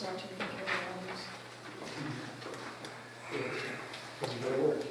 start taking care of those. You go to work.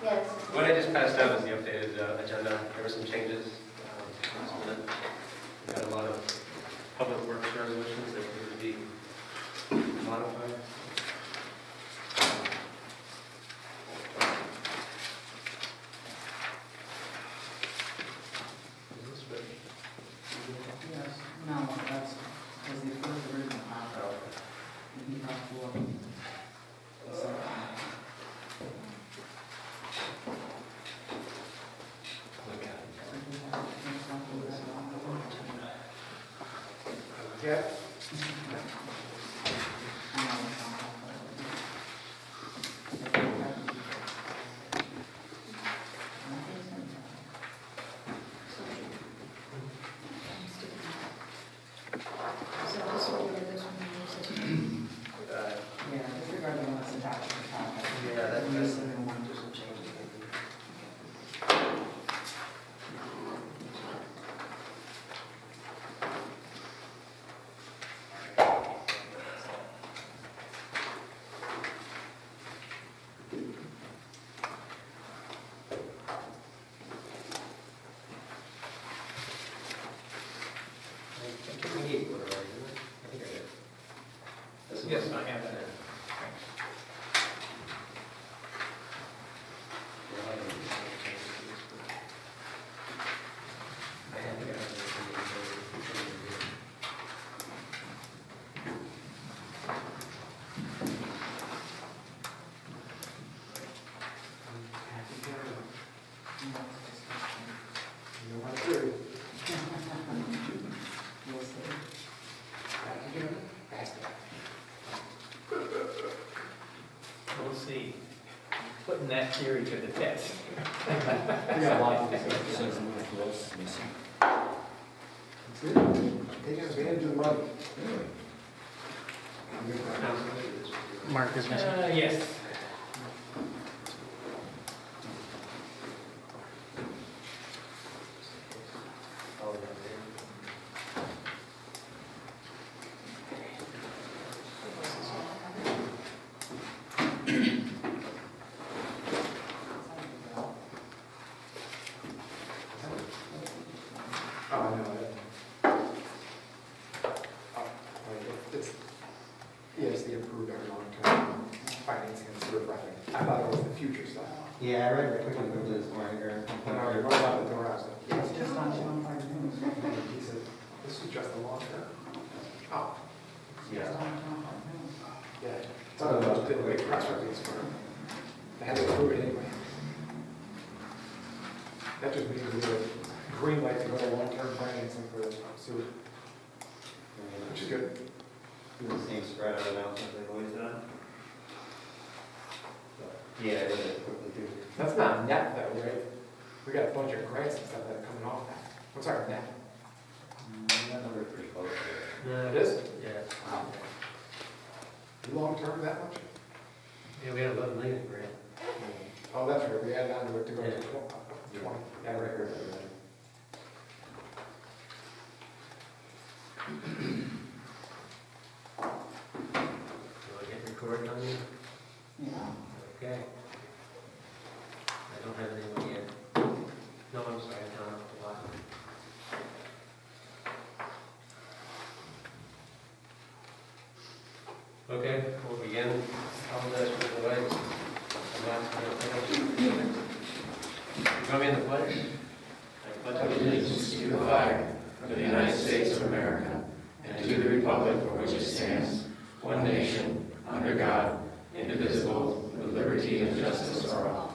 Yes. What I just passed out is the updated agenda. There were some changes last minute. We got a lot of public works resolutions that need to be modified. Is this what- Yes, no, that's, was the first original copy. Oh, You have to look. The second one. okay. Yeah. So this will be this one. Yeah, disregard the one that's attached to the packet. Yeah, that's Use the new one. There's some changes. I think we need one already, didn't we? I think I did. This is- Yes, I have that. I had to get You want to. You'll see. We'll see. Putting that theory to the test. We got a lot of these. Says Louis Gross missing. That's it. Taking advantage of the money. Mark is missing. Yes. Oh, I know it. It's, yes, the approved our long-term financing and sewer project. I thought it was the future stuff. Yeah, I read it quickly through this morning here. When I was running out the door, I was like, It's just on 215 News. he said, this is just the long-term. Oh, Just on 215 News. yeah. It's on the big press release for it. They had to approve it anyway. That just means we have green light to go to long-term financing for the sewer, which is good. The same spread out announcement they've always done. Yeah, I read it quickly too. That's not net though, right? We got a bunch of grants and stuff that are coming off that. What's our net? That number's pretty close. No, It is? Yeah. Wow. Long-term that much? Yeah, we had 11 million grant. Oh, that's right, we added on to it to go to Yeah. 20. Yeah, right, right, right. Do I hit record on you? Yeah. Okay. I don't have anyone yet. No, I'm sorry, I don't have a lot. Okay, we'll begin. Apologize for the delay. I'm not- Join me in the pledge. I pledge allegiance to the flag of the United States of America and to the republic for which it stands, one nation, under God, indivisible, with liberty and justice for all.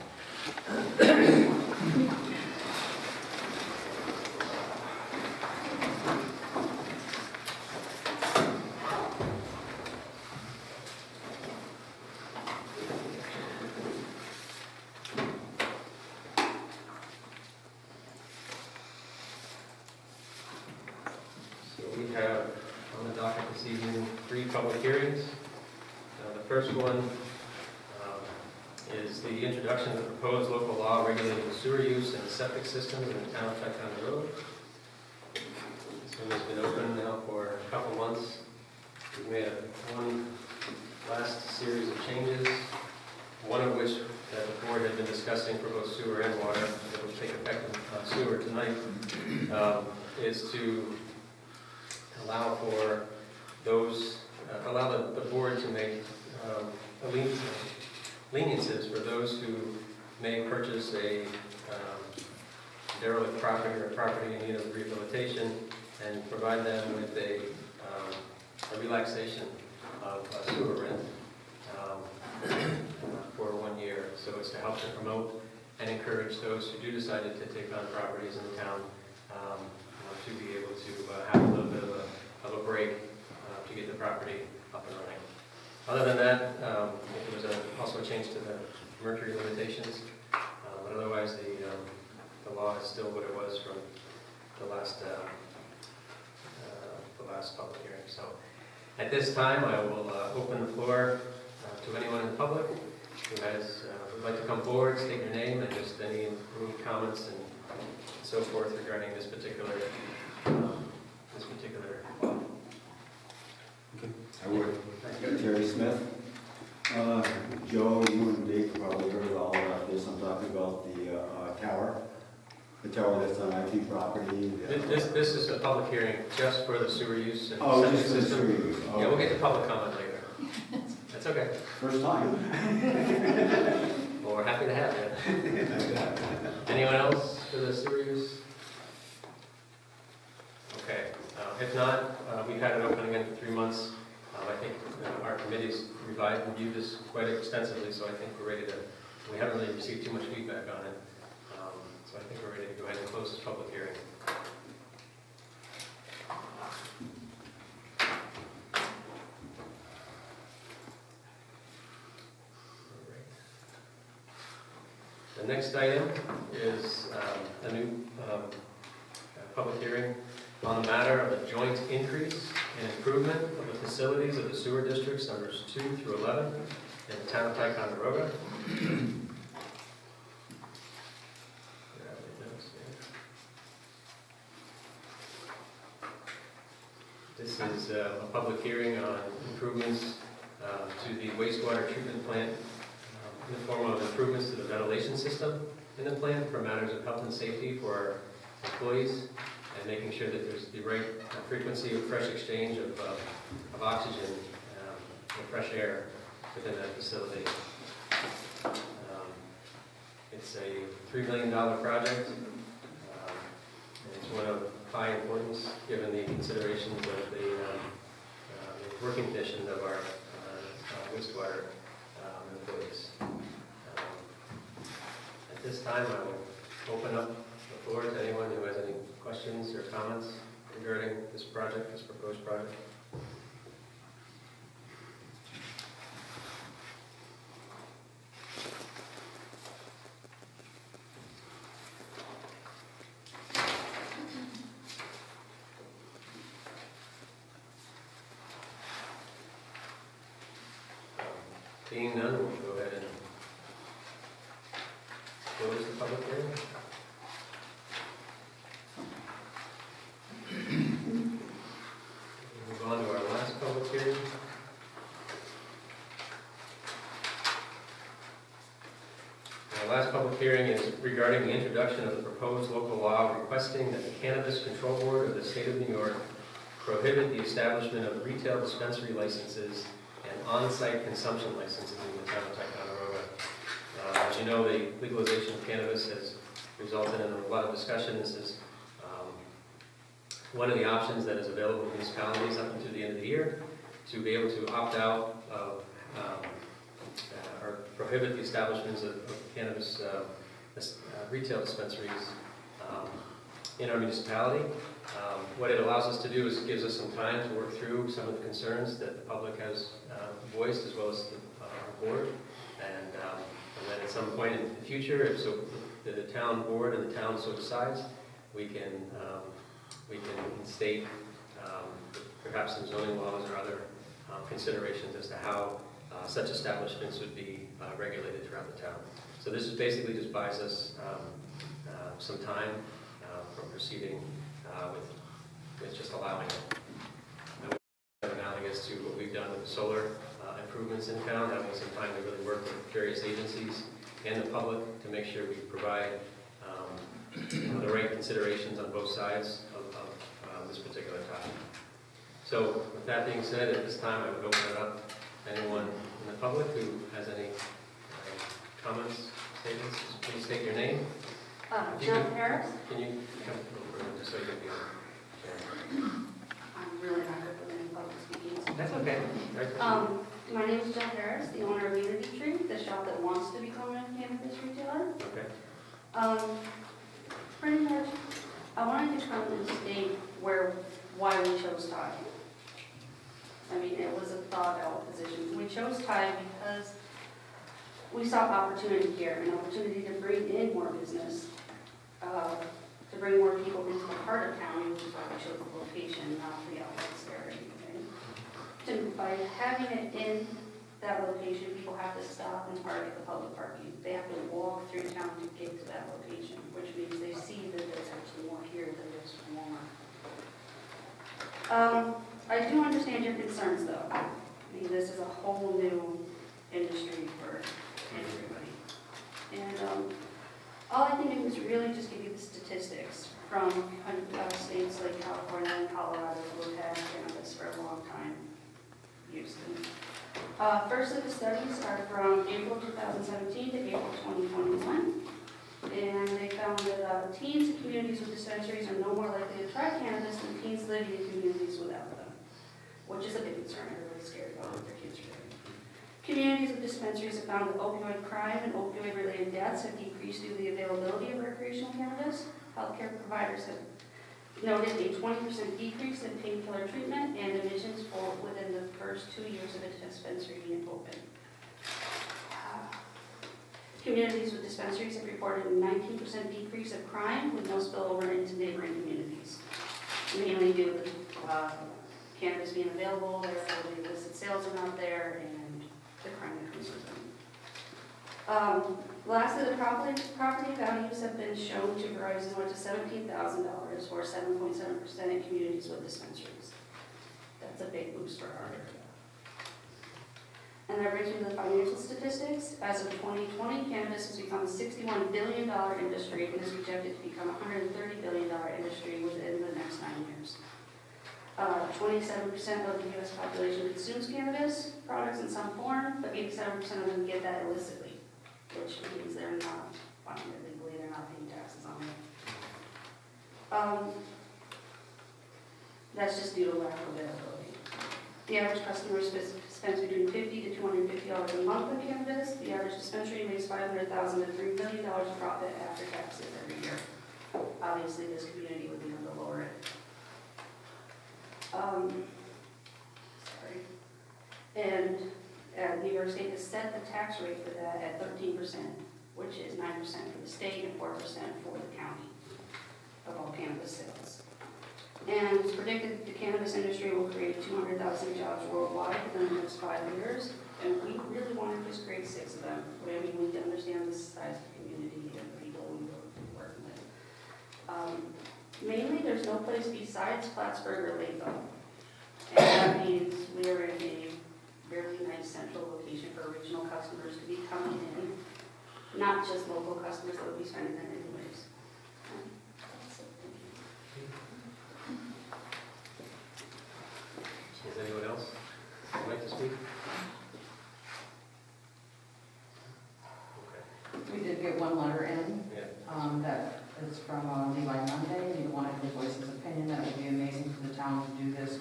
So we have on the docket this evening 3 public hearings. The first one is the introduction of the proposed local law regulating sewer use and septic systems in the town of Ticonderoga. This one has been open now for a couple months. We've made one last series of changes, one of which that the board had been discussing for both sewer and water, that will take effect on sewer tonight, is to allow for those, allow the board to make leniences for those who may purchase a derelict property or property in need of rehabilitation and provide them with a relaxation of sewer rent for 1 year. So it's to help to promote and encourage those who do decide to take on properties in the town to be able to have a little bit of a break to get the property up and running. Other than that, there was also a change to the mercury limitations, but otherwise the law is still what it was from the last public hearing. So at this time, I will open the floor to anyone in the public who has would like to come forward, state your name, and just any comments and so forth regarding this particular law. I would. Terry Smith. Joe, you and Dave probably heard all about this. I'm talking about the tower. The tower that's on IP property. This is a public hearing just for the sewer use and Oh, septic just for the system. sewer use. Yeah, we'll get to public comment later. That's okay. First time. Well, we're happy to have you. Anyone else for the sewer use? Okay. If not, we've had it open again for 3 months. I think our committee's reviewed this quite extensively, so I think we're ready to, we haven't really received too much feedback on it. So I think we're ready to go ahead and close this public hearing. The next item is a new public hearing on the matter of a joint increase and improvement of the facilities of the sewer districts numbers 2 through 11 in the town of Ticonderoga. This is a public hearing on improvements to the wastewater treatment plant in the form of improvements to the ventilation system in the plant for matters of health and safety for our employees, and making sure that there's the right frequency of fresh exchange of oxygen and fresh air within that facility. It's a $3 million project. And it's one of high importance given the considerations of the working conditions of our wastewater employees. At this time, I will open up the floor to anyone who has any questions or comments regarding this project, this proposed project. Being none, we'll go ahead and close the public hearing. Move on to our last public hearing. Our last public hearing is regarding the introduction of the proposed local law requesting that the Cannabis Control Board of the State of New York prohibit the establishment of retail dispensary licenses and on-site consumption licenses in the town of Ticonderoga. As you know, the legalization of cannabis has resulted in a lot of discussion. This is one of the options that is available to municipalities up until the end of the year to be able to opt out of or prohibit the establishments of cannabis retail dispensaries in our municipality. What it allows us to do is it gives us some time to work through some of the concerns that the public has voiced, as well as our board. And then at some point in the future, if so, the town board and the town so decides, we can instate perhaps some zoning laws or other considerations as to how such establishments would be regulated throughout the town. So this is basically just buys us some time from proceeding with just allowing it. Analogous to what we've done with the solar improvements in town, having some time to really work with various agencies and the public to make sure we provide the right considerations on both sides of this particular topic. So with that being said, at this time I would open it up to anyone in the public who has any comments, statements. Please state your name. John Harris. Can you come a little further just so you can be on? I'm really not good with any public speaking. That's okay. My name is John Harris, the owner of Unity Tree, the shop that wants to become a cannabis retailer. Okay. Pretty much, I wanted to come and state why we chose Tide. I mean, it was a thought-out position. We chose Tide because we saw opportunity here, an opportunity to bring in more business, to bring more people into the heart of town, which is why we chose the location, not the outlets there or anything. By having it in that location, people have to stop and park at the public parking. They have to walk through town to get to that location, which means they see that there's actually more here than just Walmart. I do understand your concerns, though. I mean, this is a whole new industry for everybody. And all I can do is really just give you the statistics from states like California and Colorado who have had cannabis for a long time. Houston. First of the studies are from April 2017 to April 2021. And they found that teens in communities with dispensaries are no more likely to try cannabis than teens living in communities without them, which is a big concern. Everybody's scared about what their kids are doing. Communities with dispensaries have found that opioid crime and opioid-related deaths have decreased due to the availability of recreational cannabis. Healthcare providers have noted a 20% decrease in painkiller treatment and admissions within the first 2 years of a dispensary being open. Communities with dispensaries have reported a 19% decrease of crime with no spillover into neighboring communities, mainly due to cannabis being available, therefore the illicit sales are not there, and the crime that comes with them. Lastly, the property values have been shown to rise as much as $17,000 or 7.7% in communities with dispensaries. That's a big boost for our area. And that brings me to the financial statistics. As of 2020, cannabis has become a $61 billion industry and is projected to become a $130 billion industry within the next 9 years. 27% of the U.S. population consumes cannabis products in some form, but 87% of them get that illicitly, which means they're not buying it legally, they're not paying taxes on it. That's just due to lack of availability. The average customer spends between $50 to $250 a month on cannabis. The average dispensary makes $500,000 to $3 million in profit after taxes every year. Obviously, this community would be on the lower end. And New York State has set the tax rate for that at 13%, which is 9% for the state and 4% for the county of all cannabis sales. And it's predicted that the cannabis industry will create 200,000 jobs worldwide within the next 5 years, and we really want to just create 6 of them. I mean, we need to understand the size of the community and the people we work with. Mainly, there's no place besides Plattsburgh or Lakeville. And that means we are in a really nice central location for regional customers to be coming in, not just local customers that would be spending there anyways. Is anyone else who would like to speak? Okay. We did get one letter in, Yeah. that is from Levi Monday. He wanted to voice his opinion that it would be amazing for the town to do this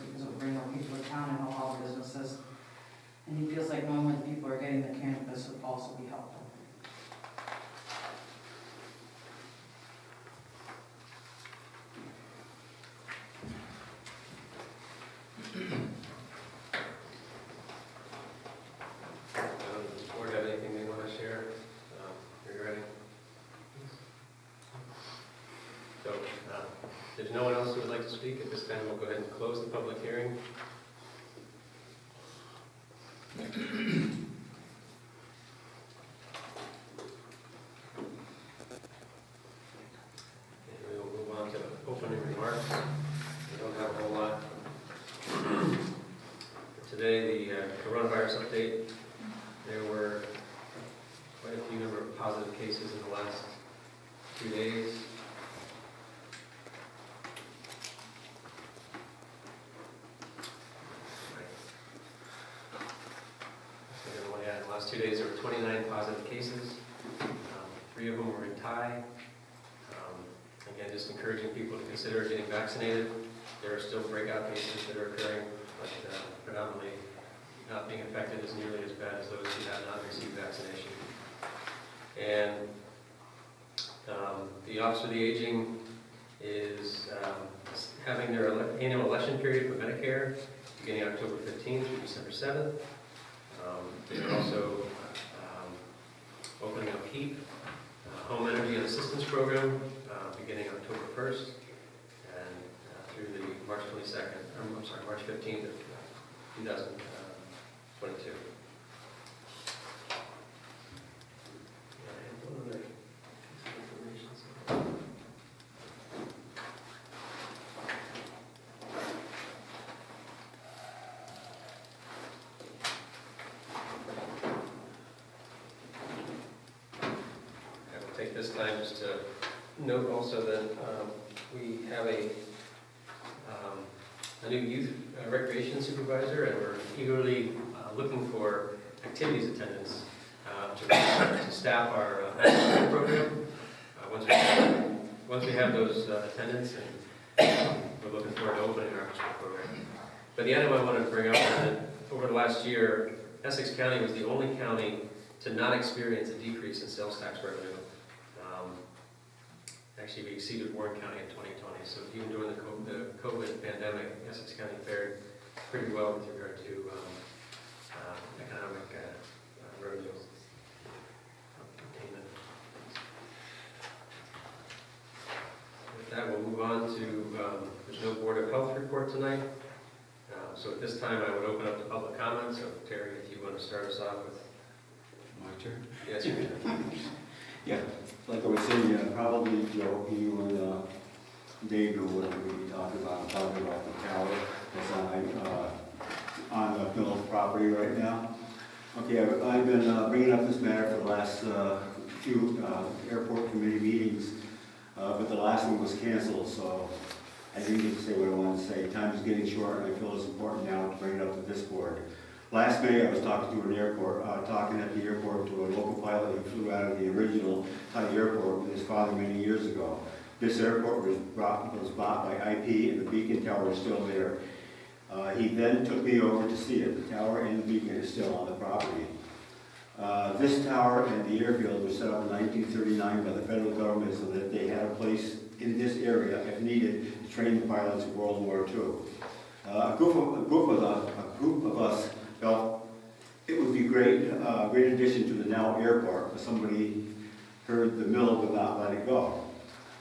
Does the board have anything they want to share regarding? So, if there's no one else who would like to speak, at this time we'll go ahead and close the public hearing. And we will move on to opening remarks. We don't have a whole lot. For today, the coronavirus update, there were quite a few number of positive cases in the last 2 days. In the last 2 days, there were 29 positive cases. 3 of them were in Thai. Again, just encouraging people to consider getting vaccinated. There are still breakout cases that are occurring, but predominantly not being affected as nearly as bad as those who have not received vaccination. And the Office of the Aging is having their annual election period for Medicare beginning October 15th through December 7th. They're also opening up HEAP, Home Energy and Assistance Program, beginning October 1st and through the March 15th of 2022. And one other piece of information. Take this time just to note also that we have a new youth recreation supervisor, and we're eagerly looking for activities attendants to staff our after-school program. Once we have those attendants, and we're looking forward to opening our after-school program. But the item I wanted to bring up is that over the last year, Essex County was the only county to not experience a decrease in sales tax revenue. Actually, we exceeded Warren County in 2020, so even during the COVID pandemic, Essex County fared pretty well with regard to economic revenue attainment. With that, we'll move on to, there's no Board of Health report tonight. So at this time, I would open up the public comments. So Terry, if you want to start us off with. My turn? Yes, you can. Yeah, like I was saying, probably Joe, you and Dave know what we're going to be talking about. I'm talking about the tower that's on the Phillips property right now. Okay, I've been bringing up this matter for the last few airport committee meetings, but the last one was canceled, so I didn't get to say what I wanted to say. Time is getting short, and I feel it's important now to bring it up to this board. Last May, I was talking to an airport, talking at the airport to a local pilot who flew out of the original Thai airport with his father many years ago. This airport was bought by IP, and the beacon tower is still there. He then took me over to see it. The tower and the beacon is still on the property. This tower and the airfield was set up in 1939 by the federal government so that they had a place in this area, if needed, to train the pilots of World War II. A group of us felt it would be great addition to the now airport, but somebody heard the mill would not let it go.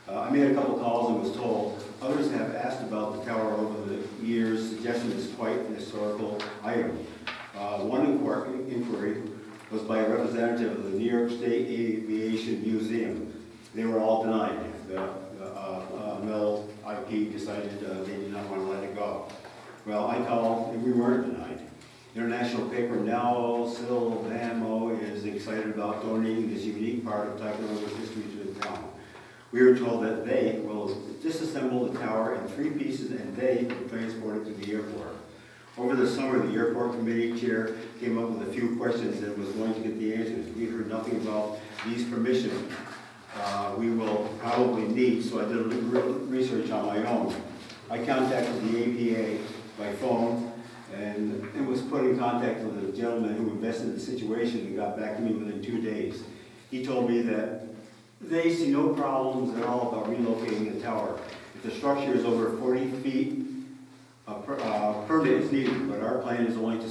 I made a couple calls and was told. Others have asked about the tower over the years, suggesting it's quite an historical item. One inquiry was by a representative of the New York State Aviation Museum. They were all denied. The mill IP decided they did not want to let it go. Well, I called and we weren't denied. International paper now, Sil Vanmo is excited about donating this unique part of Ticonderoga's history to the town. We were told that they will disassemble the tower in 3 pieces and they will transport it to the airport. Over the summer, the airport committee chair came up with a few questions and was going to get the answers. We heard nothing about these permissions we will probably need, so I did a little research on my own. I contacted the APA by phone and was put in contact with a gentleman who invested in the situation and got back to me within 2 days. He told me that they see no problems at all about relocating the tower. If the structure is over 40 feet per confirmed that it's needed, but our plan is only to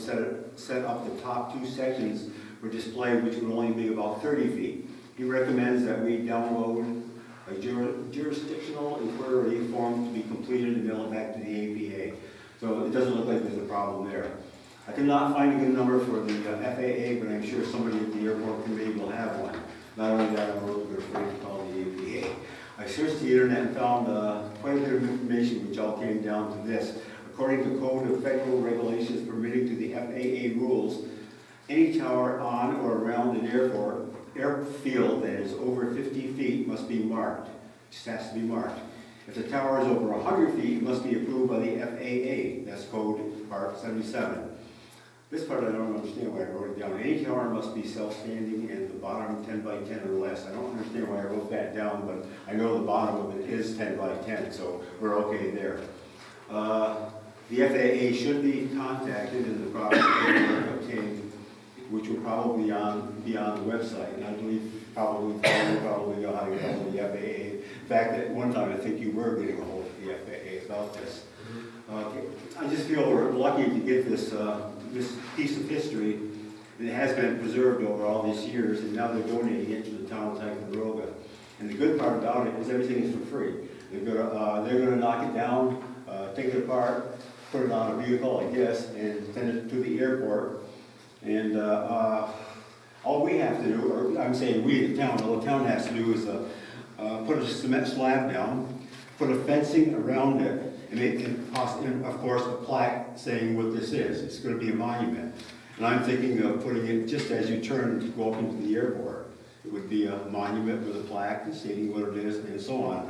set up the top 2 sections for display, which would only be about 30 feet. He recommends that we download a jurisdictional inquiry form to be completed and mail it back to the APA. So it doesn't look like there's a problem there. I could not find a good number for the FAA, but I'm sure somebody at the airport committee will have one. Not only that, I'm a little bit afraid to call the APA. I searched the internet and found quite a bit of information, which all came down to this. According to Code of Federal Regulations permitting to the FAA rules, any tower on or around an airfield that is over 50 feet must be marked. It just has to be marked. If the tower is over 100 feet, it must be approved by the FAA. That's Code Part 77. This part I don't understand why I wrote it down. Any tower must be self-standing and the bottom 10 by 10 or less. I don't understand why I wrote that down, but I know the bottom of it is 10 by 10, so we're okay there. The FAA should be contacted and the proper paperwork obtained, which will probably be on the website. And I believe probably know how to get hold of the FAA. In fact, at one time I think you were getting a hold of the FAA about this. I just feel we're lucky to get this this piece of history. It has been preserved over all these years, and now they're donating it to the town of Ticonderoga. And the good part about it is everything is for free. They're gonna knock it down, take it apart, put it on a vehicle, I guess, and send it to the airport. And all we have to do, or I'm saying we, the town, all the town has to do is put a cement slab down, put a fencing around it, and of course a plaque saying what this is. It's going to be a monument. And I'm thinking of putting it just as you turn to go up into the airport. It would be a monument with a plaque stating what it is and so on.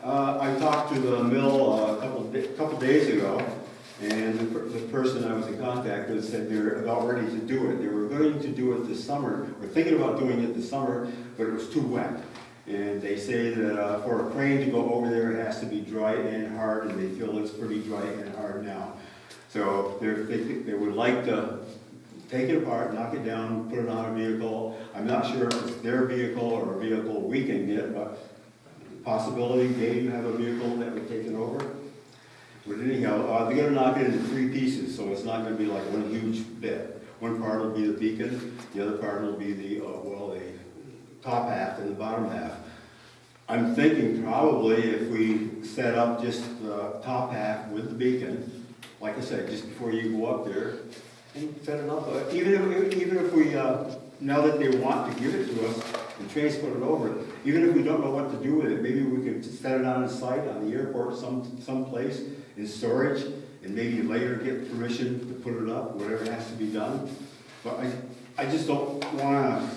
I talked to the mill a couple days ago, and the person I was in contact with said they're about ready to do it. They were going to do it this summer, or thinking about doing it this summer, but it was too wet. And they say that for a crane to go over there, it has to be dry and hard, and they feel it's pretty dry and hard now. So they would like to take it apart, knock it down, put it on a vehicle. I'm not sure if it's their vehicle or a vehicle we can get, but possibility, Dave, you have a vehicle that would take it over? But anyhow, they're going to knock it into 3 pieces, so it's not going to be like one huge bit. One part will be the beacon, the other part will be the top half and the bottom half. I'm thinking probably if we set up just the top half with the beacon, like I said, just before you go up there, and set it up. Even if we, now that they want to give it to us and transport it over, even if we don't know what to do with it, maybe we could set it on a site on the airport someplace in storage, and maybe later get permission to put it up, whatever has to be done. But I just don't want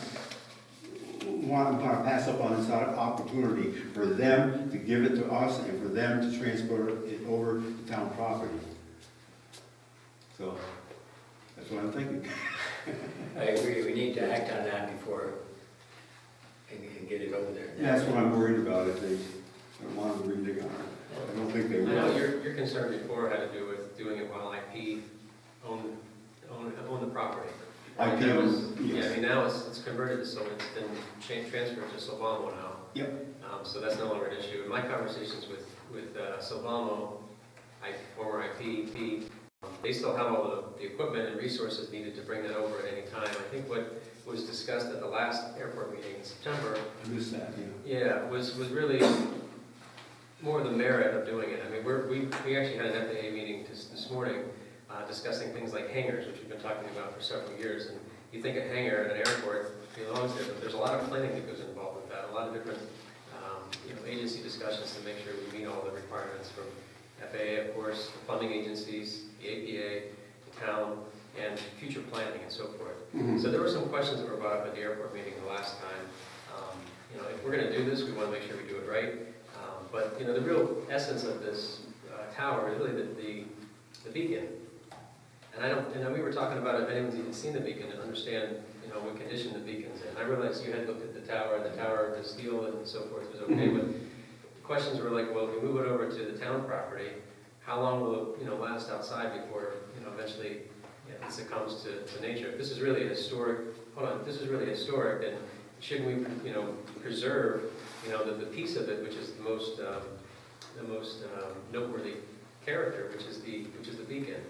to pass up on this opportunity for them to give it to us and for them to transport it over to town property. So that's what I'm thinking. I agree, we need to act on that before and get it over there. That's what I'm worried about, if they want to redig on it. I don't think they I know will. your concern before had to do with doing it while IP own the property. I mean, IP, that was- yes. Yeah, I mean, now it's converted, so it's been transferred to Silvamo now. Yep. So that's no longer an issue. In my conversations with Silvamo, former IP, they still have all the equipment and resources needed to bring that over at any time. I think what was discussed at the last airport meeting in September, I missed that, yeah. was really more the merit of doing it. I mean, we actually had an FAA meeting this morning discussing things like hangars, which we've been talking about for several years. And you think a hangar at an airport belongs there, but there's a lot of planning that goes involved with that, a lot of different agency discussions to make sure we meet all the requirements from FAA, of course, the funding agencies, the APA, the town, and future planning and so forth. Mm-hmm. So there were some questions that were brought up at the airport meeting the last time. If we're going to do this, we want to make sure we do it right. But the real essence of this tower is really the beacon. And we were talking about if anyone's even seen the beacon and understand what condition the beacon's in. I realized you had looked at the tower, the steel and so forth was okay, but the questions were like, well, if we move it over to the town property, how long will it last outside before eventually it succumbs to nature? This is really historic. This is really historic, and shouldn't we preserve the piece of it which is the most noteworthy character, which is the beacon.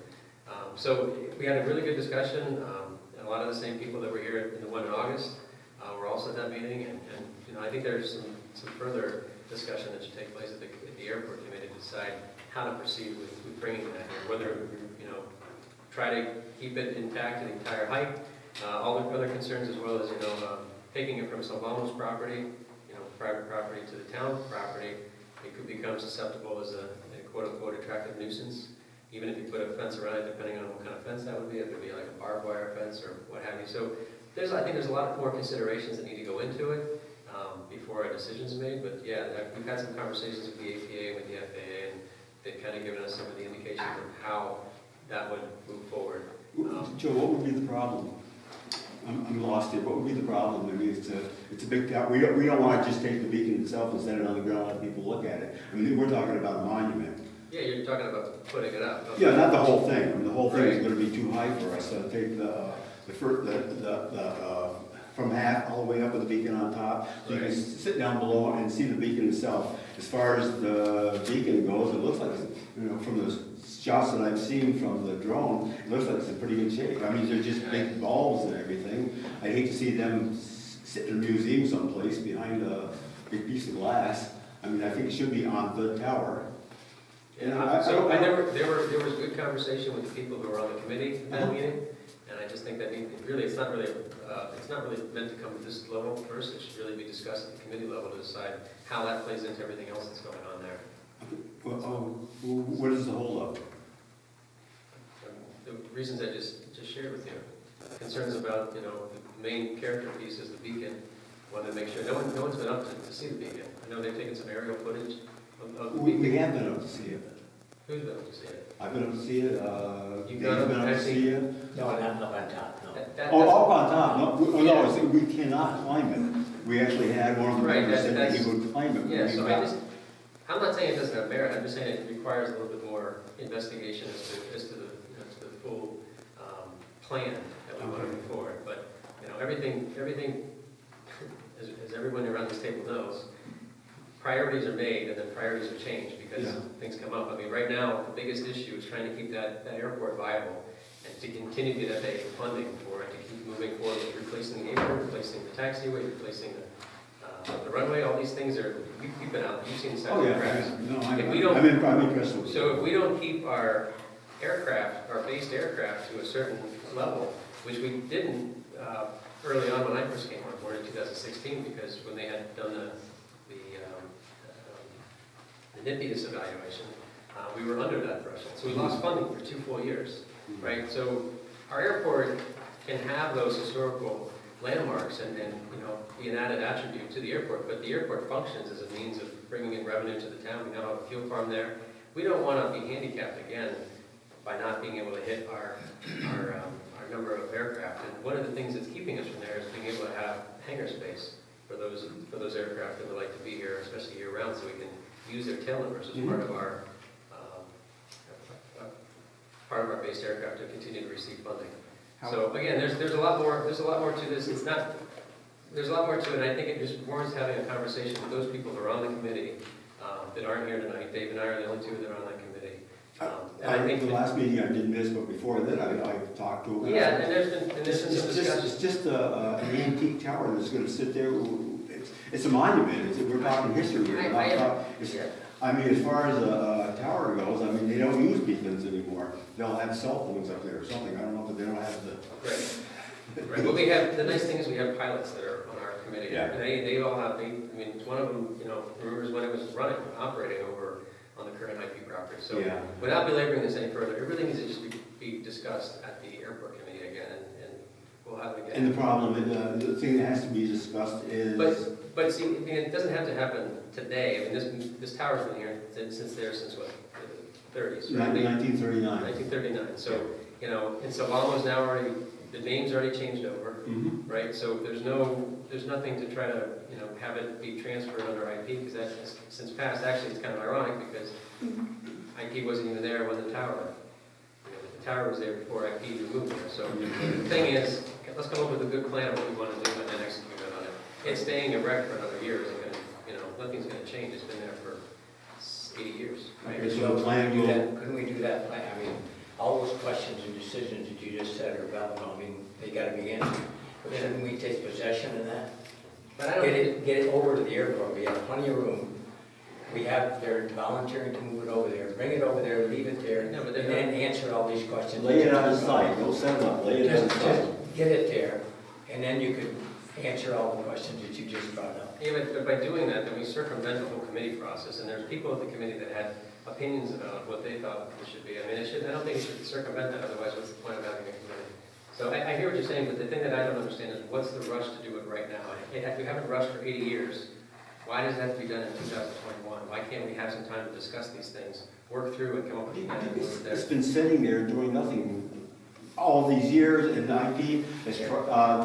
So we had a really good discussion, and a lot of the same people that were here in the one in August were also at that meeting, and I think there's some further discussion that should take place at the airport committee to decide how to proceed with bringing that here, whether, try to keep it intact the entire height, all the other concerns as well as, taking it from Salvamo's property, private property to the town property, it could become susceptible as a quote-unquote attractive nuisance, even if you put a fence around it, depending on what kind of fence that would be, it could be like a barbed wire fence or what have you. So I think there's a lot more considerations that need to go into it before a decision's made, but yeah, we've had some conversations with the APA and with the FAA, and they've kind of given us some of the indications of how that would move forward. Joe, what would be the problem? I'm lost here. What would be the problem? I mean, it's a big town. We don't want to just take the beacon itself and set it on the ground and let people look at it. I mean, we're talking about a monument. Yeah, you're talking about putting it up. Yeah, not the whole thing. I mean, the whole thing is Right. going to be too high for us. So take from half all the way up with the beacon on top. So you can sit down below and see the beacon itself. As far as the beacon goes, it looks like, from the shots that I've seen from the drone, it looks like it's in pretty good shape. I mean, they're just big bulbs and everything. I'd hate to see them sit in a museum someplace behind a big piece of glass. I mean, I think it should be on the tower. Yeah, so there was good conversation with the people who were on the committee at that meeting, and I just think that it's not really meant to come to this level first. It should really be discussed at the committee level to decide how that plays into everything else that's going on there. Well, what is the holdup? The reasons I just shared with you, concerns about the main character piece is the beacon. Want to make sure no one's been up to see the beacon. I know they've taken some aerial footage of the beacon. We have been up to see it. Who's been up to see it? I've been up to see it. You've Dave's been up to see it. No, not up on top, no. Up on top. No, we cannot climb it. We actually had one of the Right, members said that he that's- would climb it. Yeah, so I'm not saying it doesn't have merit, I'm just saying it requires a little bit more investigation as to the full plan that we want to move forward. But, everything, as everyone around this table knows, priorities are made and then priorities are changed because things come up. I mean, right now, the biggest issue is trying to keep that airport viable and to continue to get FAA funding for it, to keep moving forward with replacing the apron, replacing the taxiway, replacing the runway. All these things you've been out, you've seen the side of the cracks. No, I'm impressed with it. So if we don't keep our based aircraft to a certain level, which we didn't early on when I first came on board in 2016, because when they had done the NIPIAS evaluation, we were under that threshold. So we lost funding for 2 full years, right? So our airport can have those historical landmarks and be an added attribute to the airport, but the airport functions as a means of bringing in revenue to the town. We now have a fuel farm there. We don't want to be handicapped again by not being able to hit our number of aircraft. And one of the things that's keeping us from there is being able to have hangar space for those aircraft that would like to be here, especially year round, so we can use their tail numbers as part of our based aircraft to continue to receive funding. So again, there's a lot more to this. There's a lot more to it, and I think it just warrants having a conversation with those people who are on the committee that aren't here tonight. Dave and I are the only two that are on that committee. I think the last meeting I didn't miss, but before that I talked to him. Yeah, and there's been some discussion. It's just an antique tower that's going to sit there. It's a monument. We're talking history here. I mean, as far as a tower goes, I mean, they don't use beacons anymore. They'll have cell phones up there or something. I don't know, but they don't have the. Right. Well, we have, the nice thing is we have pilots that are on our committee. Yeah. And they all have, one of them, remembers when it was operating over on the current IP property. So without belaboring this any further, everything needs to just be discussed at the airport committee again, and we'll have it again. And the problem, the thing that has to be discussed is. But see, it doesn't have to happen today. I mean, this tower's been here since what, the 30s, right? 1939. 1939. So, and so almost now already, the name's already changed over, right? So there's nothing to try to, have it be transferred under IP, because that has since passed. Actually, it's kind of ironic because IP wasn't even there when the tower was there before IP removed it. So the thing is, let's come up with a good plan of what we want to do and then execute on it. It's staying erect for another year, and nothing's going to change. It's been there for 80 years. Right? Okay, so the plan will. Couldn't we do that plan? I mean, all those questions and decisions that you just said are valid, I mean, they gotta be answered. But shouldn't we take possession of that? But I don't. Get it over to the airport, we have plenty of room. We have, they're volunteering to move it over there, bring it over there, leave it there, No, and but they're then answer all these questions. Lay it on site, don't set it up, lay it on Just site. get it there, and then you could answer all the questions that you just brought up. Yeah, but by doing that, then we circumvent the whole committee process, and there's people at the committee that had opinions about what they thought it should be. I mean, I don't think it should circumvent that, otherwise what's the point of having a committee? So I hear what you're saying, but the thing that I don't understand is what's the rush to do it right now? We haven't rushed for 80 years. Why does it have to be done in 2021? Why can't we have some time to discuss these things, work through and come up with a plan? It's been sitting there doing nothing all these years, and IP,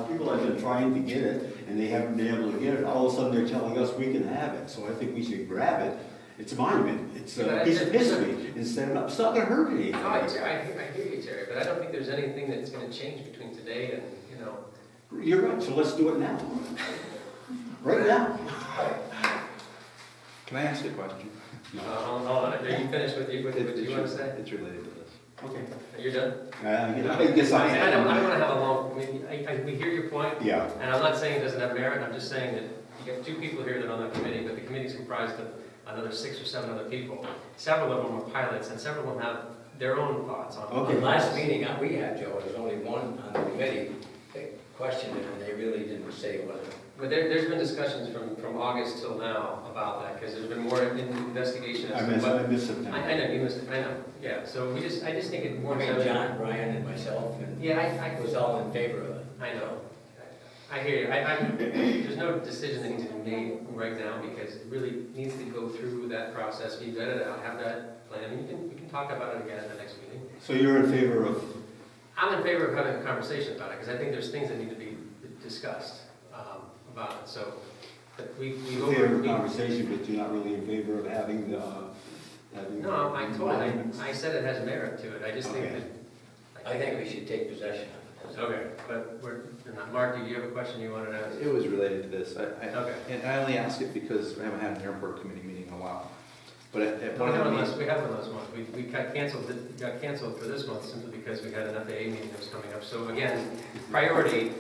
people have been trying to get it, and they haven't been able to get it. All of a sudden, they're telling us we can have it, so I think we should grab it. It's a monument, it's a piece of history, and set it up. It's not gonna hurt anything. No, I hear you, Terry, but I don't think there's anything that's going to change between today and, you know. You're right, so let's do it now. Right now. Can I ask a question? Hold on, are you finished with what you want to say? It's related to this. Okay. You're done? I guess I I don't am. want to have a long, we hear your point, Yeah. and I'm not saying it doesn't have merit, I'm just saying that you have 2 people here that are on the committee, but the committee's comprised of another 6 or 7 other people. Several of them are pilots, and several of them have their own thoughts on it. Okay. The last meeting we had, Joe, there was only one on the committee that questioned it, and they really didn't say it wasn't. But there's been discussions from August till now about that, because there's been more investigation I as to missed what. September. I know, you missed it, I know, yeah, so I just think it more. I mean, John, Brian, and myself, and Yeah, I was all in favor of it. I know. I hear you. There's no decision that needs to be made right now because it really needs to go through that process, be vetted out, have that plan. I mean, we can talk about it again at the next meeting. So you're in favor of, I'm in favor of having a conversation about it because I think there's things that need to be discussed about it. So but we favor of conversation, but you're not really in favor of having the, having. No, I said it has merit to it. I just think Okay. that. I think we should take possession of it. Okay, but we're not. Mark, do you have a question you wanted to ask? It was related to this. Okay. And I only ask it because we haven't had an airport committee meeting in a while. But at No, one we of the have one meetings, last, we have one last month. We got canceled for this month simply because we had an FAA meeting that was coming up. So again, priority,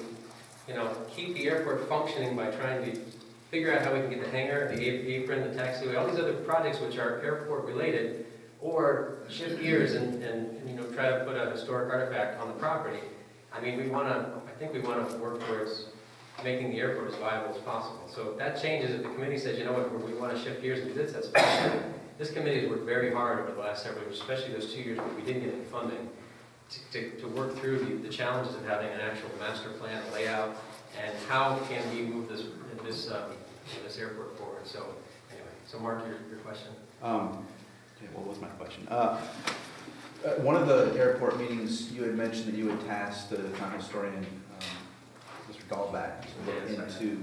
keep the airport functioning by trying to figure out how we can get the hangar, the apron, the taxiway, all these other projects which are airport related, or shift gears and try to put a historic artifact on the property. I mean, I think we want to work towards making the airport as viable as possible. So if that changes, if the committee says, you know what, we want to shift gears and do this, that's fine. This committee has worked very hard over the last several years, especially those 2 years where we didn't get any funding, to work through the challenges of having an actual master plan layout and how can we move this airport forward. So anyway, so Mark, your question. okay, what was my question? One of the airport meetings, you had mentioned that you had tasked the town historian, Mr. Dahlback, to look Yes, into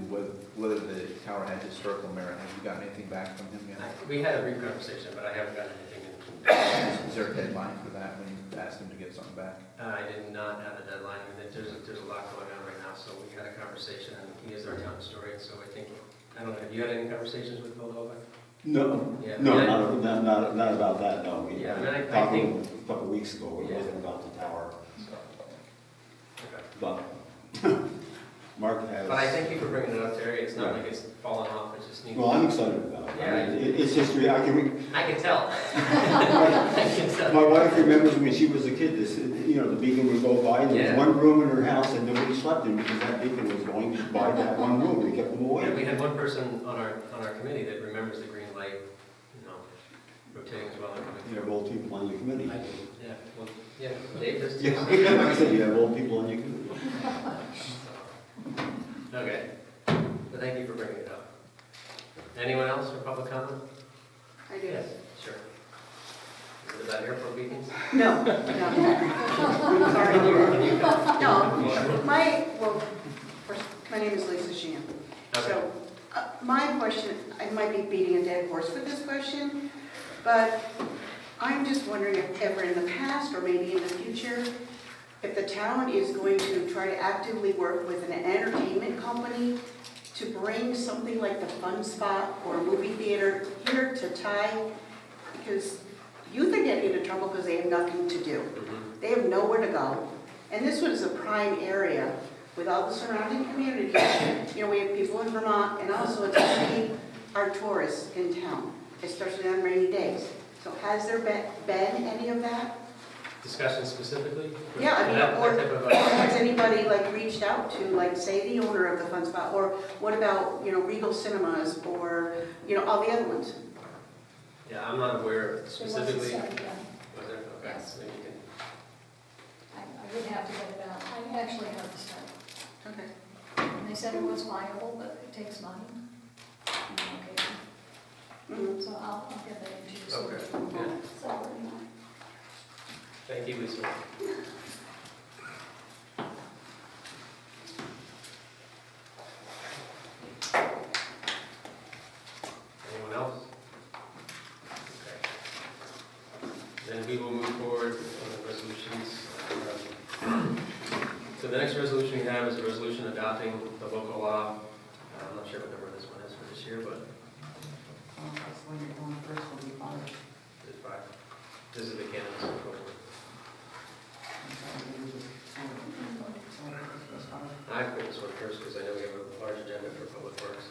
whether the tower had historical merit. Have you gotten anything back from him yet? We had a brief conversation, but I haven't gotten anything in. Is there a deadline for that when you asked him to get something back? I did not have a deadline. I mean, there's a lot going on right now, so we had a conversation, and he is our town historian, so I think, I don't know, have you had any conversations with Bill Dahlback? No, Yeah. no, not about that, no. We Yeah, I mean, I talked think- a couple weeks ago, it Yeah. wasn't about the tower, Okay. but Mark has. But I thank you for bringing it up, Terry. It's not like it's fallen off, it just needs. Well, I'm excited about it. Yeah. I mean, it's history, I can tell. I can tell. my wife remembers when she was a kid, the beacon would go by, and there Yeah. was one room in her house and nobody slept in because that beacon was going by that one room, they kept them Yeah, we away. had one person on our committee that remembers the green light, rotating as well and coming You through. have old people on your committee. Yeah, well, yeah, Dave does too. Yeah, like I said, you have old people on your committee. Okay, but thank you for bringing it up. Anyone else for public comment? I do. Sure. Is it about airport beacons? No, no. Sorry. Can you come? No, first, my name is Lisa Sheehan. Okay. So, my question, I might be beating a dead horse with this question, but I'm just wondering if ever in the past or maybe in the future, if the town is going to try to actively work with an entertainment company to bring something like the Fun Spot or movie theater here to tie, because youth are getting into trouble because they have nothing to do. They have nowhere to go. And this one is a prime area with all the surrounding communities. You know, we have people in Vermont, and also it's to keep our tourists in town, especially on rainy days. So has there been any of that? Discussion specifically? Yeah, I mean, That or type of, has anybody like reached out to, like, say, the owner of the Fun Spot? Or what about, you know, Regal Cinemas, or, you know, all the other ones? Yeah, I'm not aware There was a specifically. study done. Was there? Okay. Yes. Maybe you can- I would have to get it out. I actually have the study. Okay. And they said it was viable, but it takes money. Okay. Mhm. So I'll get that into you. so Okay, we can- yeah. So, Thank you, Lisa. Anyone else? Okay. Then we will move forward on the resolutions. So the next resolution we have is a resolution adopting the local law. I'm not sure what number this one is for this year, but That's when you're going first, will be fine. it's 5. This is the cannabis control board. I put this one first because I know we have a large agenda for public works.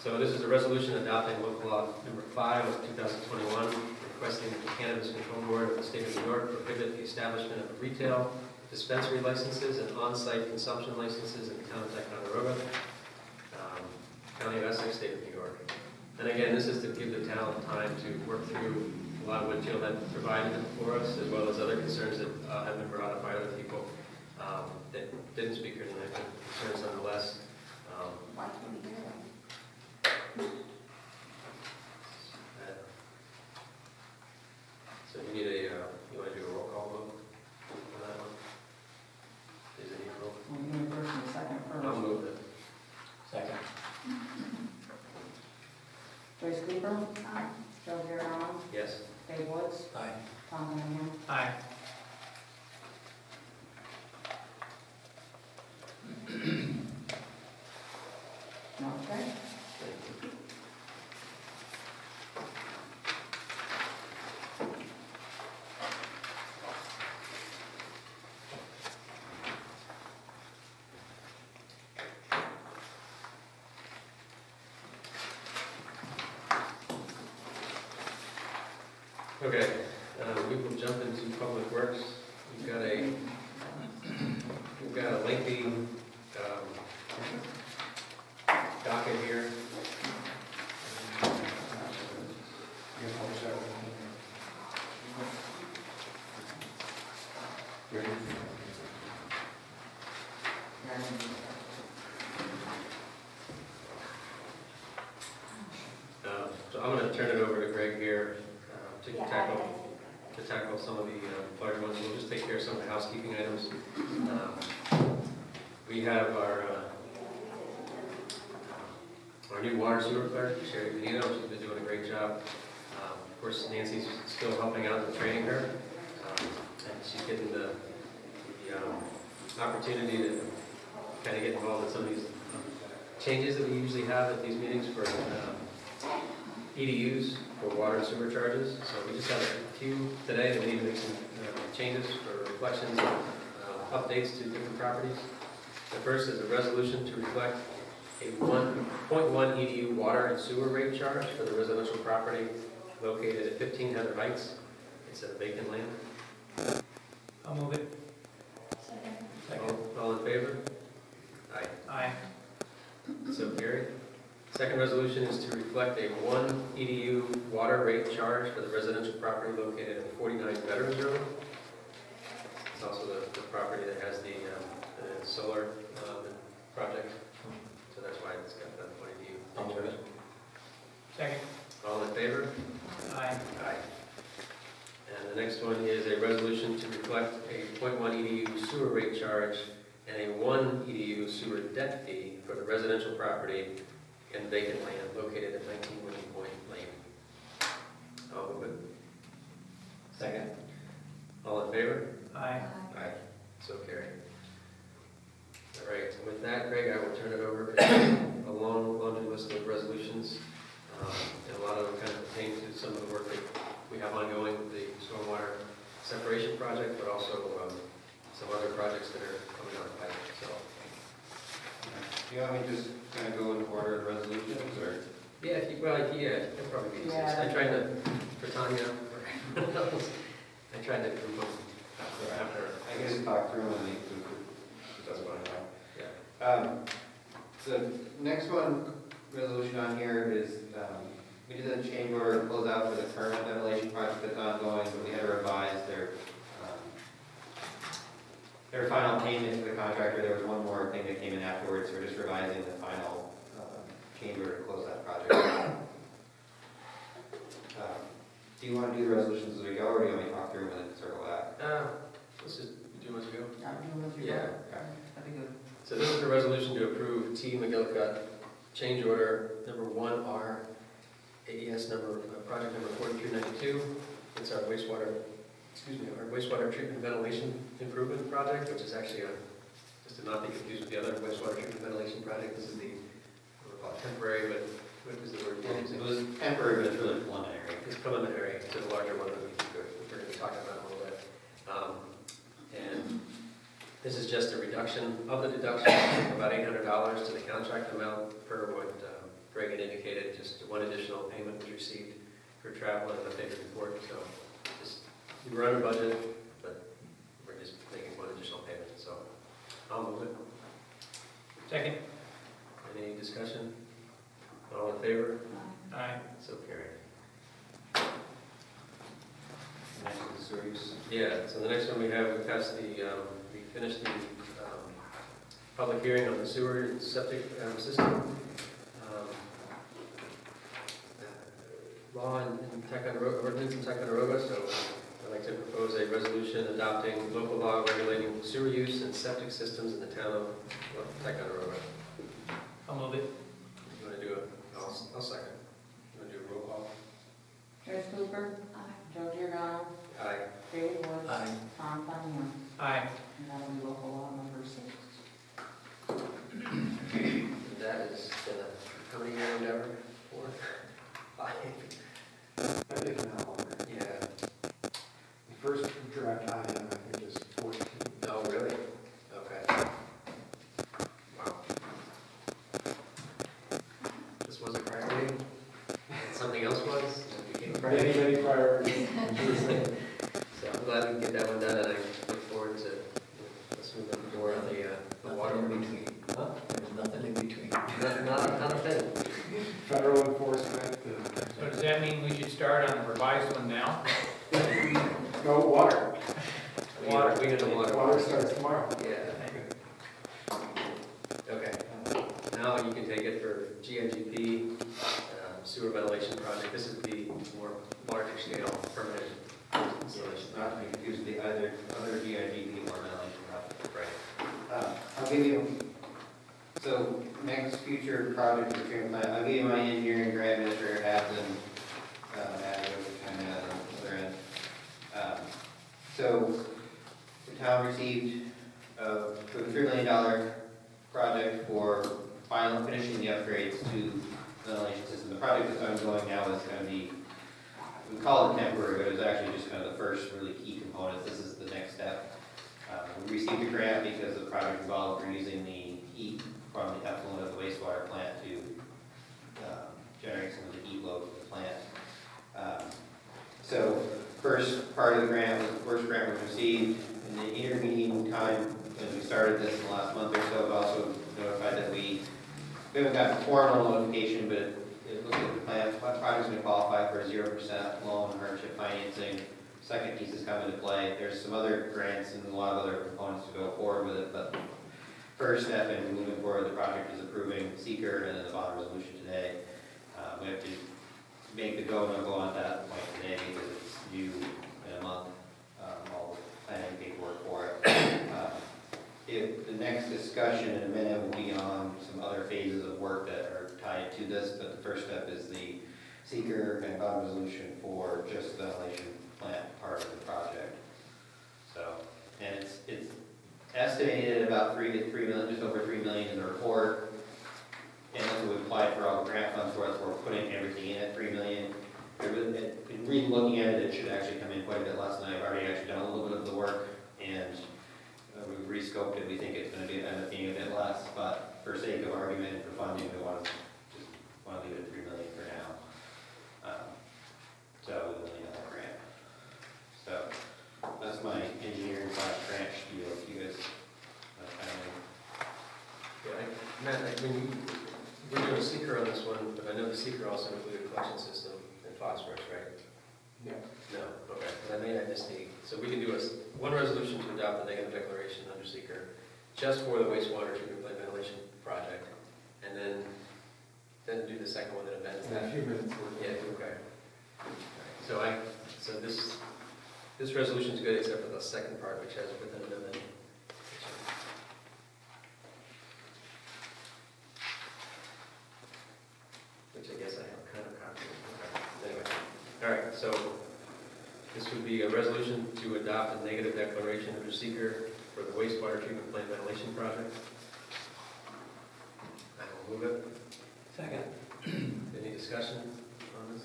So this is a resolution adopting local law number 5 of 2021, requesting that the Cannabis Control Board of the State of New York prohibit the establishment of retail dispensary licenses and on-site consumption licenses in the town of Ticonderoga, County of Essex, State of New York. And again, this is to give the town time to work through a lot of what Jill had provided for us, as well as other concerns that have been brought up by other people that didn't speak here tonight, but concerns nonetheless. why can't we do that? So you need you want to do a roll call vote on that one? Is it need a roll? Well, you need first and second first. I'll move it. Second. Joyce Cooper, Aye. Joe Giordano, Yes. Dave Woods, Aye. Tom Hanahan. Aye. Okay. Okay, we will jump into public works. We've got a lengthy docket here. So I'm going to turn it over to Greg here to tackle some of the larger ones. We'll just take care of some of the housekeeping items. We have our new water sewer clerk, Sherry Benito. She's been doing a great job. Of course, Nancy's still helping out and training her, and she's getting the opportunity to kind of get involved in some of these changes that we usually have at these meetings for EDUs for water and sewer charges. So we just have a few today that we need to make some changes for reflections, updates to different properties. The first is a resolution to reflect a 1.1 EDU water and sewer rate charge for the residential property located at 15 Heather Heights. It's a vacant land. I'll move it. Second. All in favor? Aye. Aye. So carried. Second resolution is to reflect a 1 EDU water rate charge for the residential property located at 49 Veterans Road. It's also the property that has the solar project, so that's why it's got that 1 EDU charge. Second. All in favor? Aye. Aye. And the next one is a resolution to reflect a 0.1 EDU sewer rate charge and a 1 EDU sewer debt fee for the residential property and vacant land located at 19 Winning Point Lane. I'll move it. Second. All in favor? Aye. Aye. So carried. All right, with that, Greg, I will turn it over to a long laundry list of resolutions. And a lot of them kind of pertain to some of the work that we have ongoing with the stormwater separation project, but also some other projects that are coming down the pipe, so. Do you want me to just kind of go in order of resolutions, or? Yeah, if you, well, yeah, it'll probably be easiest. Yeah. I tried to, for Tanya, I tried to group them after. I guess talk through them and make them, that's what I know. So next one, resolution on here is, we did a change order close out for the current ventilation project that's ongoing, but we had to revise their final payment to the contractor. There was one more thing that came in afterwards, so we're just revising the final change order to close that project. Do you want to do the resolutions as we go, or do you want me to talk through them and then circle back? Let's just do as we go. Yeah. Yeah. That'd be good. So this is a resolution to approve T. McGillicuddy change order number 1R, AES number, project number 4392. It's our wastewater treatment ventilation improvement project, which is actually just to not be confused with the other wastewater treatment ventilation project. This is the, what we call it temporary, but what is the word? It was temporary, but it's really preliminary. It's preliminary to the larger one that we're going to be talking about in a little bit. And this is just a reduction of the deduction of about $800 to the contract amount per what Greg had indicated. Just one additional payment was received for travel and an updated report. So just, we were under budget, but we're just making one additional payment. So I'll move it. Second. Any discussion? All in favor? Aye. So carried. Next is the sewer use. Yeah, so the next one we have, we passed the, we finished the public hearing on the sewer and septic system. Law in Ticonderoga, ordinance in Ticonderoga, so I'd like to propose a resolution adopting local law regulating sewer use and septic systems in the town of Ticonderoga. I'll move it. You want to do it? I'll second. You want to do a roll call? Joyce Cooper. Joe Giordano. Aye. David Woods. Aye. Tom Fontaine. Aye. And that'll be local law number 6. And that is been a, how many year endeavor? 4? 5? I think not longer. Yeah. The first draft I have, I think, is 14. Oh, really? Okay. Wow. This was a priority? Something else was? It became a priority? Many priorities. So I'm glad we can get that one done, and I look forward to, let's move on more on the water in between. Huh? There's nothing in between. Not a thing. Federal enforcement, So does that mean we should start on the revised one now? no water. Water, we get the water. Water starts tomorrow. Yeah. Okay. Now you can take it for GNGP, sewer ventilation project. This is the more larger scale permanent installation. Not to be confused with the other GIGP or ventilation project. Right. I'll give you, so next future project for treatment plant, I'll give you my engineering grant administrator has and kind of other end. So the town received a $3 million project for finishing the upgrades to the ventilation system. The project that's ongoing now is going to be, we call it temporary, but it's actually just kind of the first really key component. This is the next step. We received a grant because the project involved using the heat from the effluent of the wastewater plant to generate some of the heat load for the plant. So first part of the grant, the first grant was received. In the intervening time, as we started this in the last month or so, I've also notified that we haven't gotten formal notification, but it looks like the project's going to qualify for 0% loan hardship financing. Second piece is coming into play. There's some other grants and a lot of other components to go forward with it, but first step in moving forward, the project is approving seeker and then the bond resolution today. We have to make the go, no go on that point today because it's due in a month, all the planning paperwork for it. If the next discussion in a minute will be on some other phases of work that are tied to this, but the first step is the seeker and bond resolution for just the ventilation plant part of the project. So, and it's estimated at about 3 million, just over 3 million in the report. And that's what we applied for all the grant funds for, we're putting everything in at 3 million. in re-looking at it, it should actually come in quite a bit less than I've already actually done a little bit of the work, and we've re-scoped it, we think it's gonna end up being a bit less, but for sake of argument and for funding, we want to leave it at $3 million for now. So with $1 million grant. So that's my engineering / grant spiel. If you guys Yeah, Matt, we're doing a seeker on this one, but I know the seeker also included collection system and phosphorus, right? No. No, okay, because I made that mistake. So we can do one resolution to adopt the negative declaration under seeker just for the wastewater treatment plant ventilation project, and then do the second one that amends In a that. few minutes. Yeah, okay. So this resolution is good except for the second part, which has with an amendment. Which I guess I have kind of copied. Okay. Anyway, all right, so this would be a resolution to adopt a negative declaration under seeker for the wastewater treatment plant ventilation project. I will move it. Second. Any discussion on this?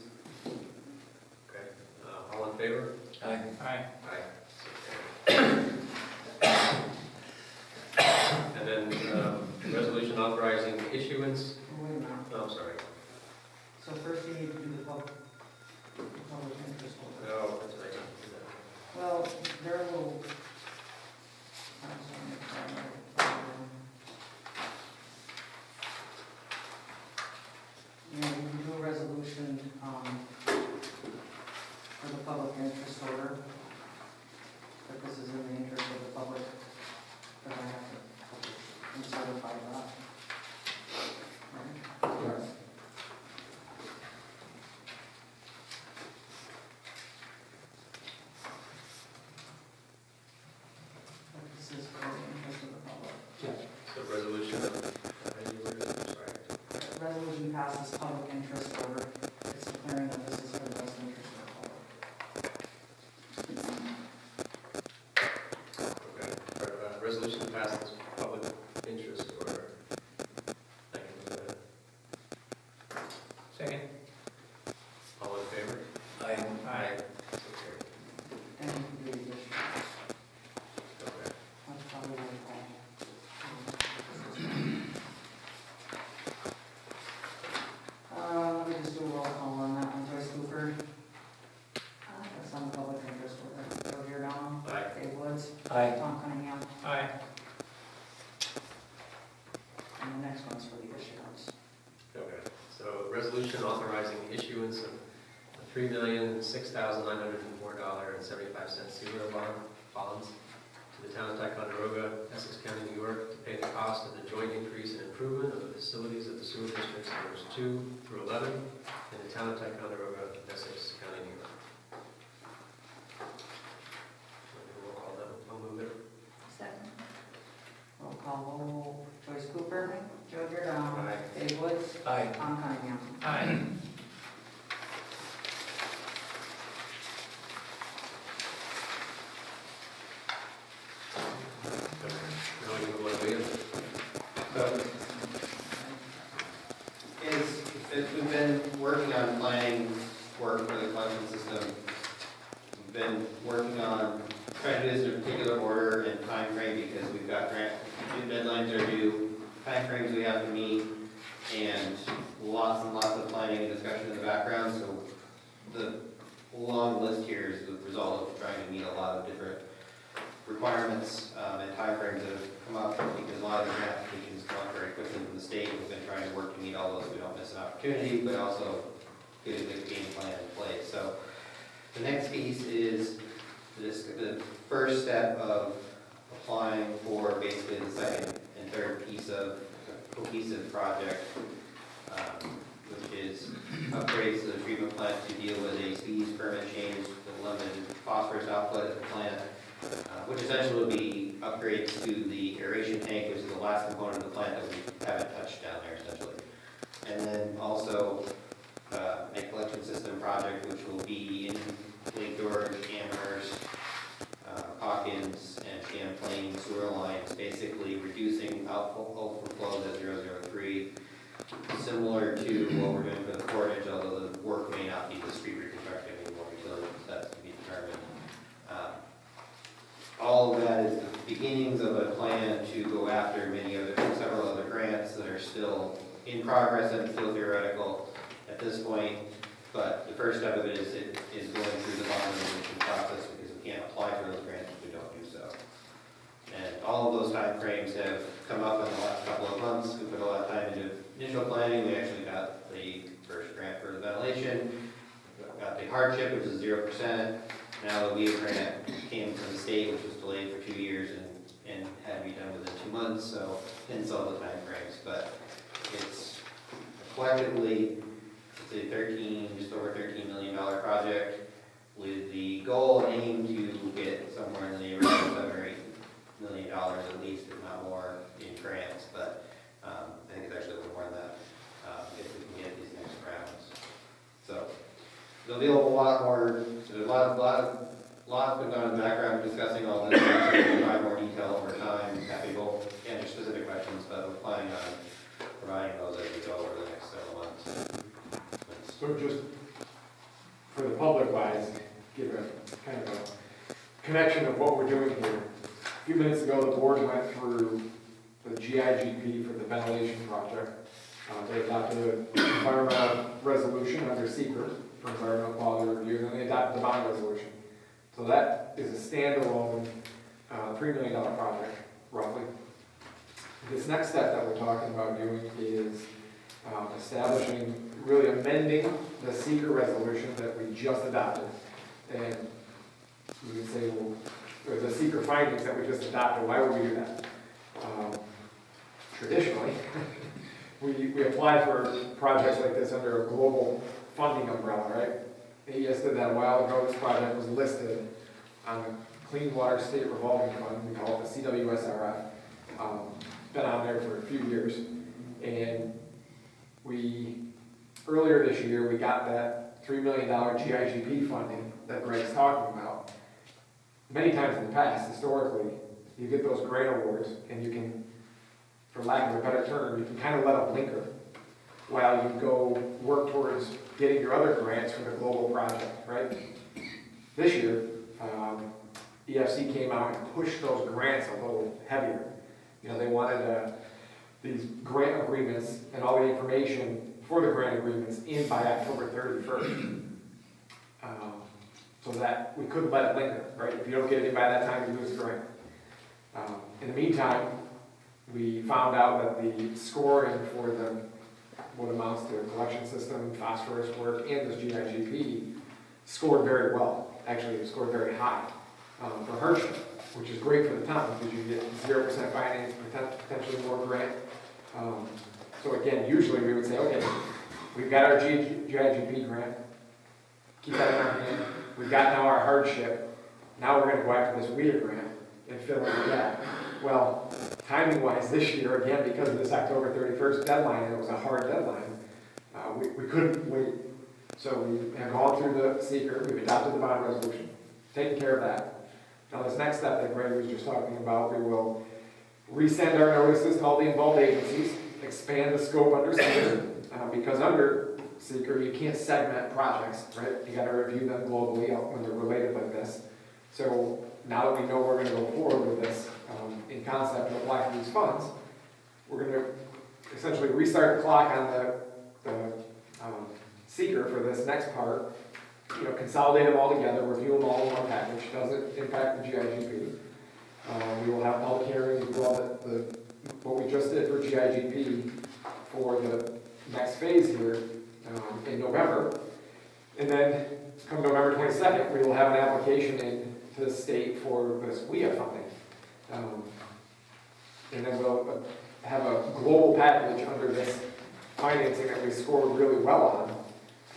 Okay, all in favor? Aye. Aye. And then, resolution authorizing issuance, Wait a minute. oh, I'm sorry. So first you need to do the public interest order. Oh, that's right. Well, there will. Yeah, you can do a resolution, for the public interest order. But this is in the interest of the public, that I have to publish and certify that. Right? Yes. But this is for the interest of the public. Yeah. So resolution, sorry. Resolution passes public interest order. It's declaring that this is for the best interest of the public. Okay, resolution passes public interest order. I can do that. Second. All in favor? Aye. Aye. And you can do the issues. Okay. That's probably what let me just do a roll call on that one. Joyce Cooper. That's on the public interest order. Joe Giordano. Aye. Dave Woods. Aye. Tom Cunningham. Aye. And the next one's for the issuance. Okay, so resolution authorizing issuance of $3,006,904.75 zero bonds to the town of Ticonderoga, Essex County, New York, to pay the cost of the joint increase and improvement of the facilities of the sewer districts numbers 2 through 11 in the town of Ticonderoga, Essex County, New York. Roll call that. I'll move it. Second. Roll call vote. Joyce Cooper. Joe Giordano. Aye. Dave Woods. Aye. Tom Cunningham. Aye. Now we move on to Ian. So, as we've been working on planning work for the collection system, we've been working on trying to do this in a particular order and time frame because we've got grant deadlines are due, time frames we have to meet, and lots and lots of planning and discussion in the background. So the long list here is the result of trying to meet a lot of different requirements and timeframes that have come up because a lot of the grant applications come up very quickly from the state. We've been trying to work to meet all those so we don't miss an opportunity, but also get a good game plan in place. So the next piece is the first step of applying for basically the second and third piece of cohesive project, which is upgrades to the treatment plant to deal with a species permit change, the limited phosphorus output of the plant, which essentially will be upgrades to the aeration tank, which is the last component of the plant that we haven't touched down there essentially. And then also a collection system project, which will be in Lake George, Amherst, Hawkins, and Champlain sewer lines, basically reducing overflows at 003, similar to what we're doing for the Portage, although the work may not be the street repair that is the beginnings of a plan to go after several other grants that are still in progress and still theoretical at this point. But the first step of it is going through the bond resolution process, because we can't apply for those grants if we don't do so. And all of those time frames have come up in the last couple of months. We put a lot of time into initial planning. We actually got the first grant for the ventilation, got the hardship, which is 0%. Now the WEA grant came from the state, which was delayed for 2 years and had to be done within 2 months, so hence all the time frames. But it's collectively, it's a just over $13 million project with the goal and aim to get somewhere in the neighborhood of $7 or $8 million at least, if not more, in grants. But I think it's actually a little more than that if we can get these next rounds. So there'll be a lot more. So there's a lot been done in the background discussing all this. We'll provide more detail over time. Happy to go answer specific questions, but we're planning on providing those as we go over the next several months. So just for the public wise, give a kind of a connection of what we're doing here. A few minutes ago, the board went through the GIGP for the ventilation project. They adopted an environmental resolution under secret for environmental quality review, and then they adopted the bond resolution. So that is a standalone $3 million project, roughly. This next step that we're talking about doing is establishing, really amending the secret resolution that we just adopted. And we would say, well, or the secret findings that we just adopted, why would we do that? Traditionally, we apply for projects like this under a global funding umbrella, right? AES did that a while ago. This project was listed on the Clean Water State Revolving Fund, we call it the CWSRF. Been on there for a few years. And earlier this year, we got that $3 million GIGP funding that Greg's talking about. Many times in the past, historically, you get those grant awards and you can, for lack of a better term, you can kind of let them linger while you go work towards getting your other grants for the global project, right? This year, EFC came out and pushed those grants a little heavier. You know, they wanted these grant agreements and all the information for the grant agreements in by October 31st. So that we couldn't let it linger, right? If you don't get it in by that time, you lose the grant. In the meantime, we found out that the scoring for what amounts to a collection system, phosphorus work, and this GIGP scored very well. Actually, it scored very high for hardship, which is great for the town because you get 0% finance, potentially more grant. So again, usually we would say, okay, we've got our GIGP grant, keep that in our hand. We've got now our hardship. Now we're going to go after this WEA grant and fill in the gap. Well, timing-wise this year, again, because of this October 31st deadline, and it was a hard deadline, we couldn't wait. So we have gone through the secret, we've adopted the bond resolution, taken care of that. Now this next step that Greg was just talking about, we will resend our notices to all the involved agencies, expand the scope under secret, because under secret you can't segment projects, right? You got to review them globally when they're related like this. So now that we know we're going to go forward with this in concept and apply for these funds, we're going to essentially restart the clock on the seeker for this next part, consolidate them all together, review them all in one package, doesn't impact the GIGP. We will have public hearings, what we just did for GIGP for the next phase here in November. And then come November 22nd, we will have an application in to the state for this WEA funding. And then we'll have a global package under this financing that we scored really well on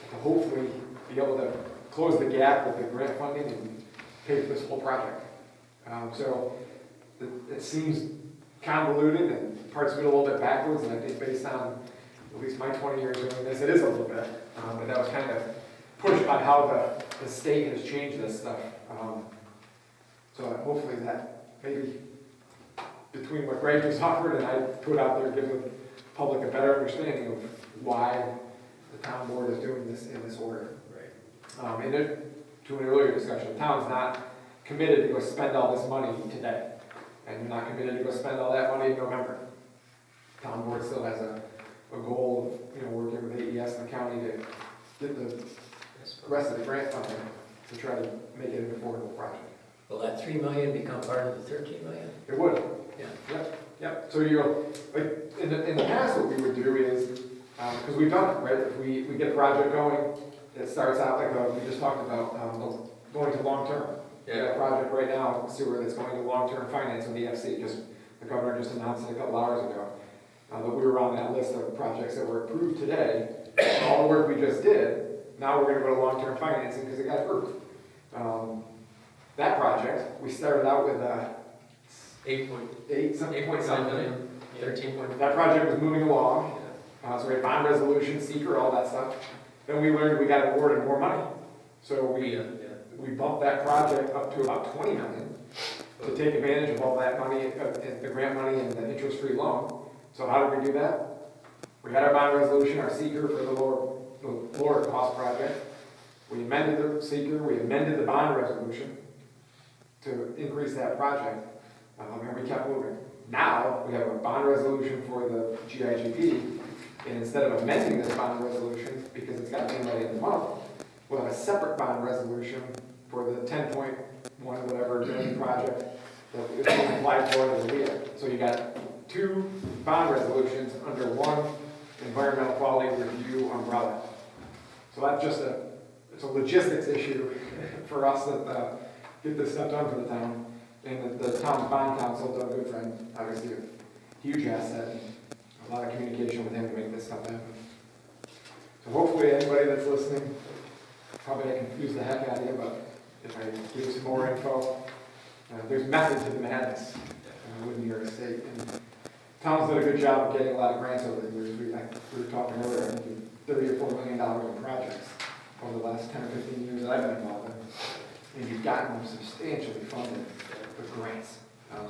to hopefully be able to close the gap with the grant funding and pay for this whole project. So it seems convoluted and parts of it a little bit backwards, and I think based on at least my 20 years doing this, it is a little bit. But that was kind of pushed by how the state has changed this stuff. So hopefully that maybe between what Greg just offered and I put out there, give the public a better understanding of why the town board is doing this in this order. Right. And to an earlier discussion, the town's not committed to go spend all this money today. And you're not committed to go spend all that money in November. Town board still has a goal of, working with AES and the county to get the rest of the grant funding to try to make it an affordable project. Will that 3 million become part of the 13 million? It would. Yeah. Yep. So like, in the past, what we would do is, because we've done it, right? If we get a project going, it starts out like we just talked about, going to long-term. We got a project right now, sewer, that's going to long-term finance with the FC. The governor just announced it a couple hours ago. But we were on that list of projects that were approved today. All the work we just did, now we're gonna go to long-term financing because it got approved. That project, we started out with 8.7 million. 13. That project was moving along. So we had bond resolution, seeker, all that stuff. Then we learned we got awarded more money. So we bumped that project up to about 20 million to take advantage of all that money, the grant money and the interest-free loan. So how did we do that? We had our bond resolution, our seeker for the lower cost project. We amended the seeker, we amended the bond resolution to increase that project, and we kept moving. Now, we have a bond resolution for the GIGP, and instead of amending this bond resolution, because it's got anybody in the month, we'll have a separate bond resolution for the 10.1 whatever million project that is being applied for in the WIA. So you got 2 bond resolutions under one environmental quality review umbrella. So that's just it's a logistics issue for us that get this stuff done for the town. And the town's bond council, Doug Goodfriend, obviously a huge asset, and a lot of communication with him to make this stuff happen. So hopefully anybody that's listening, probably I confuse the heck out of you, but if I give some more info, there's method to the madness with New York State. And town's done a good job of getting a lot of grants over the years. We were talking earlier, I think $30 or $4 million in projects over the last 10 or 15 years that I've been involved in. And you've gotten them substantially funded with grants.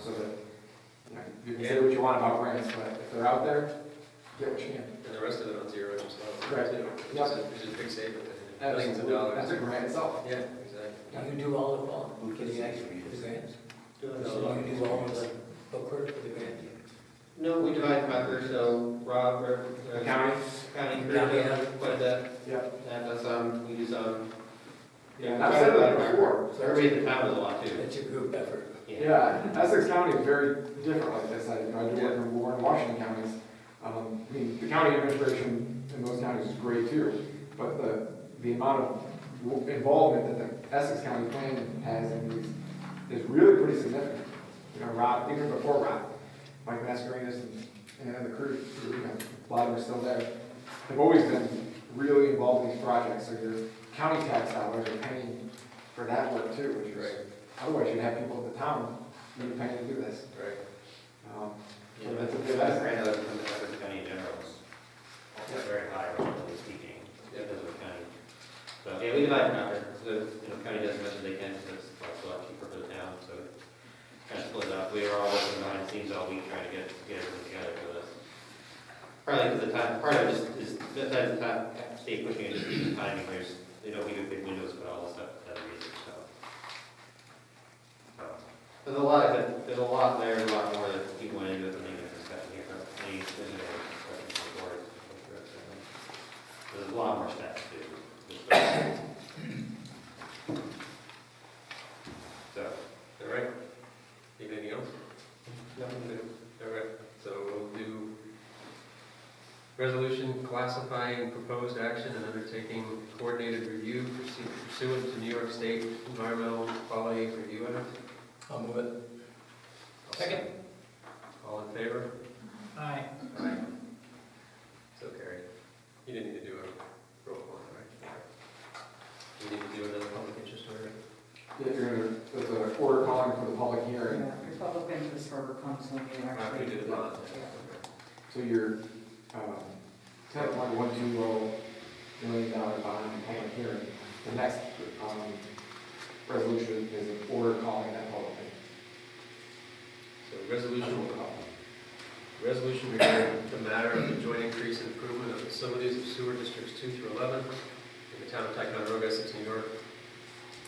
So that, you can say what you want about grants, but if they're out there, get what you can. And the rest of it on zero interest loans. Right. Too. Which is a big saving. Millions of Absolutely. dollars. That's a grant itself. Yeah, exactly. Do you do all the grants for the grants? Do you do all of the bookwork for the grants? No, we divide and conquer, so Rob, The county? county, County, quite a bit. Yep. And some, we do some. Yeah, and I've said that before. So everybody in the town does a lot too. It's a group effort. Yeah, Essex County is very different like this. I do work in Warren, Washington counties. I mean, the county administration in those counties is great too, but the amount of involvement that the Essex County plan has in these is really pretty significant. Rob, even before Rob, Mike Mascarenas and the crew, a lot of them are still there. They've always been really involved in these projects, so your county tax dollars are paying for that work too, which is Right. Otherwise, you'd have people at the town really paying to do this. Right. So that's a The good. best grant that comes to Essex County in general is very high, relatively speaking, because of the county. So, yeah, we divide and conquer. The county does as much as they can, because it's a lot cheaper for the town, so it kind of splits up. We are all working behind the scenes all week trying to get everything together for this. Partly because the time, part of it is besides the time, state pushing it, just the timing, we do big windows, but all this stuff, that reason, so. There's a lot there, a lot more that people went into it than they even discussed here. There's a lot more steps to So, All right. Need anything else? nothing to. All right. So we'll do resolution classifying proposed action and undertaking coordinated review pursuant to New York State Environmental Quality Review Act. I'll move it. Second. All in favor? Aye. Aye. So carried. You didn't need to do a roll call, right? You need to do another public interest order? Yeah, there's an order calling for the public hearing. Yeah, your public interest order comes when you actually. We did it on. So your $10.120 million bond public hearing, the next resolution is an order calling that public hearing. So resolution regarding the matter of the joint increase and improvement of facilities of sewer districts 2 through 11 in the town of Ticonderoga, Essex, New York.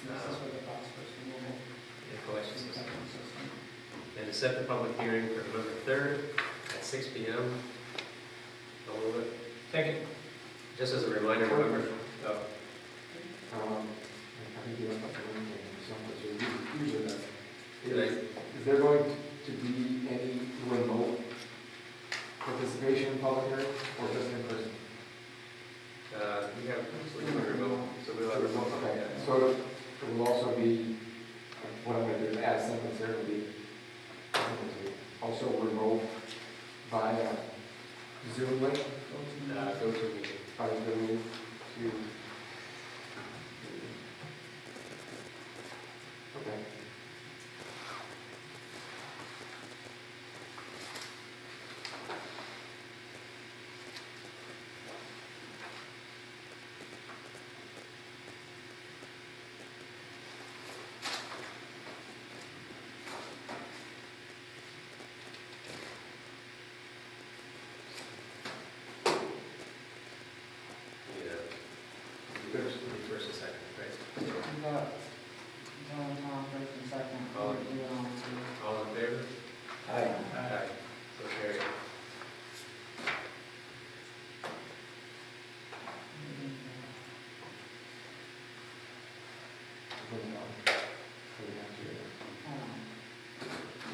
This is for the phosphorus removal. and collection system. And to set the public hearing for November 3rd at 6 p.m. I'll move it. Second. Just as a reminder, November, oh, I think you have to run something, so usually that's. Did I- Is there going to be any remote participation in public hearing, or just in person? we're doing remote, so we'll have remote. Okay, Yeah. so it will also be, what I'm gonna do is add a sentence there, will be also remote via Zoom link, Go to meeting. by Zoom link to. Okay. First and second, right? You got John, Tom, first and second. All- You on to- All in favor? Aye. Aye. So carried.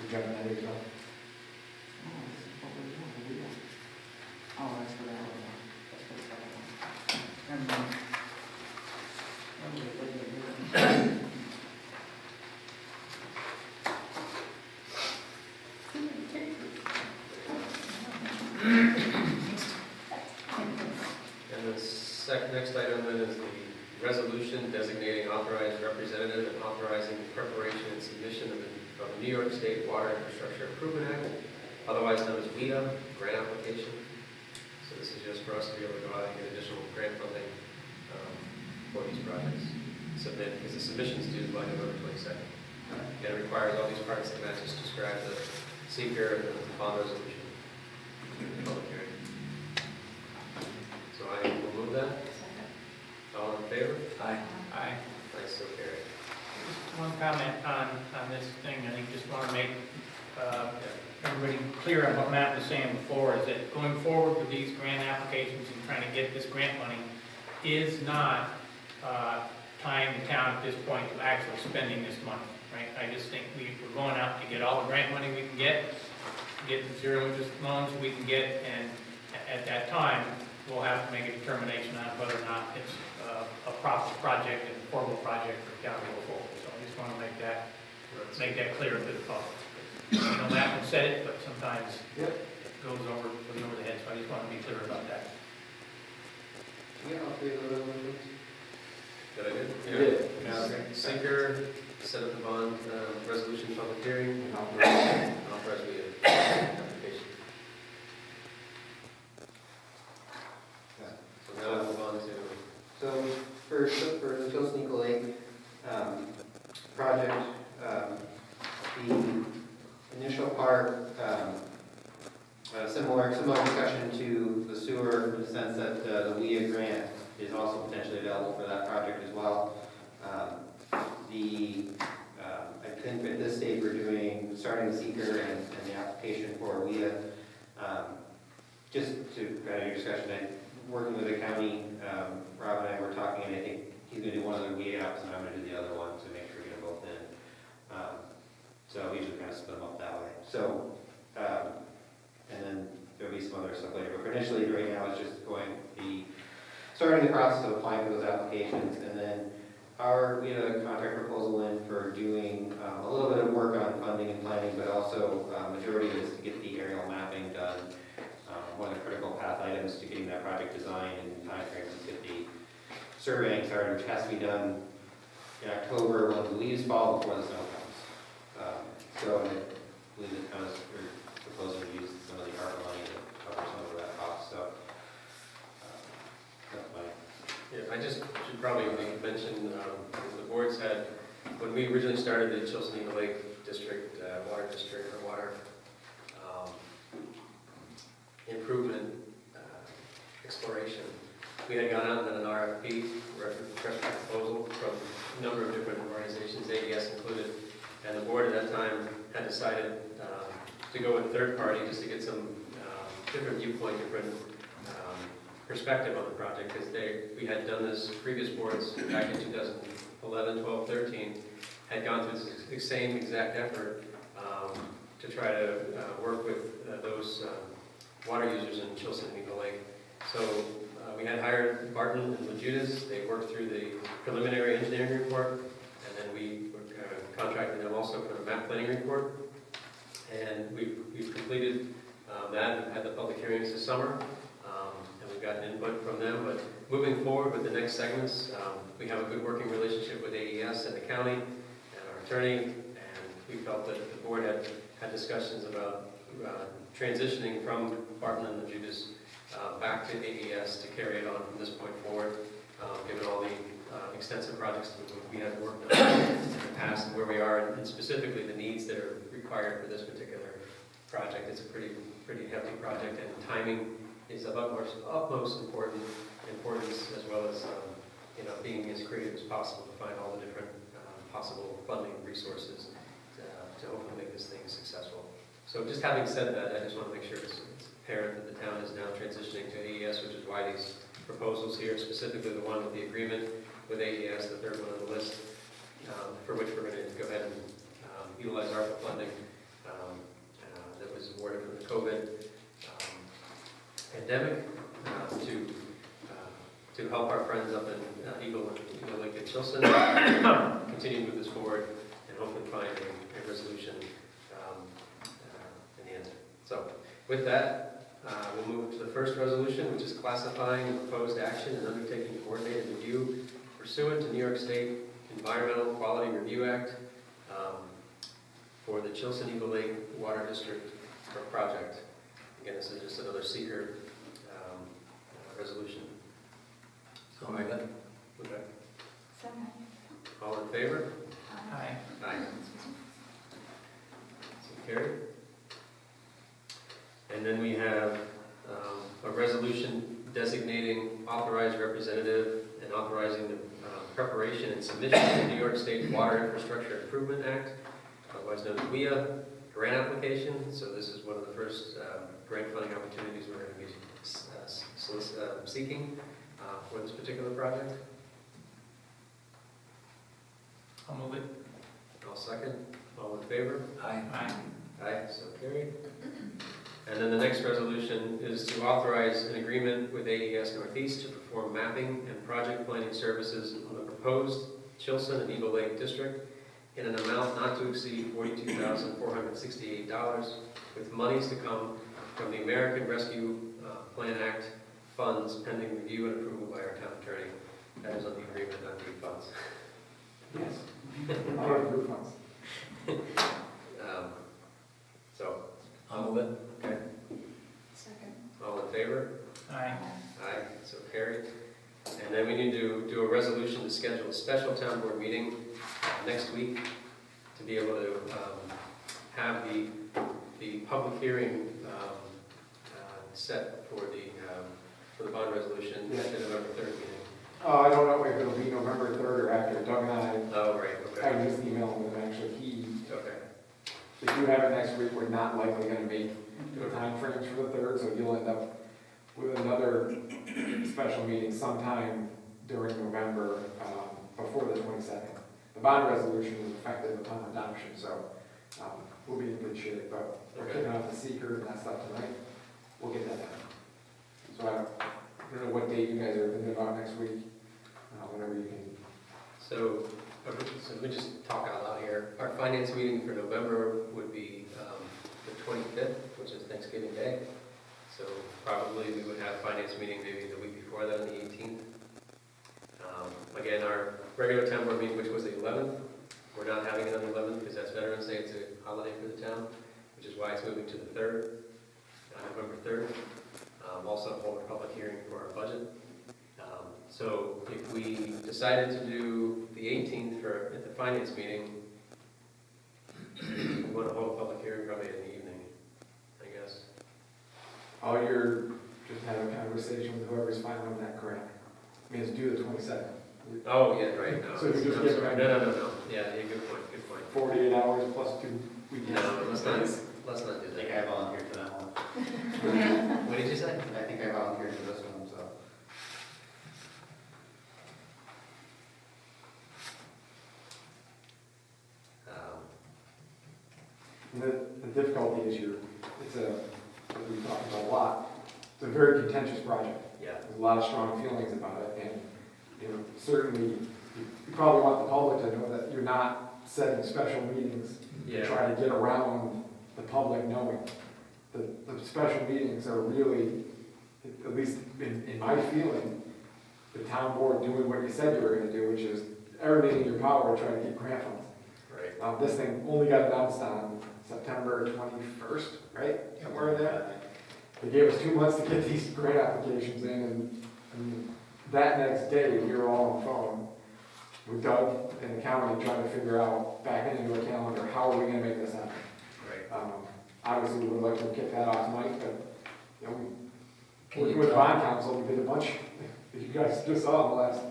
We've got that as well. Oh, that's for that one. That's for the second one. Never mind. And the next item then is the resolution designating authorized representative and authorizing the preparation and submission of the New York State Water Infrastructure Improvement Act, otherwise known as WIDA, grant application. So this is just for us to be able to go out and get additional grant funding for these projects. Submit, because the submission is due by November 22nd. And it requires all these parts that Matt just described, the seeker and the bond resolution. Public hearing. So I will move that. All in favor? Aye. Aye. Nice, so carried. Just one comment on this thing, I think just want to make everybody clear on what Matt was saying before, is that going forward with these grant applications and trying to get this grant money is not tying the town at this point to actually spending this money, right? I just think we're going out to get all the grant money we can get the zero interest loans we can get, and at that time, we'll have to make a determination on whether or not it's a proper project and affordable project for the county to go forward. So I just want to make that clear to the public. I know Matt said it, but sometimes it goes over the head, so I just want to be clear about that. Yeah, I'll do the resolutions. Did I do? You did. Now, seeker, set up the bond resolution public hearing, And authorize- authorize the application. So now we'll move on to, So for the Chilsneak Lake project, the initial part, similar discussion to the sewer in the sense that the WIA grant is also potentially available for that project as well. I think at this stage we're starting the seeker and the application for WIA. Just to add your discussion, working with the county, Rob and I were talking, and I think he's going to do one of the WIA apps and I'm going to do the other one to make sure we get them both in. So we usually kind of split them up that way. So, and then there'll be some other stuff later. But initially, right now, it's just starting the process of applying for those applications, and then we had a contract proposal in for doing a little bit of work on funding and planning, but also majority of it is to get the aerial mapping done. One of the critical path items to getting that project designed and timeframes is get the surveying started, which has to be done in October when the leaves fall before the snow comes. So I believe the town is proposing to use some of the ARPA money to cover some of that cost. So that's my. yeah, I just should probably mention, the boards had, when we originally started the Chilsneak Lake District, Water District, or Water Improvement Exploration, we had gone out and done an RFP, request for proposal, from a number of different organizations, AES included, And the board at that time had decided to go with third party just to get some different viewpoint, different perspective on the project, because we had done this, previous boards back in 2011, 12, 13, had gone through the same exact effort to try to work with those water users in Chilson and Eagle Lake. So we had hired Barton and Lejudas. They worked through the preliminary engineering report, and then we contracted them also for the map planning report. And we've completed that, we've had the public hearings this summer, and we've gotten input from them. But moving forward with the next segments, we have a good working relationship with AES and the county and our attorney, and we felt that the board had discussions about transitioning from Barton and the Judas back to AES to carry it on from this point forward, given all the extensive projects that we have worked on in the past and where we are, and specifically the needs that are required for this particular project. It's a pretty hefty project, and timing is of utmost importance, as well as being as creative as possible to find all the different possible funding resources to hopefully make this thing successful. So just having said that, I just want to make sure it's apparent that the town is now transitioning to AES, which is why these proposals here, specifically the one with the agreement with AES, the third one on the list, for which we're going to go ahead and utilize ARPA funding that was awarded from the COVID pandemic to help our friends up in Eagle Lake and Chilson continue to move this forward and hopefully find a resolution in the end. So with that, we'll move to the first resolution, which is classifying the proposed action and undertaking coordinated review pursuant to New York State Environmental Quality Review Act for the Chilson Eagle Lake Water District project. Again, this is just another seeker resolution. I'll make that. Okay. Second. All in favor? Aye. Aye. So carried. And then we have a resolution designating authorized representative and authorizing the preparation and submission to the New York State Water Infrastructure Improvement Act, otherwise known as WIA, grant application. So this is one of the first grant funding opportunities we're going to be seeking for this particular project. I'll move it. I'll second. All in favor? Aye. Aye. Aye, so carried. And then the next resolution is to authorize an agreement with AES Northeast to perform mapping and project planning services on the proposed Chilson and Eagle Lake District in an amount not to exceed $42,468, with monies to come from the American Rescue Plan Act funds pending review and approval by our town attorney. That is on the agreement, not the funds. Yes. Our group funds. So, I'll move it. okay, Second. all in favor? Aye. Aye, so carried. And then we need to do a resolution to schedule a special town board meeting next week to be able to have the public hearing set for the bond resolution at the November 3rd meeting. I don't know if it'll be November 3rd or after. Doug and I, Oh, right, I okay. just emailed him, and actually Okay, if you have it next week, we're not likely going to make the time frames for the 3rd, so you'll end up with another special meeting sometime during November, before the 22nd. The bond resolution is effective upon adoption, so we'll be in good shape, but we're kicking off the seeker and that stuff tonight. We'll get that done. So I don't know what date you guys are thinking about next week, whenever you can. so let me just talk out loud here. Our finance meeting for November would be the 25th, which is Thanksgiving Day. So probably we would have finance meeting maybe the week before that, on the 18th. Again, our regular town board meeting, which was the 11th, we're not having it on the 11th because that's Veterans Day. It's a holiday for the town, which is why it's moving to the 3rd, November 3rd. Also hold a public hearing for our budget. So if we decided to do the 18th at the finance meeting, we want to hold a public hearing probably in the evening, I guess. Oh, you're just having a conversation with whoever's fine with that, correct? I mean, it's due the 22nd. Oh, yeah, right. No, So you just no, get sorry. back- No. Yeah, good point, good point. 48 hours plus 2 weekends. No, let's not do I think that. I volunteered for that one. What did you say? I think I volunteered for this one, so. And the difficulty is it's as we talked about a lot, it's a very contentious project. Yeah. There's a lot of strong feelings about it, and, certainly, you probably want the public to know that you're not setting special meetings to Yeah. try to get around the public knowing. The special meetings are really, at least in my feeling, the town board doing what you said you were gonna do, which is everything in your power to try to get grant funds. Right. This thing only got announced on September 21st, right? Somewhere in there. They gave us 2 months to get these grant applications in, and that next day, we were all on the phone with Doug and the county trying to figure out, back into a calendar, how are we gonna make this happen? Right. Obviously, we would like to kick that off tonight, but, Can working you with tell, bond council, we did a bunch, if you guys just saw in the last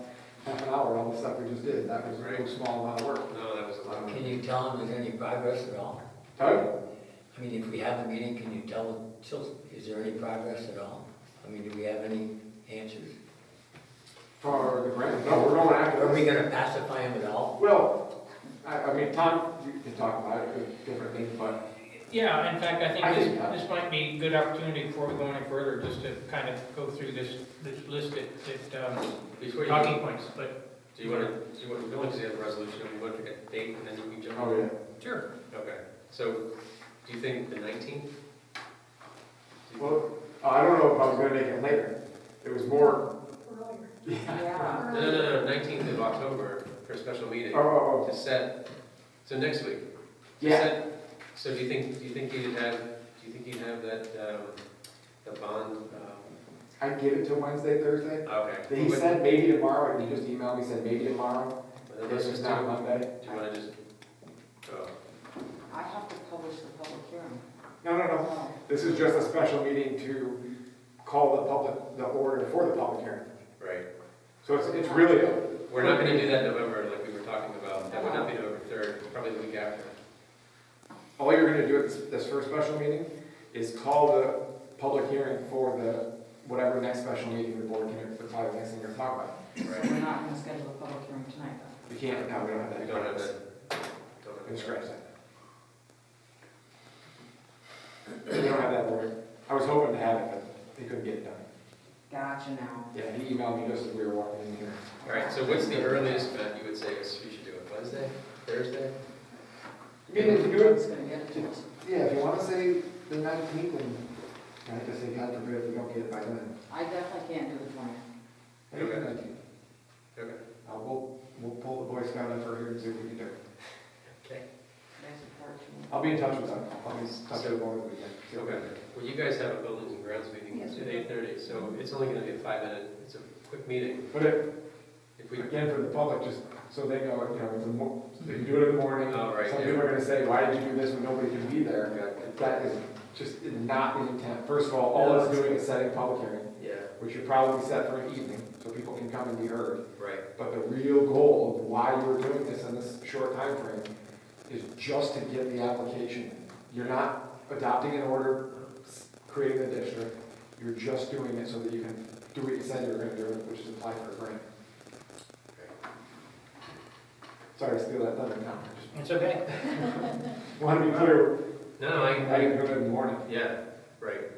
half an hour, all the stuff we just did, that was a real small amount of work. No, that was a lot. can you tell them there's any progress at all? Doug? I mean, if we have a meeting, can you tell, is there any progress at all? I mean, do we have any answers? For the grant, no, we're going after Are this. we gonna pacify them at all? Well, I mean, Tom, you can talk about it, with different things, but Yeah, in fact, I I think think, this might be a good opportunity before we go any further, just to kind of go through this list Before you, talking points, but. do you want to go into the other resolution, or you want to pick a date, and then you can jump? oh, yeah. Sure. Okay, so, do you think the 19th? Well, I don't know if I was gonna make it later. It was more, Earlier. Yeah. No, 19th of October for a special meeting, oh, to set, so next week. To yeah. set- So do you think you'd have that, the bond, I give it till Wednesday, Thursday. okay. He said maybe tomorrow, and he just emailed me, said maybe tomorrow. Well, then This let's is just not do, Monday. do you want to just, oh, I have to publish the public hearing. No. This is just a special meeting to call the order for the public hearing. right. So it's really, We're not going to do that in November like we were talking about. That would not be November 3rd, probably the week after. all you're gonna do at this first special meeting is call the public hearing for the, whatever next special meeting the board can, that's probably the next thing you're gonna talk about. So we're not gonna schedule a public hearing tonight, though. We can't, no, we don't have that. We don't have that. Don't have We that. scratch that. We don't have that order. I was hoping to have it, but they couldn't get it done. Gotcha now. Yeah, he emailed me just as we were walking in here. All right, so what's the earliest, Matt, you would say we should do it? Wednesday? Thursday? I mean, if you do It's it, gonna get it to us. yeah, if you wanna say the 19th, and I have to say, God forbid, if we don't get it by then. I definitely can't do the 20th. Maybe the 19th. Okay. We'll pull the Boy Scout in for here and see what we can do. Okay. That's a part two. I'll be in touch with them. I'll be in touch with them over the weekend. See what we Okay. can do. Well, you guys have a buildings and grounds meeting Yes, at we do. 8:30, so it's only going to be a 5-minute, it's a quick meeting. But If we, again, for the public, just so they know, if you do it in the morning, Oh, right, some yeah. people are gonna say, why did you do this when nobody can be there? That is just not the intent. First of all it's doing is setting a public hearing, yeah, which should probably be set for an evening, so people can come and be heard. right, But the real goal of why you're doing this in this short time frame is just to get the application in. You're not adopting an order, creating a district, you're just doing it so that you can do what you said you were gonna do, which is apply for a grant. Sorry to steal that thunder now. It's okay. Just want to be clear, no, I can do it in the morning. yeah, right.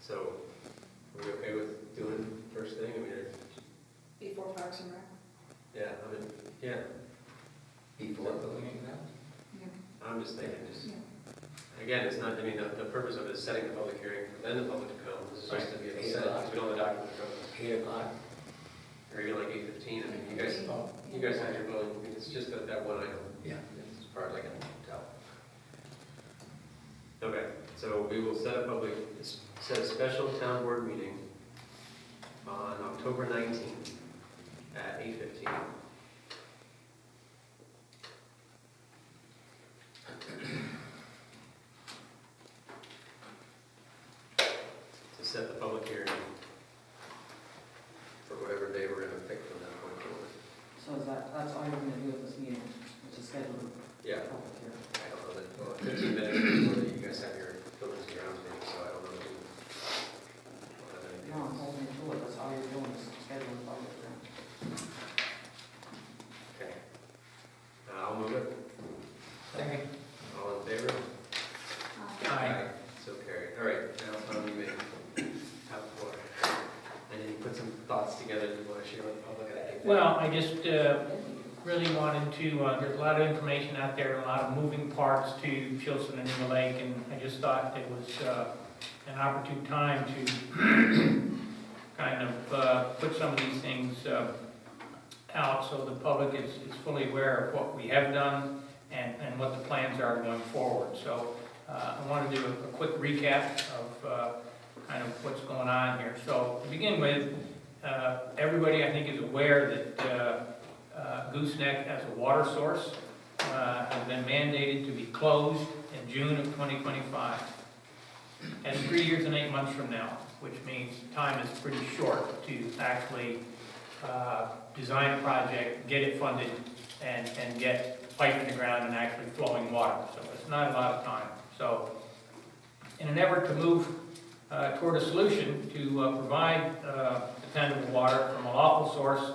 So, are we okay with doing first thing? I mean, Before Parks and Rec. yeah, I mean, yeah, Before building and grounds? I'm just thinking, again, it's not, I mean, the purpose of it is setting the public hearing, for then the public to come. This is just to be able to set, because we don't have the document from us. 8 o'clock? Or even like 8:15, I mean, you guys have your vote, I mean, it's just that one item. Yeah. As far as I can tell. Okay, so we will set a special town board meeting on October 19th at 8:15. To set the public hearing for whatever day we're gonna pick from that point forward. So is that's all you're gonna do at this meeting, which is schedule Yeah, a public hearing? share with the public? I think that- Well, I just really wanted to, there's a lot of information out there, a lot of moving parts to Chilson and Eagle Lake, and I just thought it was an opportune time to kind of put some of these things out so the public is fully aware of what we have done and what the plans are going forward. So I want to do a quick recap of kind of what's going on here. So to begin with, everybody I think is aware that Gooseneck as a water source has been mandated to be closed in June of 2025. And 3 years and 8 months from now, which means time is pretty short to actually design a project, get it funded, and get pipe in the ground and actually flowing water. So it's not a lot of time. So in an effort to move toward a solution to provide dependable water from a lawful source,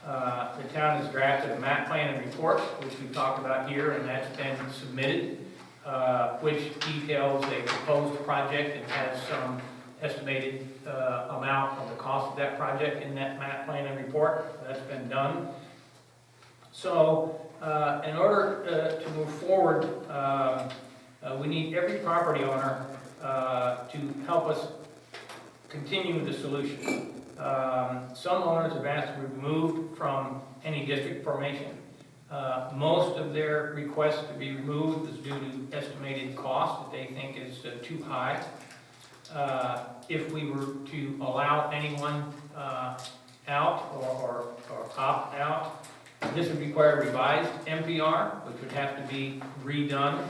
the town has drafted a map plan and report, which we've talked about here, and that's been submitted, which details a proposed project and has some estimated amount of the cost of that project in that map plan and report. That's been done. So in order to move forward, we need every property owner to help us continue the solution. Some owners have asked to be removed from any district formation. Most of their requests to be removed is due to estimated cost that they think is too high. If we were to allow anyone out or opt out, this would require a revised MPR, which would have to be redone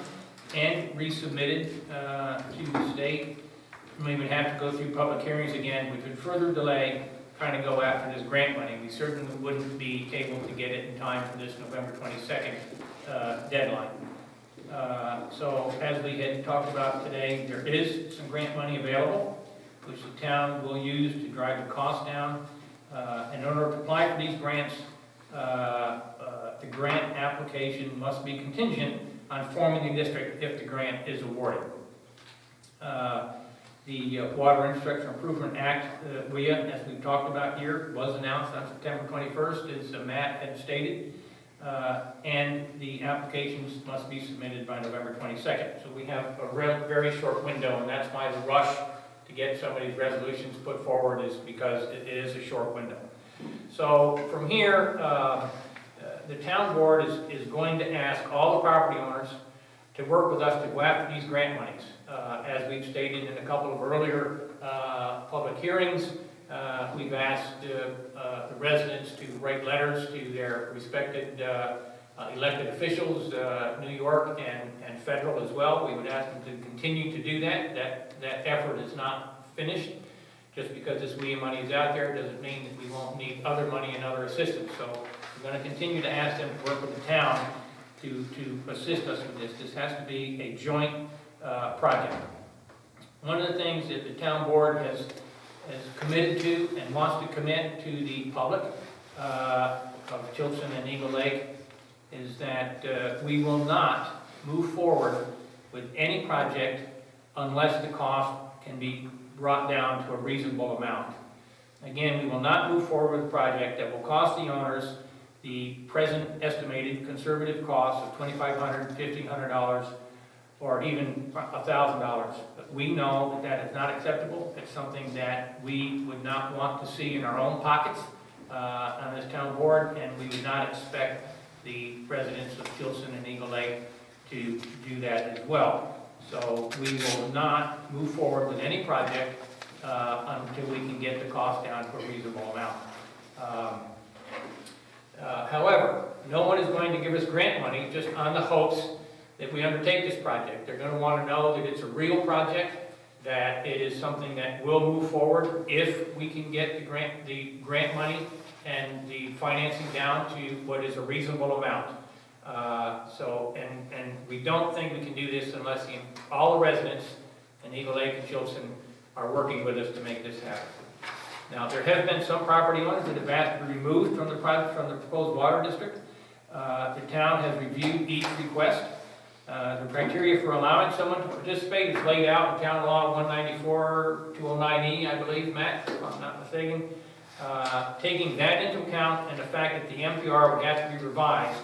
and resubmitted to the state. We would have to go through public hearings again, which would further delay trying to go after this grant money. We certainly wouldn't be able to get it in time for this November 22nd deadline. So as we had talked about today, there is some grant money available, which the town will use to drive the cost down. In order to apply for these grants, the grant application must be contingent on forming a district if the grant is awarded. The Water Infrastructure Improvement Act, WIA, as we've talked about here, was announced on September 21st, as Matt had stated, and the applications must be submitted by November 22nd. So we have a very short window, and that's why the rush to get some of these resolutions put forward is because it is a short window. So from here, the town board is going to ask all the property owners to work with us to go after these grant monies. As we've stated in a couple of earlier public hearings, we've asked the residents to write letters to their respected elected officials, New York and federal as well. We would ask them to continue to do that. That effort is not finished. Just because this WIA money is out there doesn't mean that we won't need other money and other assistance. So we're going to continue to ask them to work with the town to assist us with this. This has to be a joint project. One of the things that the town board has committed to and wants to commit to the public of Chilson and Eagle Lake is that we will not move forward with any project unless the cost can be brought down to a reasonable amount. Again, we will not move forward with a project that will cost the owners the present estimated conservative cost of $2,500, $1,500, or even $1,000. But we know that that is not acceptable. It's something that we would not want to see in our own pockets on this town board, and we would not expect the residents of Chilson and Eagle Lake to do that as well. So we will not move forward with any project until we can get the cost down to a reasonable amount. However, no one is going to give us grant money just on the hopes that we undertake this project. They're going to want to know that it's a real project, that it is something that will move forward if we can get the grant money and the financing down to what is a reasonable amount. And we don't think we can do this unless all the residents in Eagle Lake and Chilson are working with us to make this happen. Now, there have been some property owners that have asked to be removed from the proposed water district. The town has reviewed each request. The criteria for allowing someone to participate is laid out in Town Law 194-209E, I believe, Matt, if I'm not mistaken. Taking that into account and the fact that the MPR would have to be revised,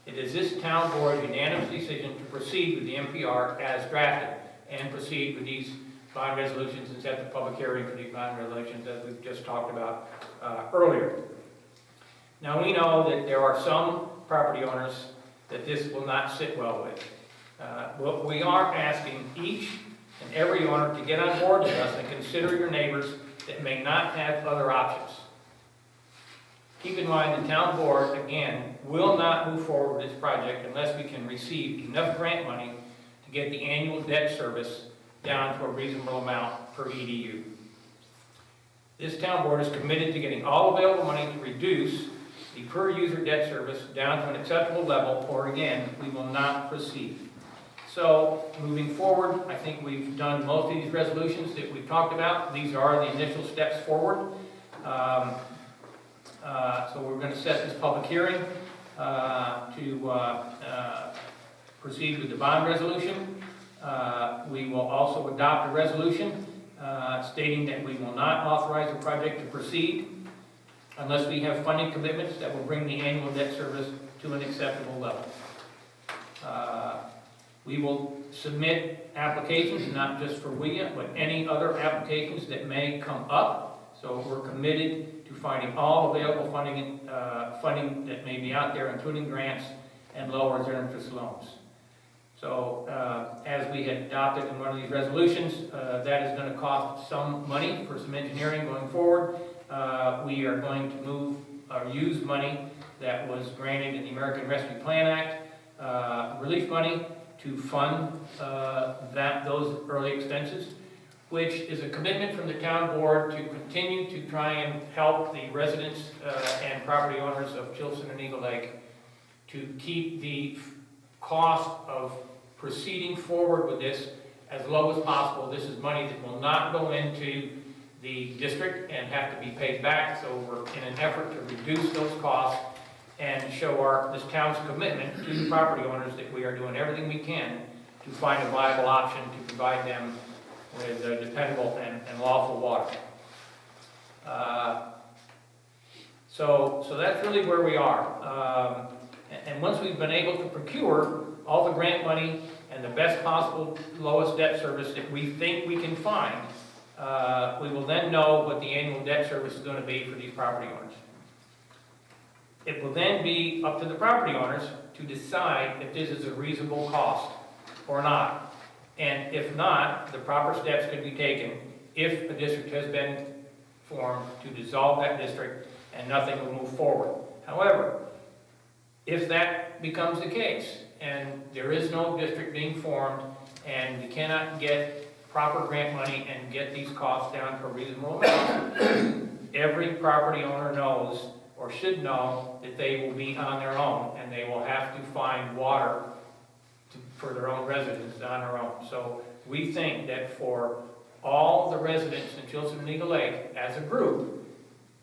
it is this town board's unanimous decision to proceed with the MPR as drafted and proceed with these bond resolutions and set the public hearing for these bond resolutions as we've just talked about earlier. Now, we know that there are some property owners that this will not sit well with. What we are asking each and every owner to get on board with us and consider your neighbors that may not have other options. Keep in mind, the town board, again, will not move forward with this project unless we can receive enough grant money to get the annual debt service down to a reasonable amount per EDU. This town board is committed to getting all available money to reduce the per user debt service down to an acceptable level, or again, we will not proceed. So, moving forward, I think we've done most of these resolutions that we've talked about. These are the initial steps forward. So we're going to set this public hearing to proceed with the bond resolution. We will also adopt a resolution stating that we will not authorize the project to proceed unless we have funding commitments that will bring the annual debt service to an acceptable level. We will submit applications, not just for WIA, but any other applications that may come up. So we're committed to finding all available funding that may be out there, including grants and low reserve interest loans. So as we had adopted in one of these resolutions, that is going to cost some money for some engineering going forward. We are going to move or use money that was granted in the American Rescue Plan Act, relief money, to fund those early expenses, which is a commitment from the town board to continue to try and help the residents and property owners of Chilson and Eagle Lake to keep the cost of proceeding forward with this as low as possible. This is money that will not go into the district and have to be paid back, so we're in an effort to reduce those costs and show this town's commitment to the property owners that we are doing everything we can to find a viable option to provide them with dependable and lawful water. So that's really where we are. And once we've been able to procure all the grant money and the best possible lowest debt service that we think we can find, we will then know what the annual debt service is going to be for these property owners. It will then be up to the property owners to decide if this is a reasonable cost or not. And if not, the proper steps could be taken if a district has been formed to dissolve that district and nothing will move forward. However, if that becomes the case and there is no district being formed and we cannot get proper grant money and get these costs down to a reasonable amount, every property owner knows or should know that they will be on their own and they will have to find water for their own residents on their own. So we think that for all the residents in Chilson and Eagle Lake as a group,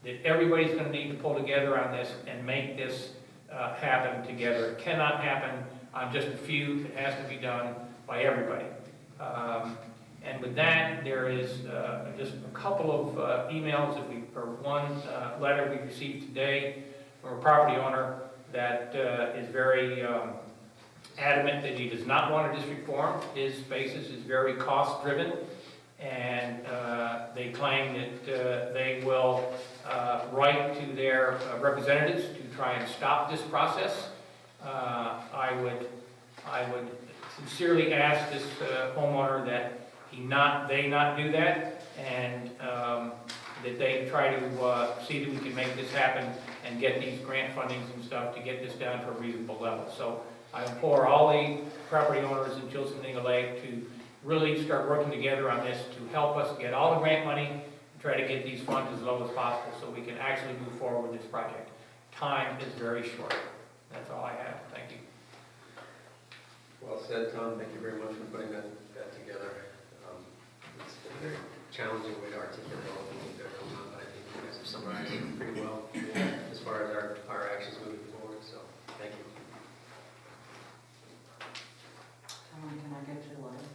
that everybody's going to need to pull together on this and make this happen together. It cannot happen on just a few. It has to be done by everybody. And with that, there is just a couple of emails or one letter we received today from a property owner that is very adamant that he does not want a district formed. His basis is very cost-driven, and they claim that they will write to their representatives to try and stop this process. I would sincerely ask this homeowner that they not do that, and that they try to see that we can make this happen and get these grant fundings and stuff to get this down to a reasonable level. So I implore all the property owners in Chilson and Eagle Lake to really start working together on this to help us get all the grant money and try to get these funds as low as possible so we can actually move forward with this project. Time is very short. That's all I have. Thank you. Well said, Tom. Thank you very much for putting that together. It's a very challenging way to articulate all the things that are going on, but I think you guys have summarized it pretty well as far as our actions moving forward, so thank you. Can I get your letter?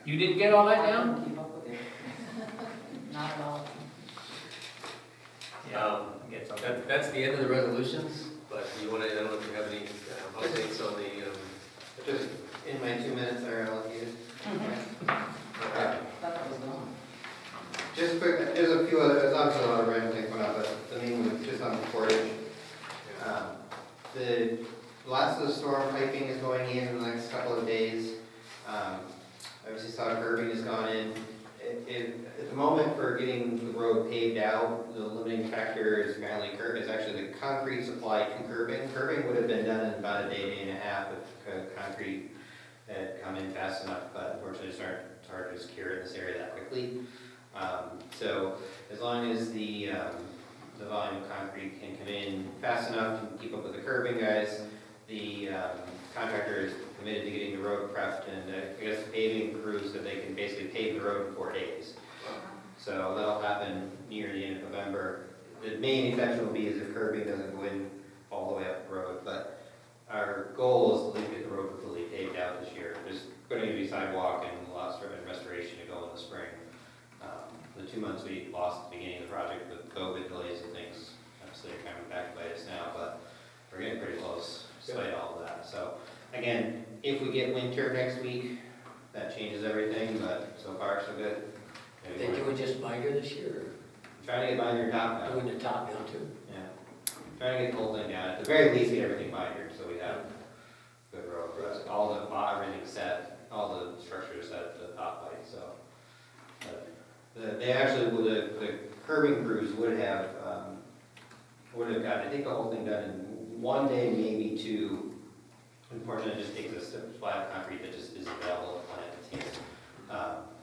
You didn't get all that I down? can keep up with you. Not at all. Get something. That's the end of the resolutions, but you want to, I don't know if you have any updates on the, Just in my 2 minutes, I allocated. That was long. Just quick, there's a few other, there's obviously a lot of random things going on, but the main one, just on the portage. The last of the storm piping is going in the next couple of days. Obviously saw curbing has gone in. At the moment for getting the road paved out, the limiting factor is apparently it's actually the concrete supply to curbing. Curbing would have been done in about a day and a half if concrete had come in fast enough, but unfortunately it's hard to secure in this area that quickly. So as long as the volume of concrete can come in fast enough to keep up with the curbing guys, the contractor is committed to getting the road prepped, and I guess the paving crews that they can basically pave the road in 4 days. So that'll happen near the end of November. The main exception will be is if curbing doesn't go in all the way up the road, but our goal is to get the road completely paved out this year. There's going to be sidewalk and lots of restoration to go in the spring. The 2 months we lost at the beginning of the project with COVID delays and things, obviously are coming back to bite us now, but we're getting pretty close despite all of that. So again, if we get winter next week, that changes everything, but so far so good. They doing just binder this year, Trying to get binder top or down. doing the top down too? Yeah. Trying to get the whole thing down. At the very least, get everything bindered so we have good road. All the, everything's set, all the structures set, the top light, so. They actually, the curbing crews would have gotten, I think, the whole thing done in 1 day, maybe 2. Unfortunately, it just takes a slab of concrete that just isn't available at the plant that's here.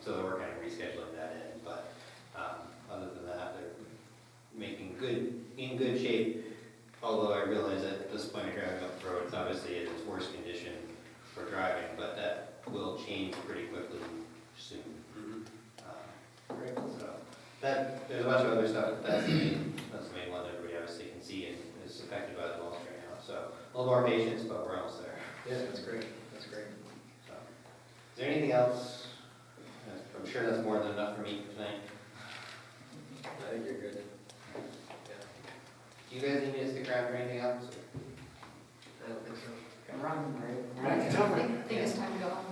So they're working on rescheduling that in, but other than that, they're in good shape. Although I realize that at this point of driving up the road, it's obviously in its worst condition for driving, but that will change pretty quickly soon. So there's a bunch of other stuff, but that's the main one that everybody obviously can see and is affected by the most right now. So a little more patience, but we're almost there. yeah, that's great, that's great. So, is there anything else? I'm sure that's more than enough for me tonight. I think you're good. Do you guys need me to stick around for anything else? I don't think so. Run, right? I think it's time to go home.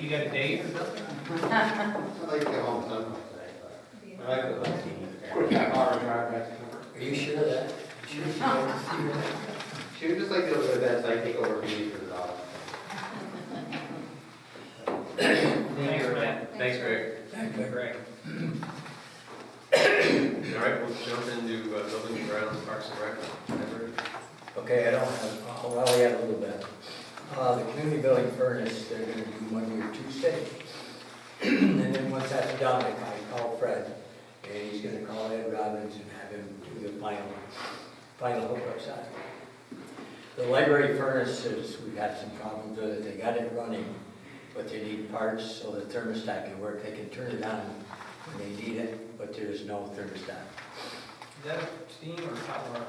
You got a date or something? I'd like to go home sometime tonight, but I like to Quick half-hour drive back to Denver. Are you sure of that? You sure you want to see that? she would just like to go to bed so I can take over duties for the dog. Thanks, Matt. Thanks, Greg. Thank you. Greg. All right, we'll jump into building and grounds, parks and rec. Whatever. Okay, I don't have, well, I have a little bit. The community building furnace, they're gonna do Monday or Tuesday. And then once that's done, I call Fred, and he's gonna call Ed Robbins and have him do the final hookups on it. The library furnaces, we've had some problems with it. They got it running, but they need parts so the thermostat can work. They can turn it on when they need it, but there's no thermostat. Is that steam or power?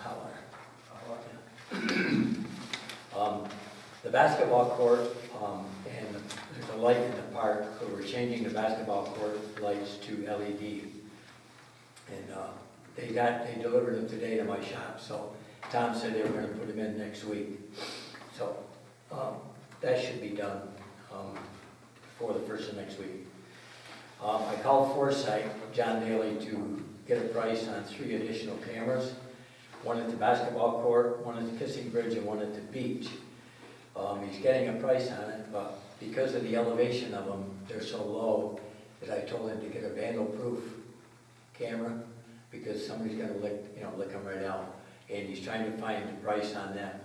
Power. The basketball court, and there's a light in the park, so we're changing the basketball court lights to LED. And they delivered them today to my shop, so Tom said they were gonna put them in next week. So, that should be done, for the first of next week. I called Foresight, John Daly, to get a price on 3 additional cameras. One at the basketball court, one at the Kissing Bridge, and one at the beach. He's getting a price on it, but because of the elevation of them, they're so low that I told him to get a vandal-proof camera because somebody's gonna lick them right out. And he's trying to find the price on them.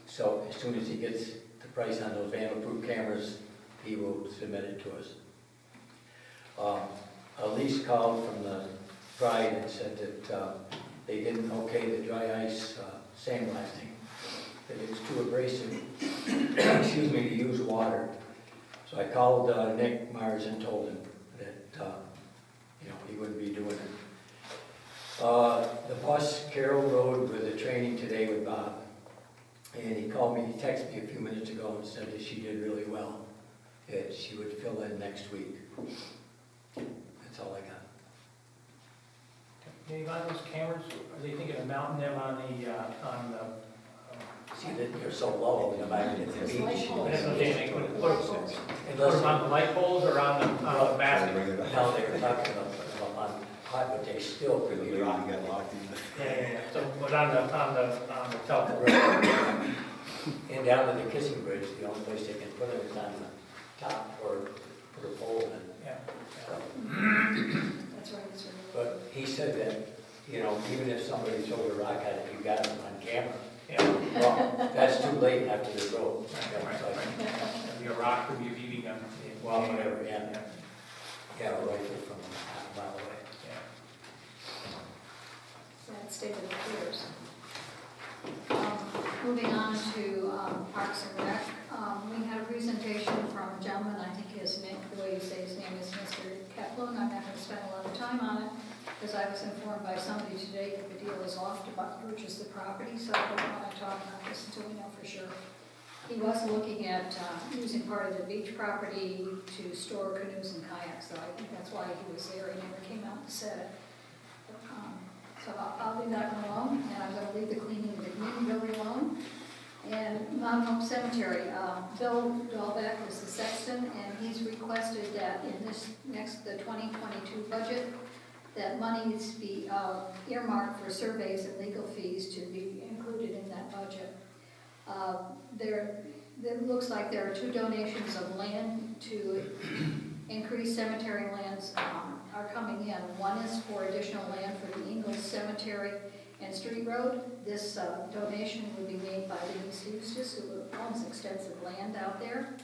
So as soon as he gets the price on those vandal-proof cameras, he will submit it to us. Elise called from the Pride and said that they didn't okay the dry ice sandblasting, that it's too abrasive, excuse me, to use water. So I called Nick Myers and told him that, he wouldn't be doing it. The bus, Carroll Road, with the training today with Bob. And he called me, he texted me a few minutes ago and said that she did really well, that she would fill in next week. That's all I got. Dave, on those cameras, are they thinking of mounting them on the, See that you're so low, you might get the There's beach. light poles. that's what I'm saying, they put them Unless, on the light poles or on the basket? now they were talking about hot, but they still could be rock. got locked in. Yeah. So, but on the telephone. And down to the kissing bridge, the only place they can put it is on the top or put a pole in. Yeah. So, That's right, that's right. but he said that, you know, even if somebody throws a rock at it, you got it on camera. Yeah. Well, that's too late after the road. Right. It'd be a rock, could be a BB gun. Well, whatever, yeah. Yeah, a rifle from half a mile away. Sad state of affairs. Moving on to Parks and Rec, we had a presentation from a gentleman, I think his name, the way you say his name is Mr. Kaplan. I'm not going to spend a lot of time on it, because I was informed by somebody today that the deal is off to purchase the property, so I don't want to talk about this until we know for sure. He was looking at using part of the beach property to store canoes and kayaks, so I think that's why he was there. He never came out and said it. So I'll leave that one alone, and I'm going to leave the cleaning of the community building alone. And Mount Hope Cemetery, Bill Dahlbeck is the sexton, and he's requested that in this the 2022 budget, that money needs to be earmarked for surveys and legal fees to be included in that budget. It looks like there are 2 donations of land to increase cemetery lands are coming in. One is for additional land for the Ingalls Cemetery and Street Road. This donation would be made by Denise Eustace, who owns extensive land out there.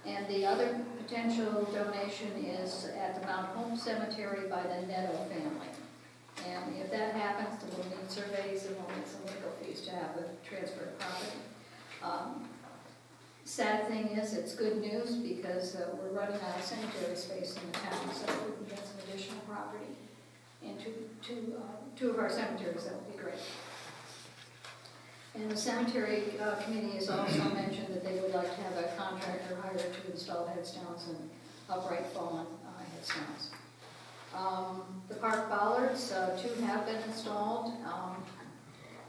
And the other potential donation is at the Mount Hope Cemetery by the Netto family. And if that happens, then we'll need surveys and we'll need some legal fees to have the transfer of property. Sad thing is, it's good news because we're running out of cemetery space in the town, so if we can get some additional property into two of our cemeteries, that would be great. And the cemetery committee has also mentioned that they would like to have a contractor hired to install headstones and upright fallen headstones. The park bollards, 2 have been installed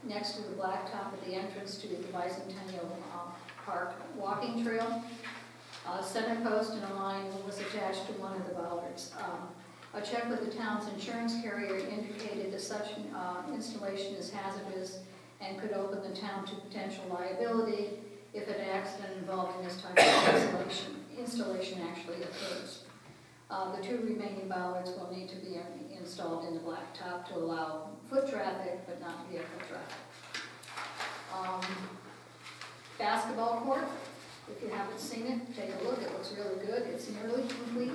next to the blacktop at the entrance to the Bicentennial Park walking trail. A center post and a line was attached to one of the bollards. A check with the town's insurance carrier indicated that such installation is hazardous and could open the town to potential liability if an accident involving this type of installation actually occurs. The 2 remaining bollards will need to be installed in the blacktop to allow foot traffic, but not vehicle traffic. Basketball court, if you haven't seen it, take a look. It looks really good. It's nearly complete.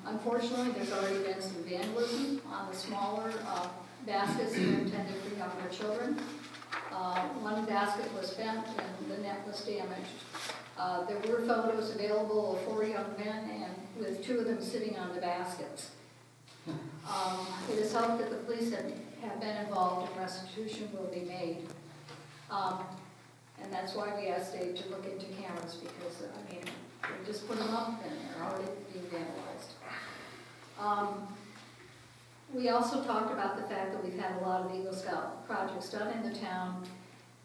Unfortunately, there's already been some vandalism on the smaller baskets that are intended for younger children. One basket was bent and the net was damaged. There were photos available of 4 young men and with 2 of them sitting on the baskets. It is hoped that the police have been involved and restitution will be made. And that's why we asked Dave to look into cameras because, I mean, they just put them up and they're already being vandalized. We also talked about the fact that we've had a lot of Eagle Scout projects done in the town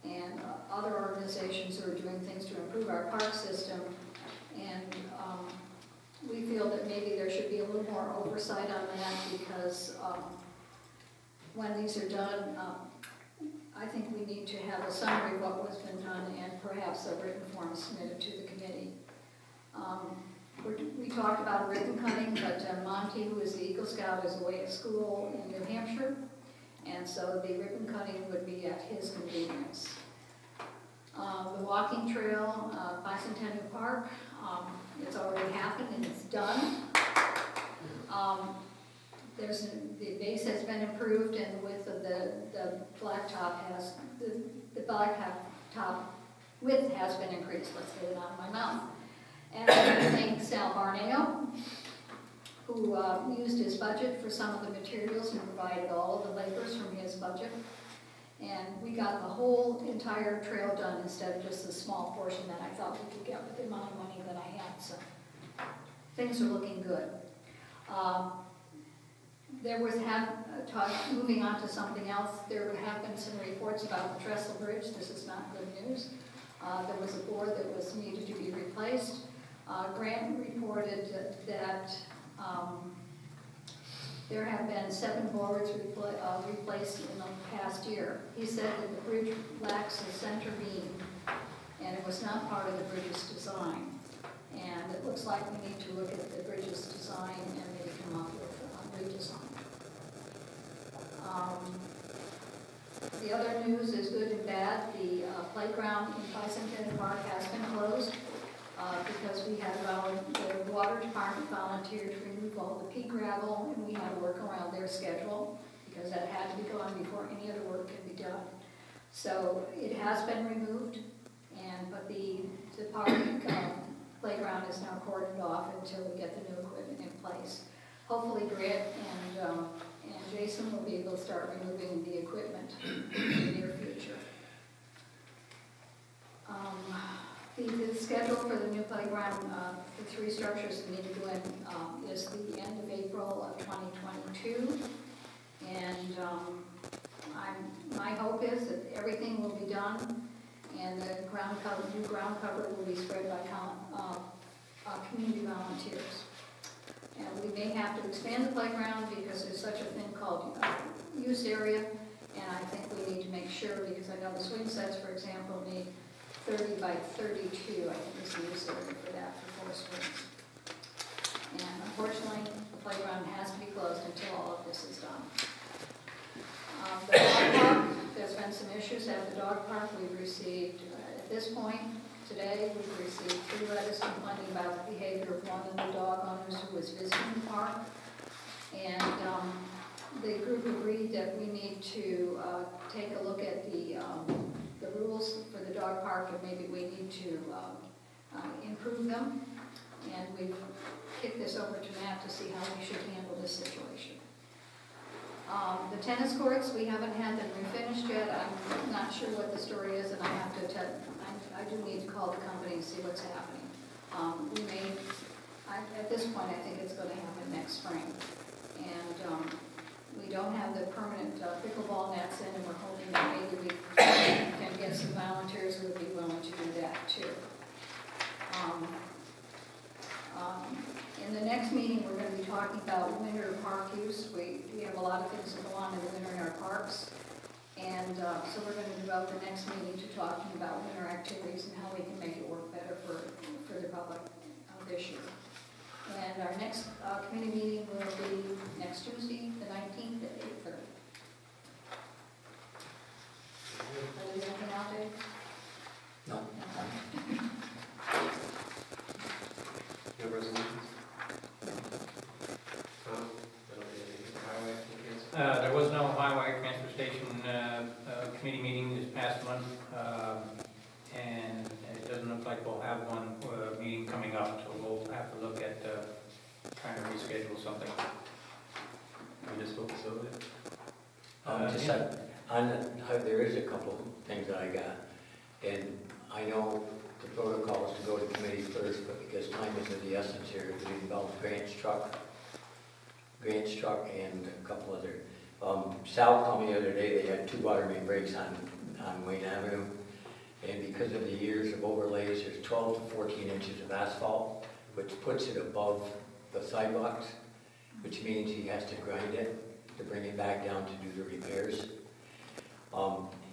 and other organizations who are doing things to improve our park system. And we feel that maybe there should be a little more oversight on that because when these are done, I think we need to have a summary of what was been done and perhaps a written form submitted to the committee. We talked about ribbon cutting, but Monty, who is the Eagle Scout, is away at school in New Hampshire, and so the ribbon cutting would be at his convenience. The walking trail, Bicentennial Park, it's already happened and it's done. The base has been improved and the width of the blacktop has, the blacktop width has been increased. Let's get it out of my mouth. And I thank Sal Barneo, who used his budget for some of the materials and provided all of the labors from his budget. And we got the whole entire trail done instead of just the small portion that I thought we could get with the amount of money that I had. So things are looking good. There was, moving on to something else, there have been some reports about the Trestle Bridge. This is not good news. There was a board that was needed to be replaced. Grant reported that there have been 7 boards replaced in the past year. He said that the bridge lacks a center beam, and it was not part of the bridge's design. And it looks like we need to look at the bridge's design and maybe come up with a redesign. The other news is good and bad. The playground in Ticonderoga Park has been closed because we had the water department volunteered to remove all the pea gravel, and we had to work around their schedule because that had to be gone before any other work could be done. So it has been removed, but the park playground is now cordoned off until we get the new equipment in place. Hopefully Grant and Jason will be able to start removing the equipment in the near future. The schedule for the new playground, the 3 structures that need to go in is the end of April of 2022. And my hope is that everything will be done and the new ground cover will be spread by community volunteers. And we may have to expand the playground because there's such a thing called use area, and I think we need to make sure, because I know the swing sets, for example, need 30 by 32, I think is the use area for that, for 4 swings. And unfortunately, the playground has to be closed until all of this is done. The dog park, there's been some issues at the dog park. We've received, at this point, today, we've received 3 letters complaining about the behavior of one of the dog owners who was visiting the park. And the group agreed that we need to take a look at the rules for the dog park, and maybe we need to improve them. And we've kicked this over to Matt to see how we should handle this situation. The tennis courts, we haven't had them refinished yet. I'm not sure what the story is, and I have to I do need to call the company and see what's happening. At this point, I think it's going to happen next spring. And we don't have the permanent pickleball nets in, and we're hoping that maybe we can get some volunteers who would be willing to do that too. In the next meeting, we're going to be talking about winter park use. We have a lot of things that go on in the winter in our parks. And so we're going to develop the next meeting to talking about winter activities and how we can make it work better for the public this year. And our next committee meeting will be next Tuesday, the 19th at 8:30. Is there anything out there? No. No resolutions? There was no highway transfer station committee meeting this past month, and it doesn't look like we'll have one meeting coming up, so we'll have to look at trying to reschedule something. Municipal facility? There is a couple things that I got, and I know the protocol is to go to committee first, but because time is of the essence here, we involve Grant's truck, and a couple other. Sal told me the other day they had 2 water main breaks on Wayne Avenue, and because of the years of overlays, there's 12 to 14 inches of asphalt, which puts it above the sidewalks, which means he has to grind it to bring it back down to do the repairs.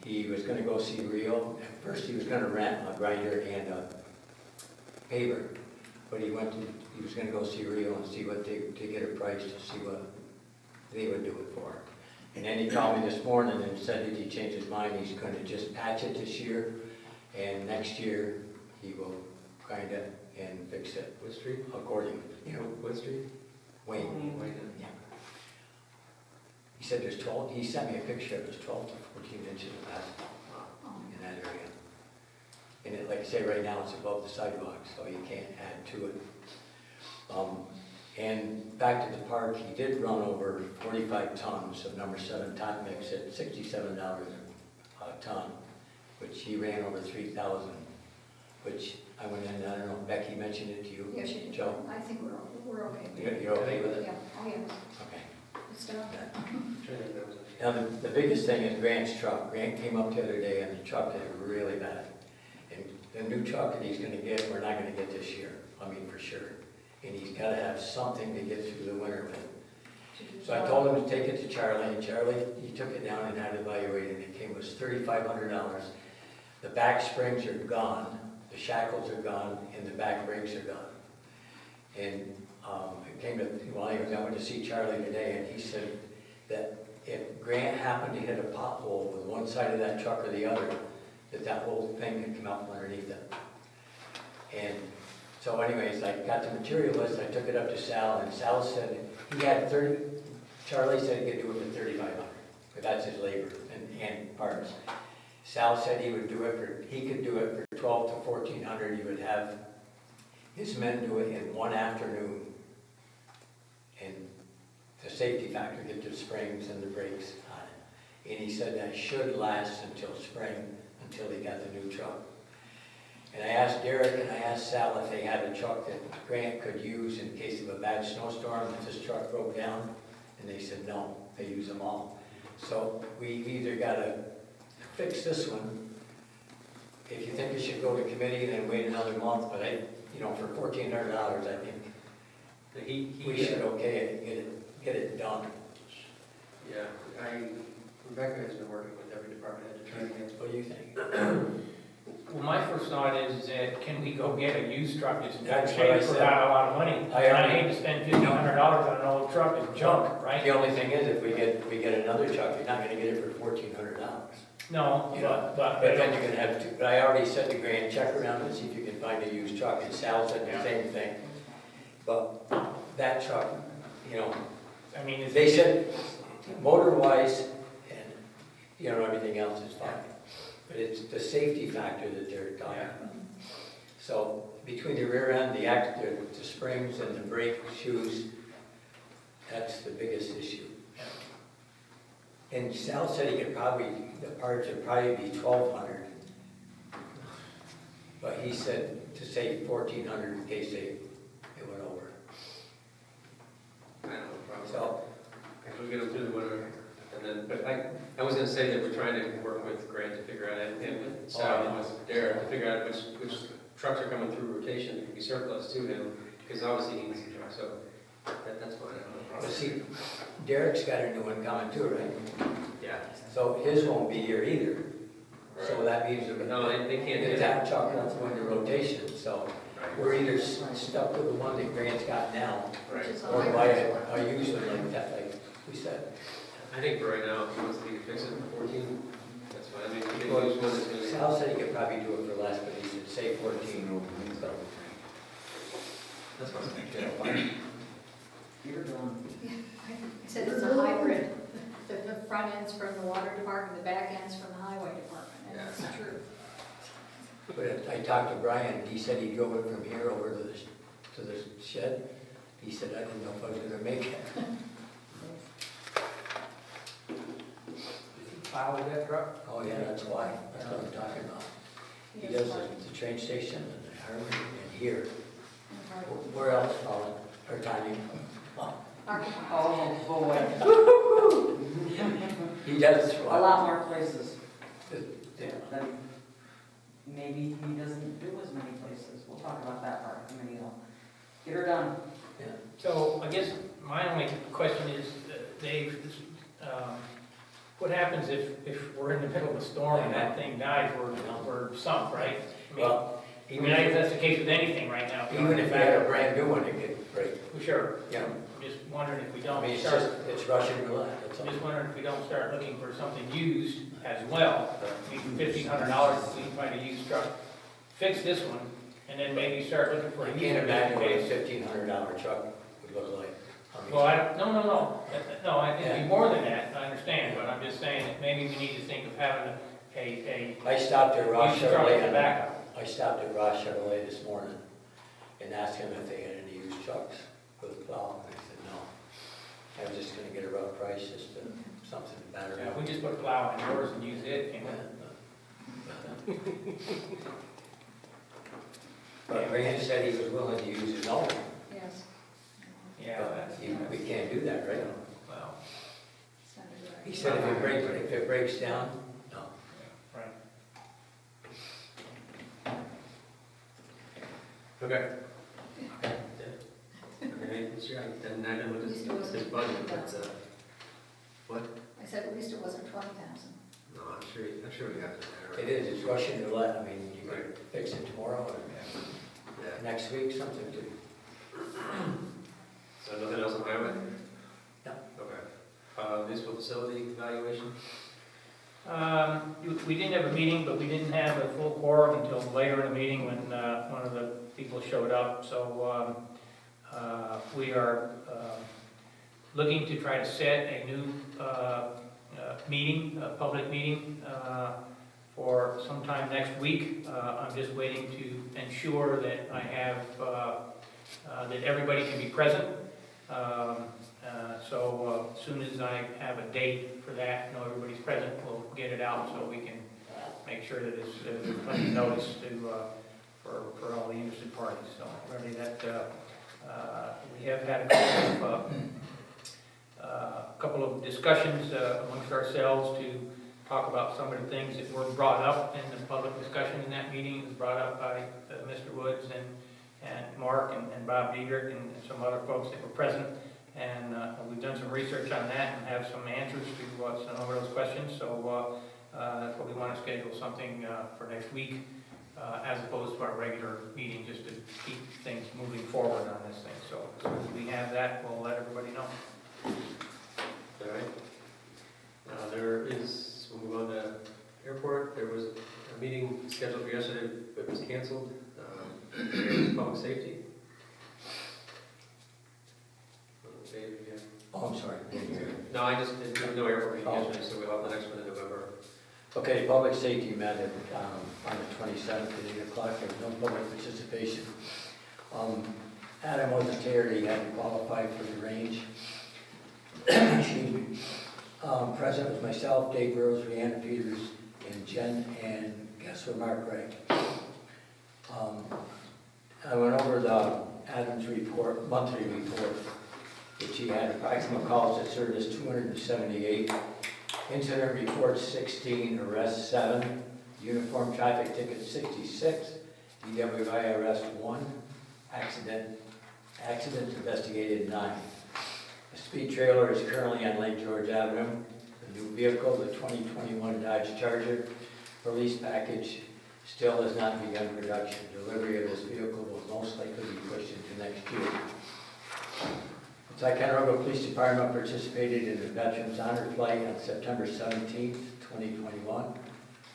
He was going to go see Rio. At first he was going to rent a grinder and a paver, but he was going to go see Rio and see what to get a price to see what they would do it for. And then he called me this morning and said that he changed his mind. He's going to just patch it this year, and next year he will grind it and fix it. What street? Accordingly. What street? Wayne. Yeah. He said there's 12, he sent me a picture of 12 to 14 inches of asphalt in that area. And it, like I say, right now it's above the sidewalk, so you can't add to it. And back to the park, he did run over 45 tons of number 7 top mix at $67 a ton, which he ran over 3,000, which I went in, I don't know, Becky mentioned it to you? Yes, you did. Joe? I think we're okay. You're okay with it? Yeah, oh yeah. Okay. stop it. Now, the biggest thing is Grant's truck. Grant came up the other day and the truck is really bad. And the new truck that he's gonna get, we're not gonna get this year, I mean, for sure. And he's gotta have something to get through the winter with. So I told him to take it to Charlie, and Charlie, he took it down and had it evaluated, and it came, was $3,500. The back springs are gone, the shackles are gone, and the back brakes are gone. And it came to, well, anyways, I went to see Charlie today, and he said that if Grant happened to hit a pothole with one side of that truck or the other, that whole thing could come out from underneath it. And so anyways, I got the material list, I took it up to Sal, and Sal said he had Charlie said he could do it for $3,500, but that's his labor and parts. Sal said he could do it for $1,200 to $1,400. He would have his men do it in one afternoon. And the safety factor, get the springs and the brakes on it. And he said that should last until spring, until he got the new truck. And I asked Derek and I asked Sal if they had a truck that Grant could use in case of a bad snowstorm, if this truck broke down. And they said no, they use them all. So we've either got to fix this one. If you think it should go to committee, then wait another month. But for $1,400, I think we should okay it, get it done. Yeah, Rebecca has been working with every department head to try to get. What do you think? Well, my first thought is that can we go get a used truck that's in good That's what I shape for said. not a lot of money? I And I already- hate to spend $1,500 on an old truck that's junk, right? The only thing is, if we get another truck, you're not gonna get it for $1,400. No, You know, but But then you're gonna have to, but I already said to Grant, check around and see if you can find a used truck, and Sal said the same thing. But that truck, I mean, they said, motor-wise, and, everything else is fine. But it's the safety factor that they're talking about. So, between the rear end, the springs and the brake shoes, that's the biggest issue. And Sal said the parts would probably be $1,200. But he said to save $1,400 in case it went over. I don't have a problem. So, We'll get them through the winter, and then, but I was gonna say that we're trying to work with Grant to figure out, and with Sal and with Derek, to figure out which trucks are coming through rotation that can be surplus to him, because obviously he needs a truck, so that's fine. I don't have a but problem. see, Derek's got a new one coming too, right? Yeah. So his won't be here either. So Right. that means that No, they can't do if that. that truck won't go into rotation, so we're either stuck with the one that Grant's got now, Which is a or buy hybrid. a used one like that, like we said. I think for right now, if he wants to fix it for 14, that's fine. I mean, if he can use one that's gonna. Sal said he could probably do it for less, but he said, say 14. So, That's fine. You're done. I said it's a hybrid. The front end's from the water department, the back end's from the highway department, and it's true. but I talked to Brian, and he said he drove it from here over to the shed. He said, I didn't know if I was gonna make it. Plow with that truck? Oh, yeah, that's why, that's what I'm talking about. He Yes, does fine. the train station and the Harmony and here. And hard- Where else, Colin, or Tanya? hard- Oh, boy. He does. A lot more places. Yeah. Then maybe he doesn't do as many places. We'll talk about that part in a minute. Get her done. So I guess my only question is, Dave, what happens if we're in the middle of a storm and that thing dies, we're sunk, right? I mean, Well, I mean, I guess that's the case with anything right now. even if you had a brand new one, it could break. Sure. Yeah. I'm just wondering if we I don't mean, it's start, just, it's Russian roulette, that's I'm all. just wondering if we don't start looking for something used as well. $1,500 if we can find a used truck. Fix this one, and then maybe start looking for I a used can't one. imagine what a $1,500 truck would look like. I mean, Well, no, it'd be more than that, I understand, but I'm just saying that maybe we need to think of having a I stopped at Ross used truck as a Chevrolet, backup. I stopped at Ross Chevrolet this morning and asked him if they had any used trucks with a plow, and I said no. I was just gonna get a rough price, just to, something better. Yeah, we just put a plow in yours and use it, and But Grant said he was willing to use his own, Yes. yeah, but that's, we can't do that, right? well, He said if it breaks down, no. Right. Okay. Okay, sure, then I didn't look at his budget, but, what? I said at least it wasn't 20,000. No, I'm sure we got it there. It is, it's Russian roulette. I mean, you could fix it tomorrow or Yeah. next week, something to. So nothing else on highway? No. Okay. Municipal facility evaluation? We didn't have a meeting, but we didn't have a full quorum until later in the meeting when one of the people showed up. So we are looking to try to set a new meeting, a public meeting, for sometime next week. I'm just waiting to ensure that I have, that everybody can be present. So as soon as I have a date for that, everybody's present, we'll get it out so we can make sure that there's plenty of notice for all the interested parties. So really that, we have had a couple of discussions amongst ourselves to talk about some of the things that were brought up in the public discussion in that meeting. It was brought up by Mr. Woods and Mark and Bob Diegert and some other folks that were present. And we've done some research on that and have some answers to some of those questions. So that's what we want to schedule something for next week as opposed to our regular meeting, just to keep things moving forward on this thing. So as soon as we have that, we'll let everybody know. All right. There is, we'll move on to airport. There was a meeting scheduled for yesterday, but it was canceled. Public safety. Dave, yeah. Oh, I'm sorry. No, there was no airport meeting yesterday, so we'll have the next one in November. Okay, public safety met on the 27th at 8 o'clock. There was no public participation. Adam wasn't here. He hadn't qualified for the range. Excuse me. Present was myself, Dave Rose, Rhiannon Peters, and Jen, and guess what, Mark Gregg. I went over the Adams report, monthly report, which he had approximate calls that service 278, incident reports 16, arrests 7, uniform traffic tickets 66, DWI arrest 1, accidents investigated 9. A speed trailer is currently on Lake George Avenue. The new vehicle, the 2021 Dodge Charger, police package still has not begun production. Delivery of this vehicle will most likely be pushed into next year. The Ticonderoga Police Department participated in the Veterans Honor Flight on September 17th, 2021.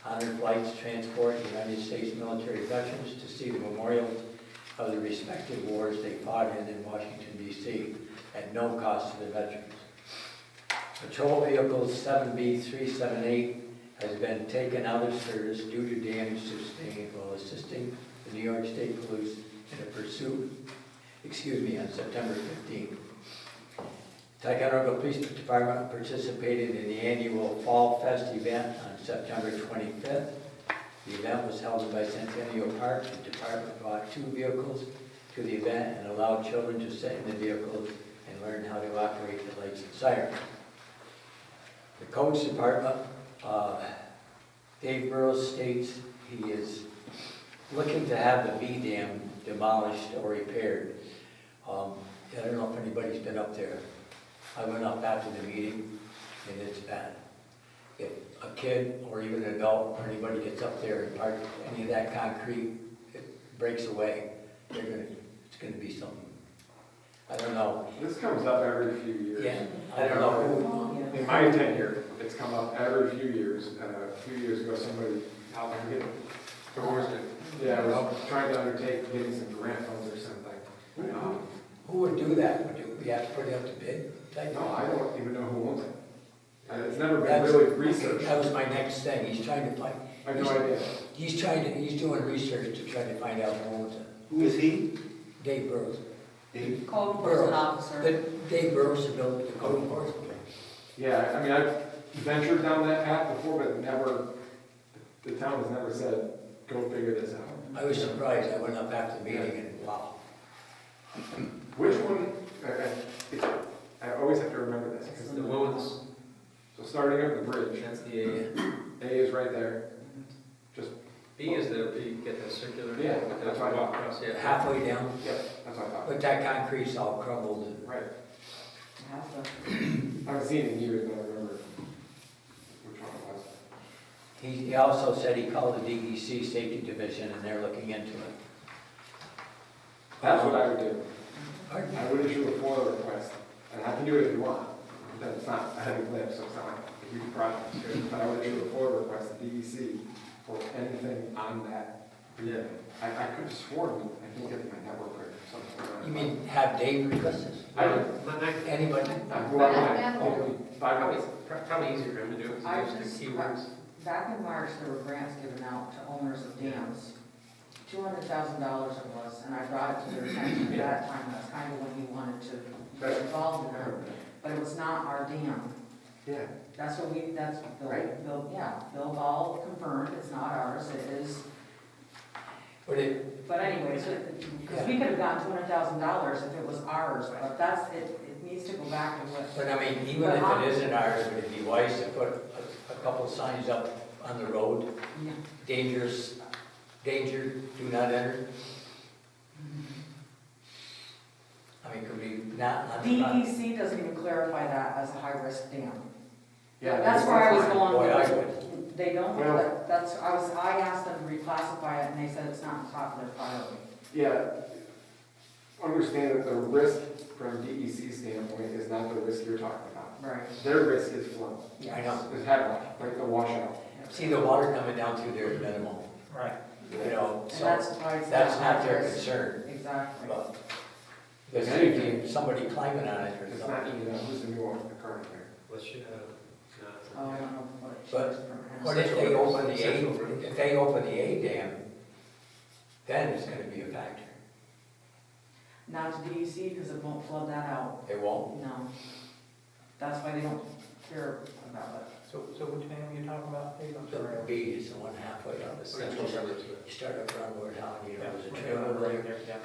Honor flights transport United States military veterans to see the memorials of the respective wars they fought in Washington, D.C. at no cost to the veterans. Patrol vehicle 7B378 has been taken out of service due to damage sustained while assisting the New York State Police in a pursuit, on September 15th. Ticonderoga Police Department participated in the annual Fall Fest event on September 25th. The event was held in Bicentennial Park. The department brought 2 vehicles to the event and allowed children to sit in the vehicles and learn how to operate the lights and sirens. The Codes Department, Dave Burrows states he is looking to have the V dam demolished or repaired. I don't know if anybody's been up there. I went up after the meeting, and it's bad. If a kid or even an adult or anybody gets up there and parks any of that concrete, it breaks away. It's gonna be something. I don't know. This comes up every few years. Yeah, I don't know. In my tenure, it's come up every few years. A few years ago, somebody out there was trying to undertake getting some grant funds or something. Who would do that? Would we have to put it up to bid? No, I don't even know who owns it. It's never been really researched. That was my next thing. He's trying to find. I have no idea. He's doing research to try to find out who owns it. Who is he? Dave Burrows. Dave? Code enforcement officer. Dave Burrows to build the code enforcement. Yeah, I mean, I've ventured down that path before, but the town has never said, go figure this out. I was surprised. I went up after the meeting and wow. Which one, I always have to remember this, because The one with so starting at the bridge, That's the A. A is right there. Just, B is the, you get the circular. Yeah, that's what I walk thought. across, yeah. Halfway down, that's what I thought. but that concrete's all crumbled and Right. Have to. I haven't seen it in years, but I remember which one it was. he also said he called the DEC Safety Division and they're looking into it. That's what I would do. Pardon? I would issue a FOIL request, and I can do it if you want. Then it's not a heavy lift, so it's not like a huge project. But I would issue a FOIL request to DEC for anything on that. Yeah. I could have sworn, I didn't get my network right or something. You mean have Dave request this? I don't. Anybody? Who I want, only 5 Probably, minutes. probably easier for him to do it, I because just, the keywords. back in March, there were grants given out to owners of dams. $200,000 it was, and I brought it to their attention at that time, that's kind of when he wanted to get involved in it. But it was not our dam. Yeah. That's what we, that's, Right. Bill Ball confirmed, it's not ours, it is. But But anyways, because we could have gotten $200,000 if it was ours, but that's, it needs to go back to what. But I mean, even if it isn't ours, would it be wise to put a couple signs up on the road? Yeah. Danger, do not enter? I mean, could we not? DEC doesn't even clarify that as a high-risk dam. Yeah. That's where I was going Boy, I with would. it. They don't, Well- I asked them to reclassify it, and they said it's not top of their priority. Yeah. Understand that the risk from DEC standpoint is not the risk you're talking about. Right. Their risk is flow. I know. Is headwater, like the washout. See, the water coming down through there is minimal, Right. you know, And so that's why it's that's not their high-risk. concern. Exactly. But the safety of somebody climbing on it or It's something. not even, who's the new one, the current mayor? Let's shoot, Oh, I don't know what it But- is from him. But if they open the A dam, then it's gonna be a factor. Not to DEC, because it won't flood that out. It won't. No. That's why they don't care about So which name are you talking about, Dave? I'm sorry. The B is the one halfway up the central. You start up around where down, you know, there's a Yeah, trail right there, there, yeah.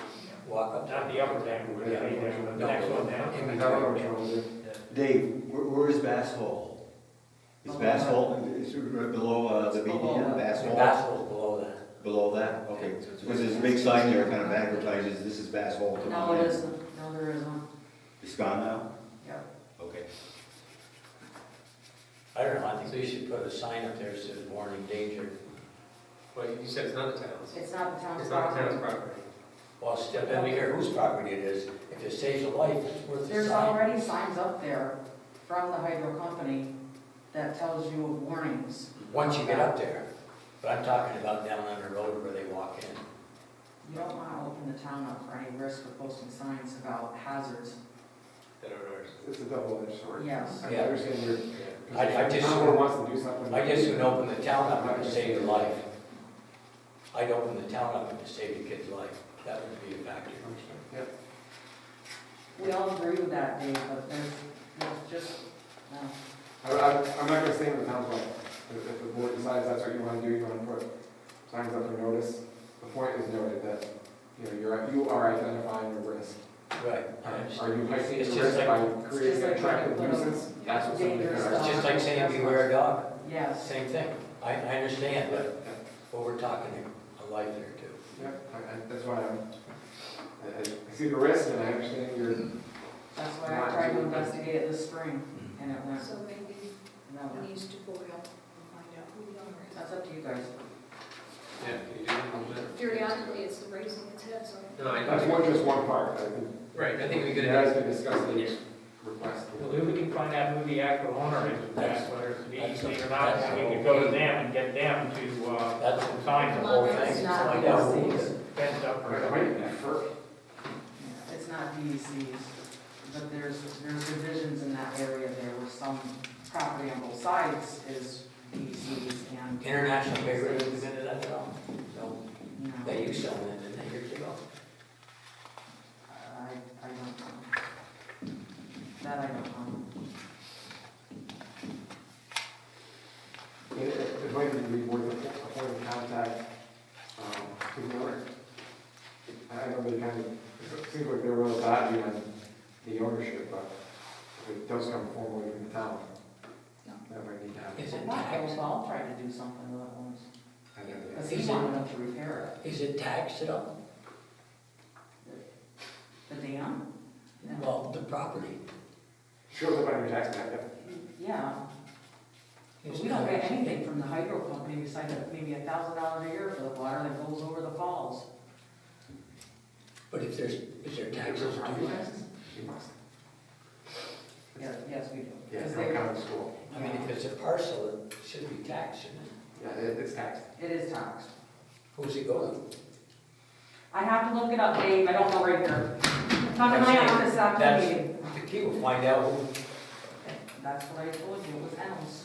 walk up. Not the upper dam, but the Yeah. dam, the No. next one down. In I don't know which between. one it is. Dave, where is Bass Hole? Is Bass Hole, is it right below the median, Bass The Hole? basketball's below that. Below that? Okay. Because there's a big sign there kind of advertises this is Bass Hole. it. No, it isn't. No, there isn't. It's gone now? Yep. Okay. I don't know, I think we should put a sign up there that says warning danger. Well, you said it's not the town's. It's not the town's It's not the town's property. property. Well, still, I don't care whose property it is, if it saves a life, it's worth the There's sign. already signs up there from the hydro company that tells you of warnings. Once you get up there, but I'm talking about down on the road where they walk in. You don't want to open the town up for any risk of posting signs about hazards. That are ours. It's a double-edged sword. Yes. I Yeah. understand your I position. just- Someone wants to do something. I just would open the town up to save your life. I'd open the town up to save your kid's life. That would be a factor. Yep. We all agree with that, Dave, but there's just, no. I'm not gonna say in the town's way. If the board decides that's what you wanna do, you wanna put signs up for notice. The point is noted that, you are identifying a risk. Right. Are you heightening It's the just risk like- by creating just an like attractive little nuisance? That's what somebody dangerous can. It's just like saying beware a dog. Yes. Same thing. I understand, but we're talking a life there too. Yeah, that's why I see the risk and I understand your, That's why I tried to investigate it this spring, and it went, So maybe no, he needs to go out and find out who the owner is. that's up to you guys. Yeah, can you do that a little bit? Periodically, it's raising its head, so. No, that's just one part. I think. Right, I think we could. You guys can discuss each request. Well, if we can find out who the actual owner is of that, whether it's the That's- DEC or not, that's then we the can go whole to them and get them to, That's sign the whole thing. It's not Find out who it DEC's. is. fence up It or. might be first. It's not DEC's, but there's divisions in that area there where some property on both sides is DEC's and, International paper is into that at all? No, you know, they used to own it, didn't they, years ago? I don't know. That I don't know. It might even be worth a point of contact to the owner. I know they kind of, it seems like they're real dodgy on the ownership, but if it does come formally from the town. that might need to happen. Is I it thought taxed? Ball tried to do something with it once, I don't know. because he wanted them to repair Is it taxed at all? it. The dam? No. Well, the property. Shows up on your tax map, Yeah, but Is we don't get taxed. anything from the hydro company besides maybe $1,000 a year for the water that goes over the falls. But if there's, is there taxes due? you must. Yes, we do. Yeah, Because it's they- not county school. I mean, if it's a parcel, it should be taxed, shouldn't it? Yeah, it's taxed. It is taxed. Who's it go to? I have to look it up, Dave, I don't know right here. Come to my office after the That's meeting. the key, we'll find out who. That's what I told you, it was Elms.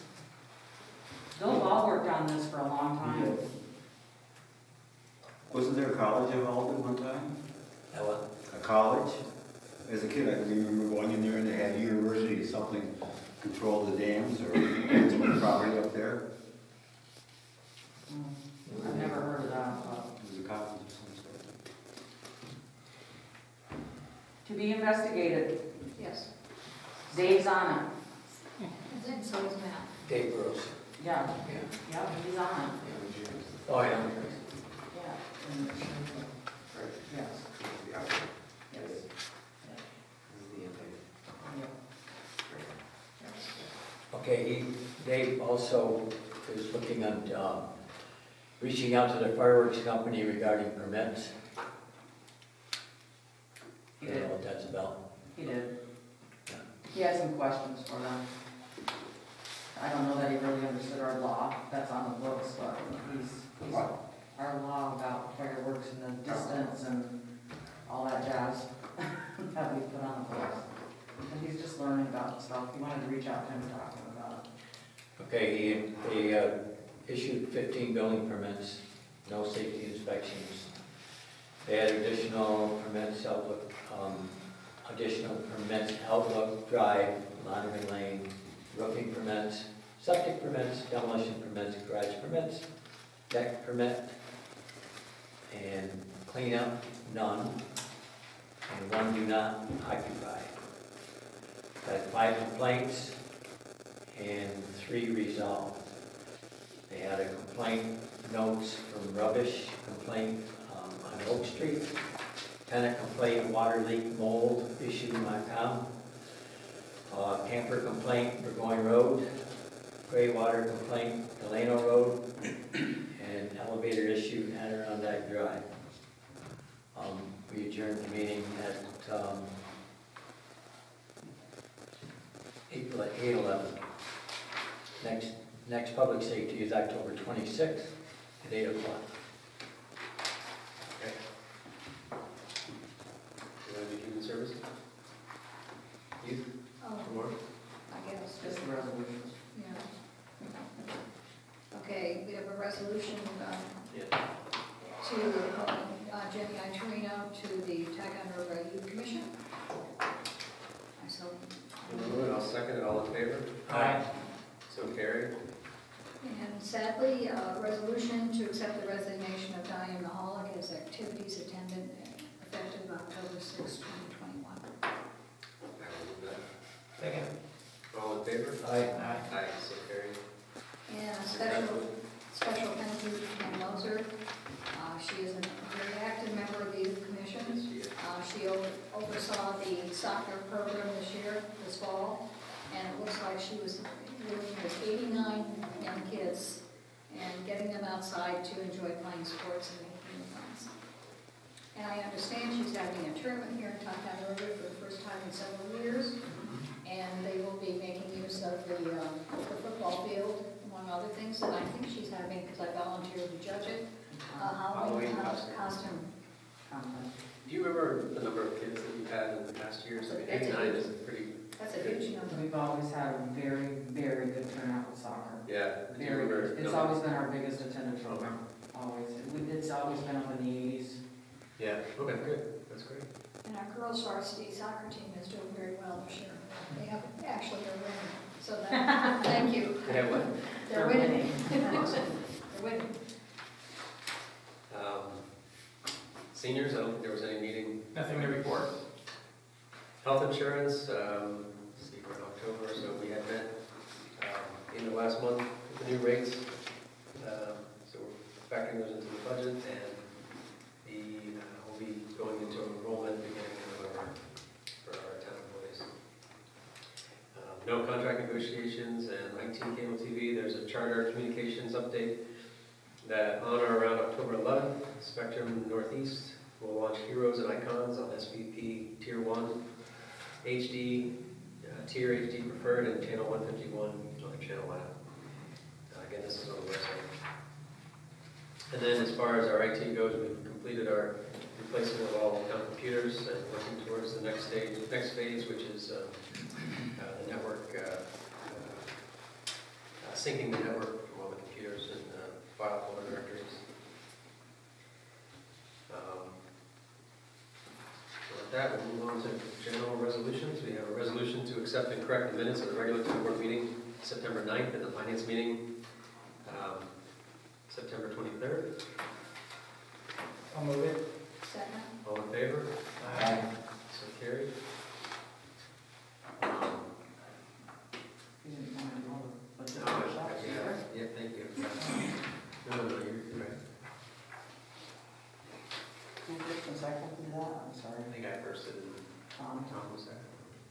Bill Ball worked on this for a long time. Wasn't there a college involved at one time? That one. A college? As a kid, I can remember going in there and they had university, something, control the dams or the property up there. I've never heard of that, but. It was a college of some sort. To be investigated, Yes. Dave's on it. And so is Matt. Dave Gross. Yeah, Yeah. yeah, he's on it. Oh, yeah. Yeah. And- Yes, yes. Okay, Dave also is looking at, reaching out to the fireworks company regarding permits. He I don't know did, what that's about. he did. He had some questions for them. I don't know that he really understood our law that's on the books, but he's our law about fireworks and the distance and all that jazz that we put on the books. And he's just learning about stuff. He wanted to reach out to him and talk to him about it. Okay, they issued 15 building permits, no safety inspections. They had additional permits, Outlook Drive, Monterey Lane, roofing permits, septic permits, demolition permits, garage permits, deck permit, and cleanup, none, and one do not occupy. Had 5 complaints and 3 resolved. They had a complaint notes from rubbish complaint on Oak Street, tenant complaint water leak mold issue in Montcalm, camper complaint Burgoyne Road, gray water complaint Delano Road, and elevator issue Adirondack Drive. We adjourned the meeting at 8:11. Next public safety is October 26th at 8 o'clock. Okay. You want to do human services? Youth, Oh, more? I guess. Just the resolutions. Yeah. Okay, we have a resolution Yeah. to appoint Jenny Itorino to the Ticonderoga Youth Commission. I'll second it, all in favor? Aye. So carried. And sadly, a resolution to accept the resignation of Diane Mahalik as activities attendant effective October 6, 2021. I will move that. Second. All in favor? Aye. Aye, so carried. And a special thank you to Pam Moser. She is a very active member of the youth commission. She oversaw the soccer program this fall, and it looks like she was working with 89 young kids and getting them outside to enjoy playing sports and making new friends. And I understand she's having a tournament here in Ticonderoga for the first time in several years, and they will be making use of the football field, among other things, and I think she's having, because I volunteered to judge it, Halloween costume. Do you remember the number of kids that you've had in the past years? I mean, That's a 89 huge- is a pretty, That's a huge number. We've always had a very, very good turnout with soccer. yeah. Do you Very remember? good. It's always been our biggest attendance program, always. It's always been up in the 80s. Yeah, okay, good, that's great. And our girls varsity soccer team is doing very well this year. They have, actually, they're winning, so that, thank you. They have what? They're winning. They're winning. Seniors, I don't think there was any meeting. Nothing to report. Health insurance, let's see, we're in October, so we had met into last month with the new rates. So we're factoring those into the budget, and we'll be going into enrollment beginning in November for our town employees. No contract negotiations and IT cable TV. There's a charter communications update that on or around October 11th, Spectrum Northeast will launch Heroes and Icons on SVP Tier 1, HD, Tier HD Preferred, and Channel 151 on the channel app. Again, this is on the website. And then as far as our IT goes, we've completed our replacement of all town computers and working towards the next phase, which is the network, syncing the network from all the computers and file folder directories. With that, we'll move on to general resolutions. We have a resolution to accept and correct the minutes of the regular town board meeting September 9th and the finance meeting September 23rd. I'll move it. Second. All in favor? Aye. So carried. You didn't want to know the budget No, workshops either? yeah, thank you. No, you're right. Who first and second to that? I'm sorry. I think I first did, and Tom, Tom was there.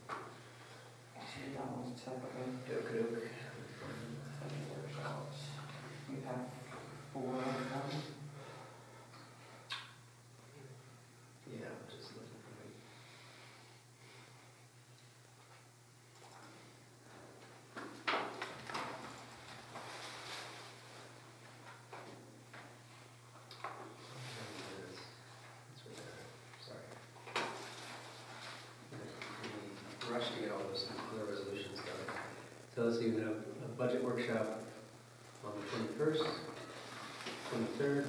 so you got one second. Okey-doke. Budget workshops. We have 4 of them. Yeah, I'm just looking for it. Sorry. We rushed to get all those other resolutions done. So let's see, we have a budget workshop on the 21st, 23rd,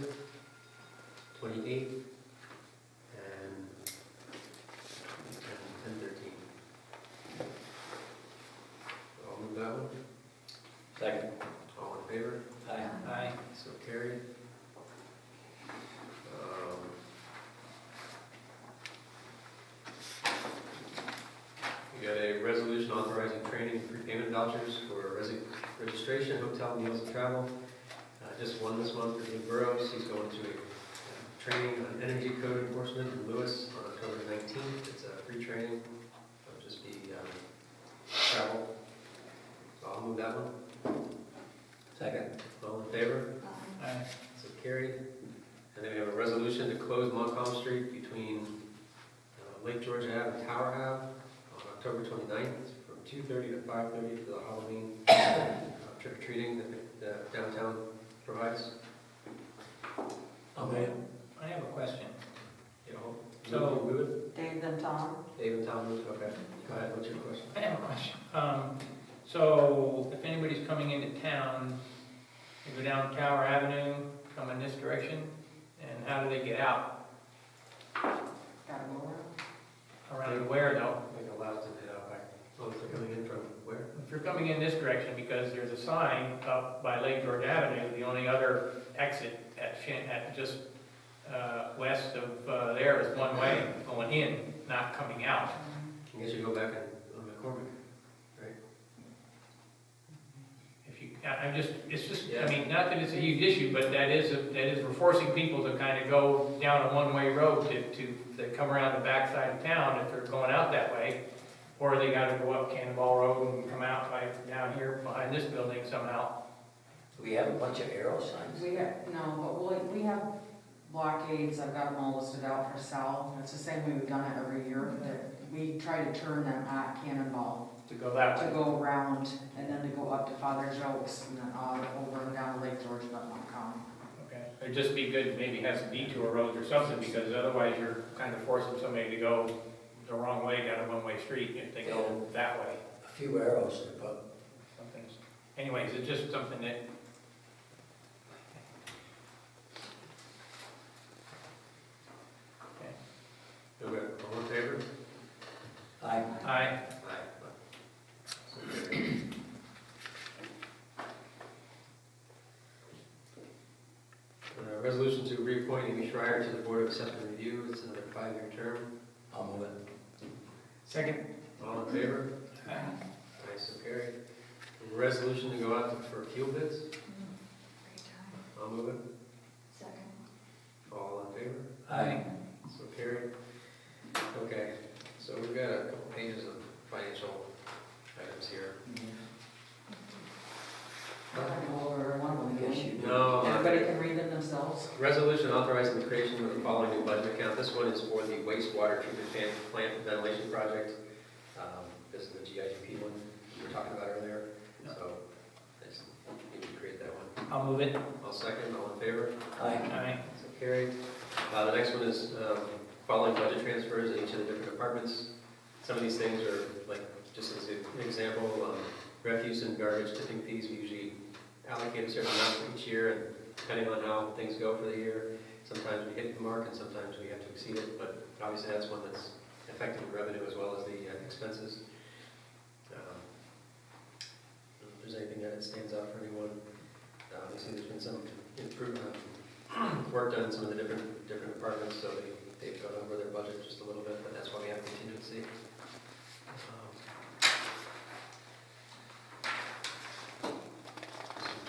28th, and 10/13. I'll move that one. Second. All in favor? Aye. Aye. So carried. We got a resolution authorizing training and prepayment vouchers for registration, hotel, meals, and travel. Just one this month for Dave Burrows. He's going to a training on energy code enforcement in Lewis on October 19th. It's a free training. It'll just be travel. So I'll move that one. Second. All in favor? Aye. So carried. And then we have a resolution to close Montcalm Street between Lake George Ave and Tower Ave on October 29th from 2:30 to 5:30 for the Halloween trick-or-treating that downtown provides. I'll move it. I have a question. You know, So- move it? Dave then Tom? Dave and Tom, move it? Okay. Go ahead, what's your question? I have a question. So if anybody's coming into town, they go down Tower Avenue, come in this direction, and how do they get out? Gotta go around. Around where though? Make a left and head out back. Oh, if they're coming in from where? If you're coming in this direction, because there's a sign up by Lake George Avenue, the only other exit at just west of there is one way, going in, not coming out. I guess you go back on McCormick. If you, it's just, I mean, not that it's a huge issue, but we're forcing people to kind of go down a one-way road to come around the backside of town if they're going out that way. Or they gotta go up Cannonball Road and come out by down here behind this building somehow. We have a bunch of arrow signs. We have, no, but we have blockades, I've got them all listed out for South. It's the same way we've done it every year, that we try to turn them at Cannonball To go that to way. go around and then to go up to Father Joe's and then over and down to Lake George, but Montcalm. Okay. It'd just be good to maybe have some detour roads or something, because otherwise you're kind of forcing somebody to go the wrong way down a one-way street if they go that way. A few arrows to put. Something's, anyways, it's just something that. Okay. Okay, all in favor? Aye. Aye. So carried. Resolution to reappoint Amy Schreier to the Board of Assessment Review. It's another 5-year term. I'll move it. Second. All in favor? Aye. Aye, so carried. Resolution to go out for fuel bids. Great time. I'll move it. Second. All in favor? Aye. So carried. Okay, so we've got a couple pages of financial items here. I'm not gonna go over one of them Yes, again. you do. No. Everybody can read them themselves. Resolution authorizing the creation of the following new budget account. This one is for the wastewater treatment plant ventilation project. This is the GIGP one we were talking about earlier. So I just need to create that one. I'll move it. I'll second. All in favor? Aye. Aye. So carried. The next one is following budget transfers in each of the different departments. Some of these things are like, just as an example, refuse and garbage tipping fees, we usually allocate a certain amount for each year, and depending on how things go for the year, sometimes we hit the mark and sometimes we have to exceed it, but obviously that's one that's affecting the revenue as well as the expenses. If there's anything that stands out for anyone, you see there's been some improvement, work done in some of the different departments, so they've gone over their budget just a little bit, but that's why we have contingency.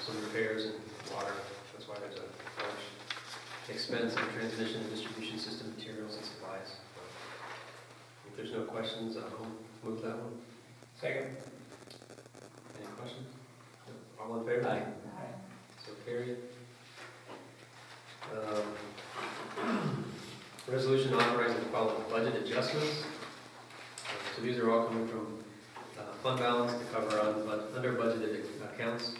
Some repairs and water, that's why there's a large expense in transmission and distribution system materials and supplies. If there's no questions, I'll move that one. Second. Any questions? All in favor? Aye. So carried. Resolution authorizing the following budget adjustments. So these are all coming from fund balance to cover under budgeted accounts.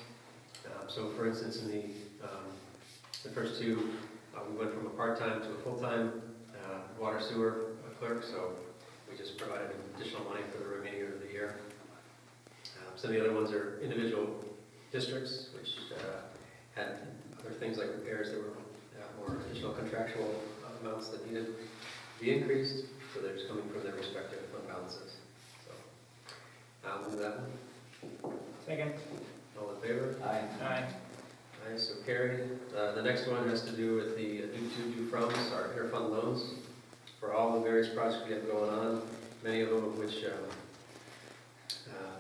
So for instance, in the first two, we went from a part-time to a full-time water sewer clerk, so we just provided additional money for the remainder of the year. Some of the other ones are individual districts, which had other things like repairs that were more additional contractual amounts that needed to be increased, so they're just coming from their respective fund balances. So I'll move that one. Second. All in favor? Aye. Aye. Aye, so carried. The next one has to do with the due from, our interfund loans for all the various projects we have going on, many of them of which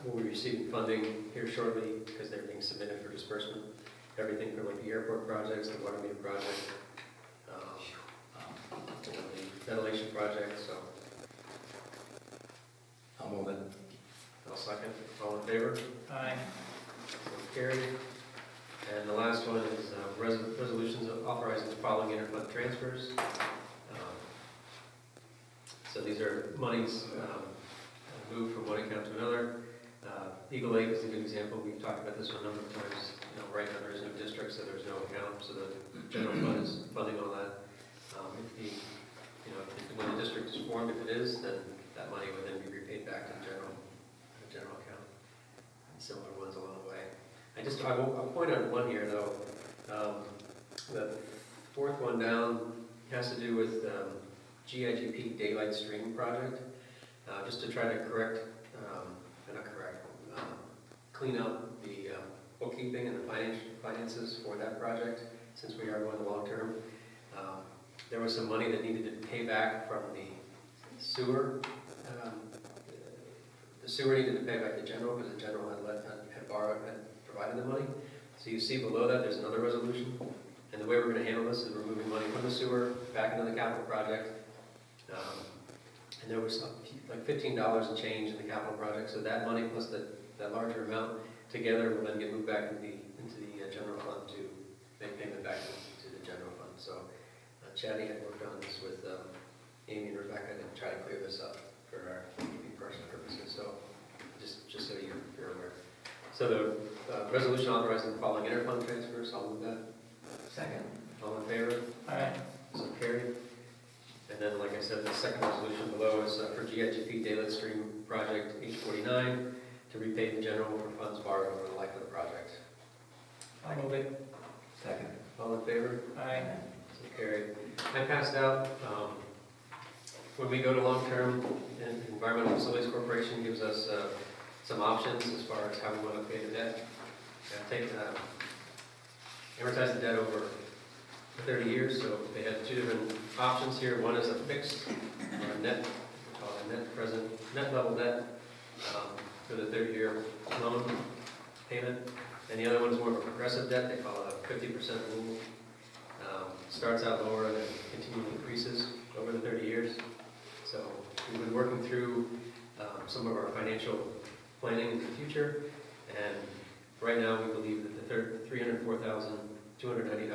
we'll be receiving funding here shortly because they're being submitted for disbursement. Everything from like the airport projects, the water main project, the ventilation project, so I'll move it. I'll second. All in favor? Aye. So carried. And the last one is resolutions authorizing the following interfund transfers. So these are monies moved from one account to another. Eagle Lake is a good example. We've talked about this one a number of times. Right now there is no district, so there's no account, so the general fund is funding all that. When the district is formed, if it is, then that money would then be repaid back to the general account. And similar ones along the way. I'll point out one here though. The fourth one down has to do with GIGP daylight stream project. Just to try to clean up the bookkeeping and the finances for that project, since we are going long term. There was some money that needed to pay back from the sewer. The sewer needed to pay back the general because the general had provided the money. So you see below that, there's another resolution. And the way we're going to handle this is we're moving money from the sewer back into the capital project. And there was like $15 and change in the capital project. So that money plus that larger amount together will then get moved back into the general fund to make payment back to the general fund. So Chatty had worked on this with Amy and Rebecca to try to clear this up for our personal purposes. So just so you're aware. So the resolution authorizing the following interfund transfers, I'll move that. Second. All in favor? Aye. So carried. And then, like I said, the second resolution below is for GIGP daylight stream project 849 to repay the general for funds borrowed over the life of the project. I'll move it. Second. All in favor? Aye. So carried. I passed out, when we go to long-term, Environmental Facilities Corporation gives us some options as far as how we want to pay the debt. Amortize the debt over 30 years, so they have two different options here. One is a fixed, or a net, we call it a net level debt for the 30-year loan. payment. And the other one's more of a progressive debt, they call it a 50% rule. Starts out lower and then continually increases over the 30 years. So we've been working through some of our financial planning in the future, and right now we believe that the $304,290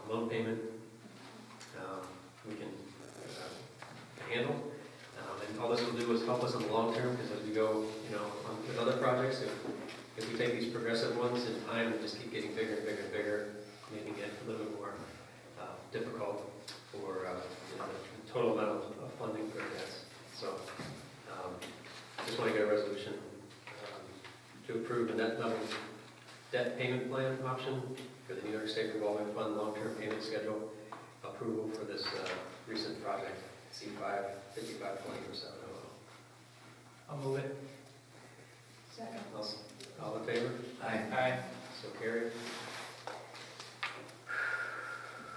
loan payment we can handle. And all this will do is help us in the long term, because as we go, on with other projects, if we take these progressive ones in time, they just keep getting bigger and bigger and bigger, making it a little bit more difficult for the total amount of funding for debts. So just want to get a resolution to approve the net level debt payment plan option for the New York State Revolving Fund long-term payment schedule approval for this recent project, C5 5520%. I'll move it. Second. All in favor? Aye. So carried.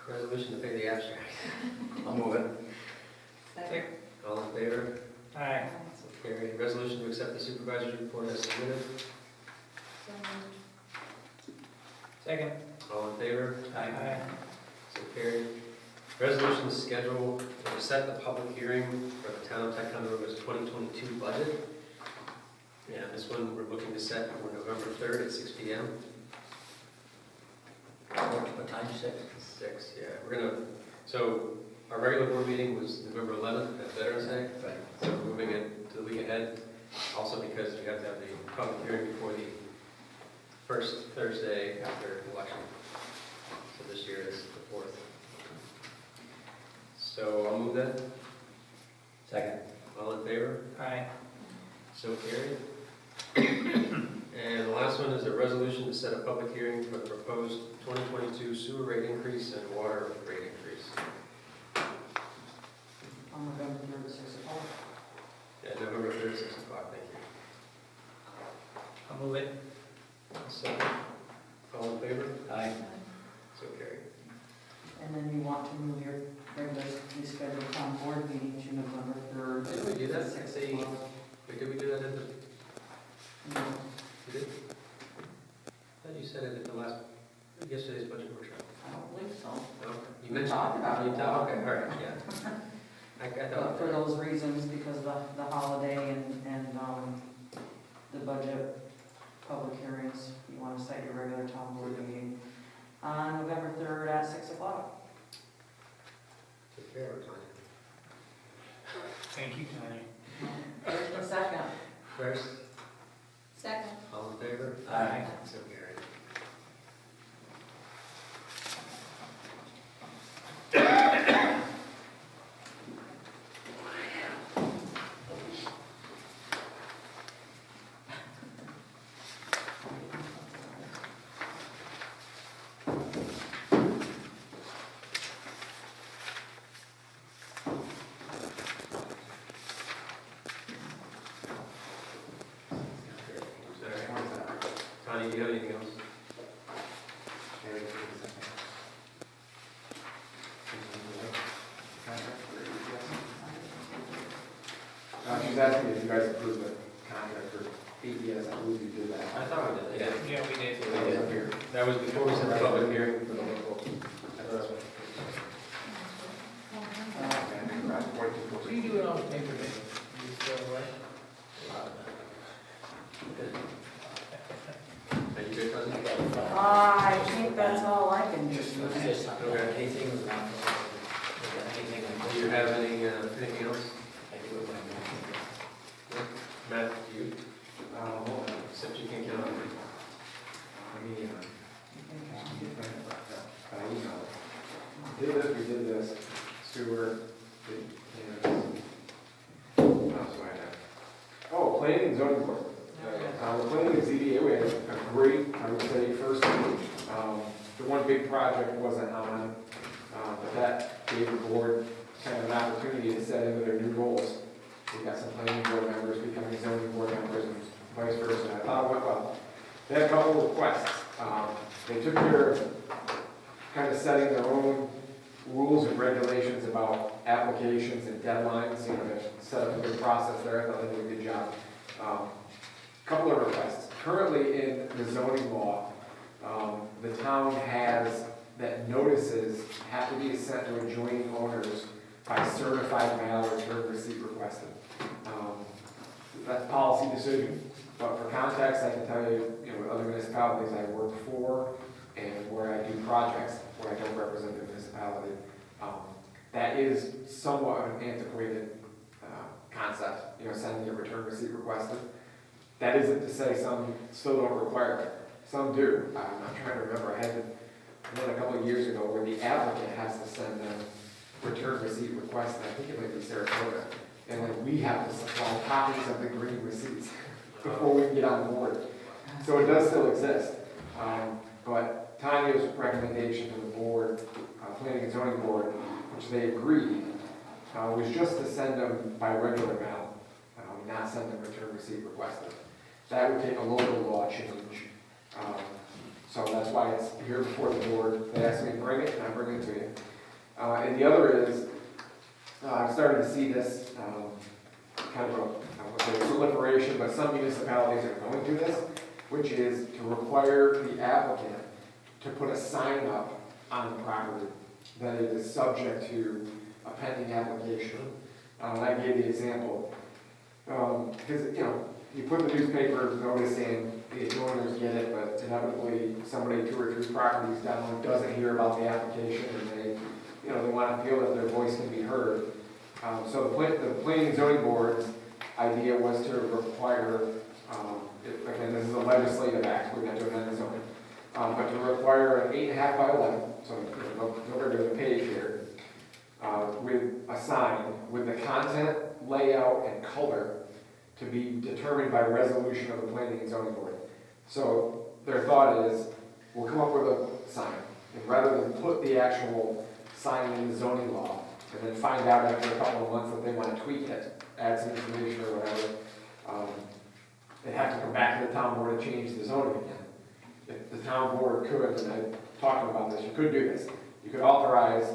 Resolution to pay the abstract. I'll move it. Second. All in favor? Aye. So carried. Resolution to accept the supervisor's report as submitted. So moved. Second. All in favor? Aye. So carried. Resolution to schedule or set the public hearing for the town of Ticonderoga's 2022 budget. And this one we're looking to set for November 3rd at 6 p.m. What time, 6? 6, yeah. We're gonna, so our regular board meeting was November 11th, that's Veterans Day. Right. So we're moving it to the week ahead, also because we have to have the public hearing before the first Thursday after election. So this year is the 4th. So I'll move that. Second. All in favor? Aye. So carried. And the last one is a resolution to set a public hearing for the proposed 2022 sewer rate increase and water rate increase. On November 3rd, 6 o'clock. Yeah, November 3rd, 6 o'clock, thank you. I'll move it. Second. All in favor? Aye. So carried. And then you want to move your regularly scheduled town board meeting to November 3rd. Didn't we do that? 6 Say- o'clock. Wait, did we do that at the, No. we did? I thought you said it at the last, yesterday's budget workshop. I don't believe so. No? You We mentioned. talked about it. You talked, okay, all right, yeah. I But thought. for those reasons, because of the holiday and the budget public hearings, you want to set your regular town board meeting on November 3rd at 6 o'clock. Take care of it, Tanya. Thank you, Tony. First and second. First, Second. all in favor? Aye. So carried. Tanya, do you have anything else? She's asking if you guys approved the contract for AES, I believe you did that. I thought we did. Yeah. Yeah, we did. So that was up here. That was before we set the public hearing. For the local. I thought that's what. What are you doing on the paper day? You still away? Are you good, Tanya? I think that's all I can do. Just anything with not, anything Do you have anything else? I do it when I'm. Matt, do you? Hold on. Except you can't count on me. Let me, by email. We did this, sewer, oh, planning and zoning board. The planning and ZBA, we had a great, I would say, first meeting. The one big project wasn't on, but that gave the board kind of an opportunity to set into their new goals. We got some planning board members becoming zoning board members and vice versa. And I thought it went well. They had a couple of requests. They took care of kind of setting their own rules and regulations about applications and deadlines, to set up a good process there. I thought they did a good job. Couple of requests. currently in the zoning law, the town has that notices have to be sent to adjoining owners by certified mail or return receipt requested. That's a policy decision, but for context, I can tell you, with other municipalities I work for and where I do projects where I don't represent the municipality, that is somewhat of an antiquated concept, sending a return receipt requested. That isn't to say some still don't require it. Some do. I'm trying to remember, I had one a couple of years ago where the applicant has to send a return receipt request, and I think it might be Sarasota. And then we have to supply copies of the green receipts before we can get on board. So it does still exist. But Tanya's recommendation to the board, Planning and Zoning Board, which they agreed, was just to send them by regular mail, not send them return receipt requested. That would take a local law change. So that's why it's here before the board. They asked me to bring it, and I'm bringing it to you. And the other is, I'm starting to see this kind of a proliferation, but some municipalities are going to this, which is to require the applicant to put a sign up on the property that it is subject to a pending application. I gave the example, because, you put the newspaper notice in, the adjoiners get it, but inevitably somebody 2 or 3 properties down doesn't hear about the application, and they want to feel that their voice can be heard. So the Planning and Zoning Board's idea was to require, again, this is a legislative act, we're going to amend the zoning, but to require an 8.5 by 11, so no regular page here, with a sign with the content, layout, and color to be determined by resolution of the Planning and Zoning Board. So their thought is, we'll come up with a sign, and rather than put the actual sign in the zoning law, and then find out after a couple of months that they want to tweak it, add some information or whatever, they have to come back to the town board and change the zoning again. If the town board could, and I talked about this, you could do this. You could authorize,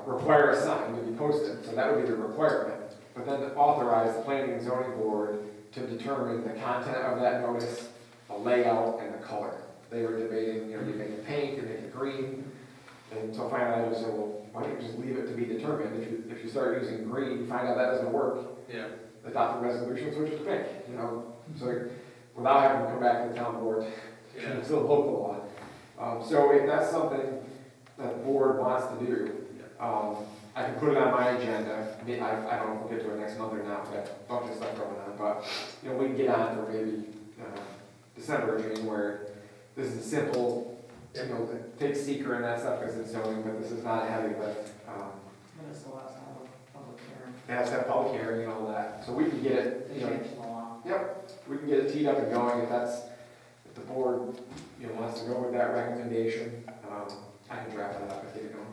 require a sign to be posted, so that would be the requirement. But then authorize the Planning and Zoning Board to determine the content of that notice, the layout, and the color. They were debating, you make it pink, you make it green, and so finally I just said, well, why don't you just leave it to be determined? If you start using green, find out that doesn't work, adopt the resolution, switch it to pink, so without having to come back to the town board, it's still local law. So if that's something that the board wants to do, I can put it on my agenda. I don't know if we'll get to it next month or not, we've got a bunch of stuff going on, but, we can get on for maybe December or January. This is a simple, take seeker and that stuff because it's zoning, but this is not a heavy lift. But it still has to have a public hearing. It has to have public hearing and all that, so we can get it, They changed the law. Yep, we can get it teed up and going if the board, wants to go with that recommendation. I can draft it up and get it going.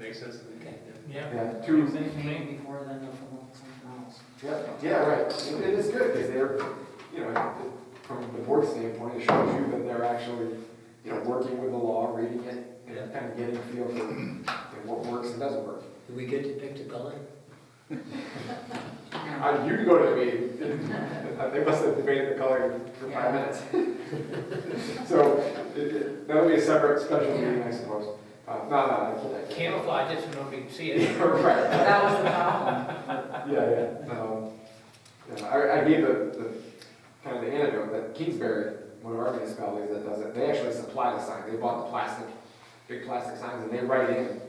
Makes sense to me. Yeah. Yeah, Makes sense to me. Maybe before then, they'll come up with something else. Yeah, right. It is good because they're, from the board standpoint, it shows you that they're actually, working with the law, reading it, and kind of getting a feel for what works and doesn't work. Do we get to pick the color? You can go to the meeting. They must have debated the color for 5 minutes. So that'll be a separate special meeting, I suppose. No. Camouflage it so nobody can see it. Right. That was the problem. Yeah. I gave the kind of the anecdote that Kingsbury, one of our municipalities that does it, they actually supply the sign. They bought the big plastic signs, and they write in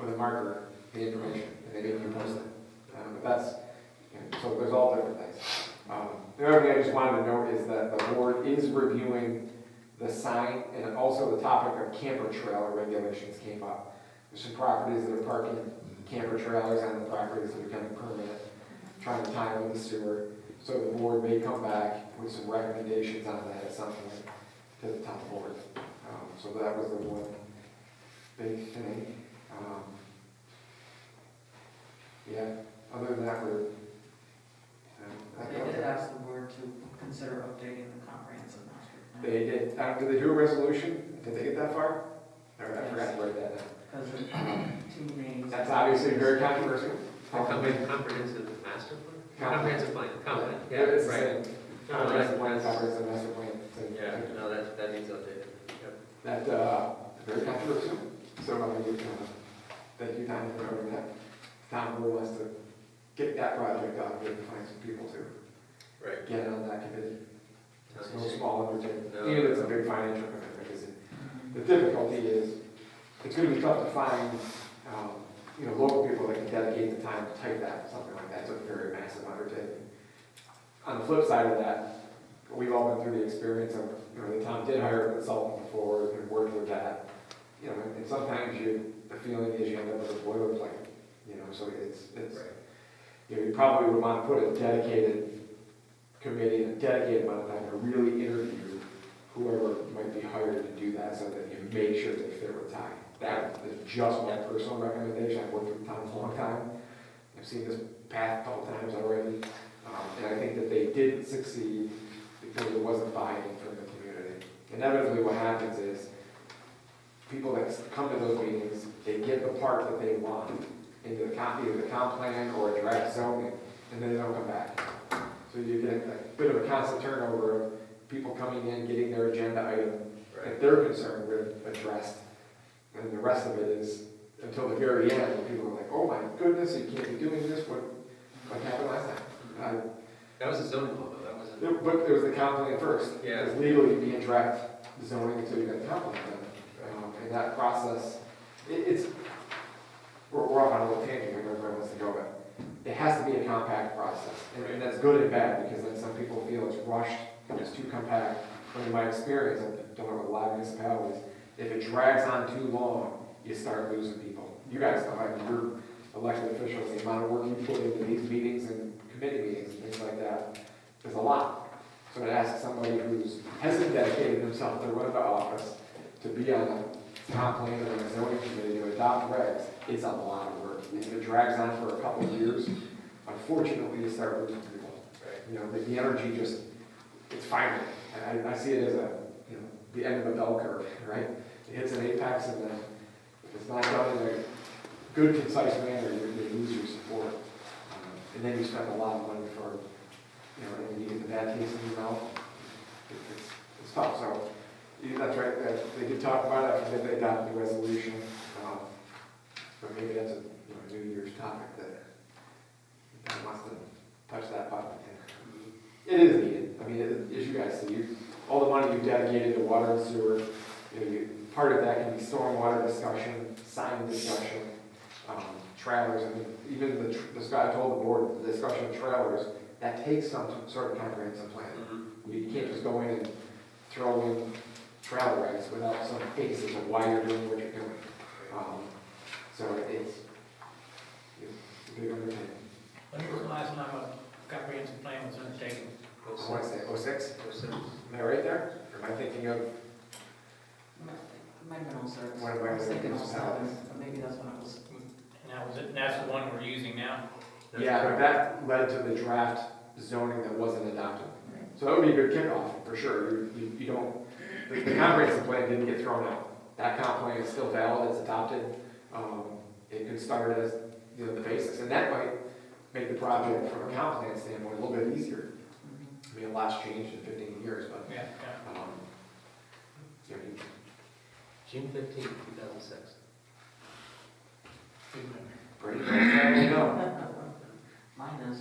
with a marker the information, and they make you post it. But that's, so there's all different things. The other thing I just wanted to note is that the board is reviewing the sign, and also the topic of camper trailer regulations came up. There's some properties that are parking camper trailers on the properties that are becoming permanent, trying to tie in with the sewer. So the board may come back with some recommendations on that at some point to the top board. So that was the one big thing. Other than that, we're. They did ask the board to consider updating the comprehensive master plan. They did. Did they do a resolution? Did they get that far? Or I forgot to write that down. Because of 2 names. That's obviously very controversial. Comprehensive master plan? Comprehensive plan, Yeah, it's right. comprehensive plan, comprehensive master plan. Yeah, no, that needs updated. Yep. That, very controversial, so I'm going to, thank you, Tom, for covering that. Tom really wants to get that project done, we have to find some people to Right. get on that committee. It's no No, small undertaking, No. even if it's a big financial commitment, because the difficulty is, it's gonna be tough to find, local people that can dedicate the time to type that, something like that, it's a very massive undertaking. On the flip side of that, we've all been through the experience of, the town did hire a consultant before and worked with that. And sometimes the feeling is you end up with a boilerplate, so it's, Right. you probably would want to put a dedicated committee, a dedicated amount of time to really interview whoever might be hired to do that, so that you make sure they fit with time. That is just my personal recommendation. I've worked with Tom a long time. I've seen this path a couple times already. And I think that they didn't succeed because there wasn't buy-in from the community. Inevitably, what happens is people that come to those meetings, they get the part that they want into either the comp plan or a draft zoning, and then they don't come back. So you get a bit of a constant turnover of people coming in, getting their agenda item that they're concerned with addressed. And the rest of it is until the very end, when people are like, oh my goodness, you can't be doing this, what happened last time? That was a zoning law, though, that wasn't. But it was the comp plan first. Yeah. Because legally you can't draft zoning until you got the comp plan done. And that process, we're off on a little tangent, where everybody wants to go, but it has to be a compact process. And that's good and bad, because then some people feel it's rushed, it's too compact. But in my experience, I've done it with a lot of municipalities, if it drags on too long, you start losing people. You guys know, you're elected officials, the amount of work you put into these meetings and committee meetings and things like that is a lot. So to ask somebody hasn't dedicated himself to run the office, to be on a comp plan or a zoning committee, to adopt regs, it's a lot of work. And if it drags on for a couple of years, unfortunately, you start losing people. The energy it's final. And I see it as the end of a bell curve, right? It hits an apex, and then if it's not done in a good, concise manner, you lose your support. And then you spend a lot of money for, and then you get the bad taste in your mouth. It's tough. So that's right. They did talk about it. I forget they adopted the resolution. But maybe that's a New Year's topic that wants to touch that button. It is needed. I mean, as you guys see, all the money you've dedicated to water and sewer, part of that can be stormwater discussion, sign discussion, trailers. I mean, even I told the board, the discussion of trailers, that takes some sort of comprehensive plan. You can't just go in and throw in trailer regs without some basis of why you're doing what you're doing. So it's a big undertaking. When was the last time a comprehensive plan was undertaken? I want to say 06? 06. Am I right there? Or am I thinking of? It might have been 06. One of my I was thinking other 07, but maybe that's when it was. And that's the one we're using now? Yeah, but that led to the draft zoning that wasn't adopted. So that would be a good kickoff, for sure. You don't, the comprehensive plan didn't get thrown out. That comp plan is still valid, it's adopted. It could start as, the basics. And that might make the project from a comp plan standpoint a little bit easier. I mean, a lot's changed in 15 years, but, Yeah. June 15th, 2006. Great. Yeah. Mine is.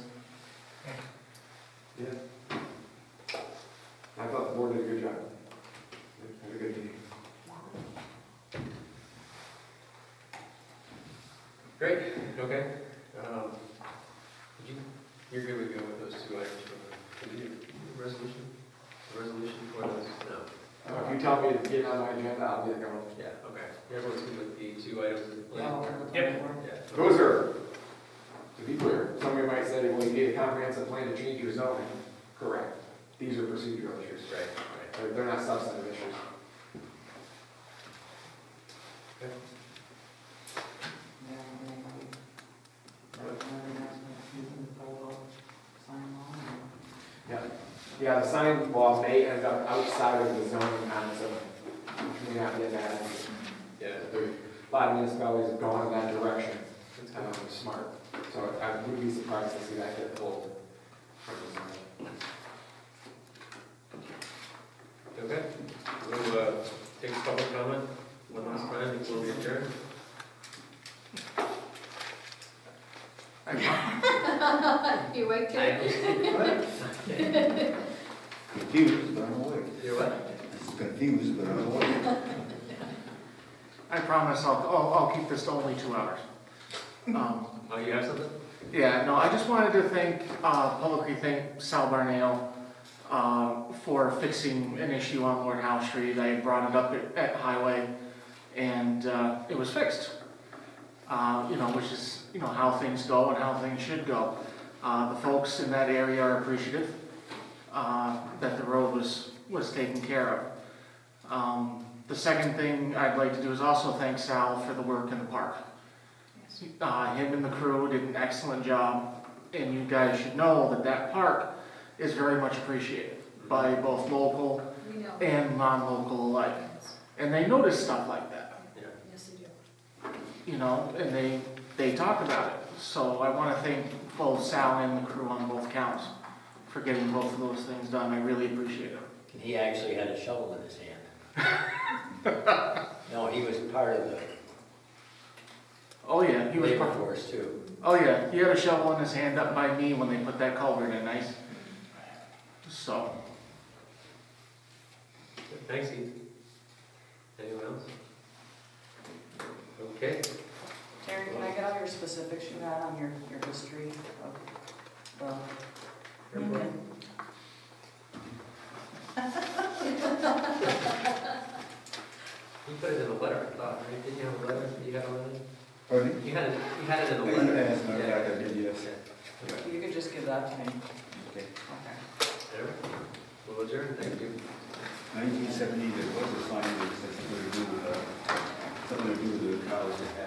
I thought the board did a good job. Had a good meeting. Great, okay. You're good with go with those two items from the resolution? The resolution for those? No. If you tell me to get on my agenda, I'll get going. Yeah, okay. Everyone's good with the two items in the plan? Yep. Yeah. Those are, to be clear, somebody might say, well, you need a comprehensive plan to change your zoning. Correct. These are procedural issues. Right. They're not substantive issues. Okay. Yeah, the sign law may end up outside of the zoning concept, which may not be as bad. Yeah. A lot of municipalities have gone in that direction. It's smart. So I would be surprised to see that get pulled from the zoning. You awake too? Confused, but I'm awake. You're what? Confused, but I'm awake. I promise I'll keep this to only 2 hours. Oh, you have something? Yeah, no, I just wanted to publicly thank Sal Barnell for fixing an issue on Lord Howe Street. I brought it up at Highway, and it was fixed. Which is, how things go and how things should go. The folks in that area are appreciative that the road was taken care of. The second thing I'd like to do is also thank Sal for the work in the park. Him and the crew did an excellent job, and you guys should know that park is very much appreciated by both local We know. and non-local alike. And they notice stuff like that, Yes, they do. and they talk about it. So I want to thank both Sal and the crew on both counts for getting both of those things done. I really appreciate it. And he actually had a shovel in his hand. No, he was part of the Oh yeah, he was. labor force too. Oh yeah, he had a shovel in his hand up by me when they put that culvert in, nice. So, Thanks, Heath. Anyone else? Okay. Terry, can I get all your specifics you had on your history of the airport? You put it in a letter, I thought, right? Didn't you have a letter? You had a letter? Pardon me? You had it in a As a letter. matter of fact, I did, yes. You could just give that to me. Okay. Okay. There. Well, adjourn, thank you. 1970, there was a sign that said something to do with the college.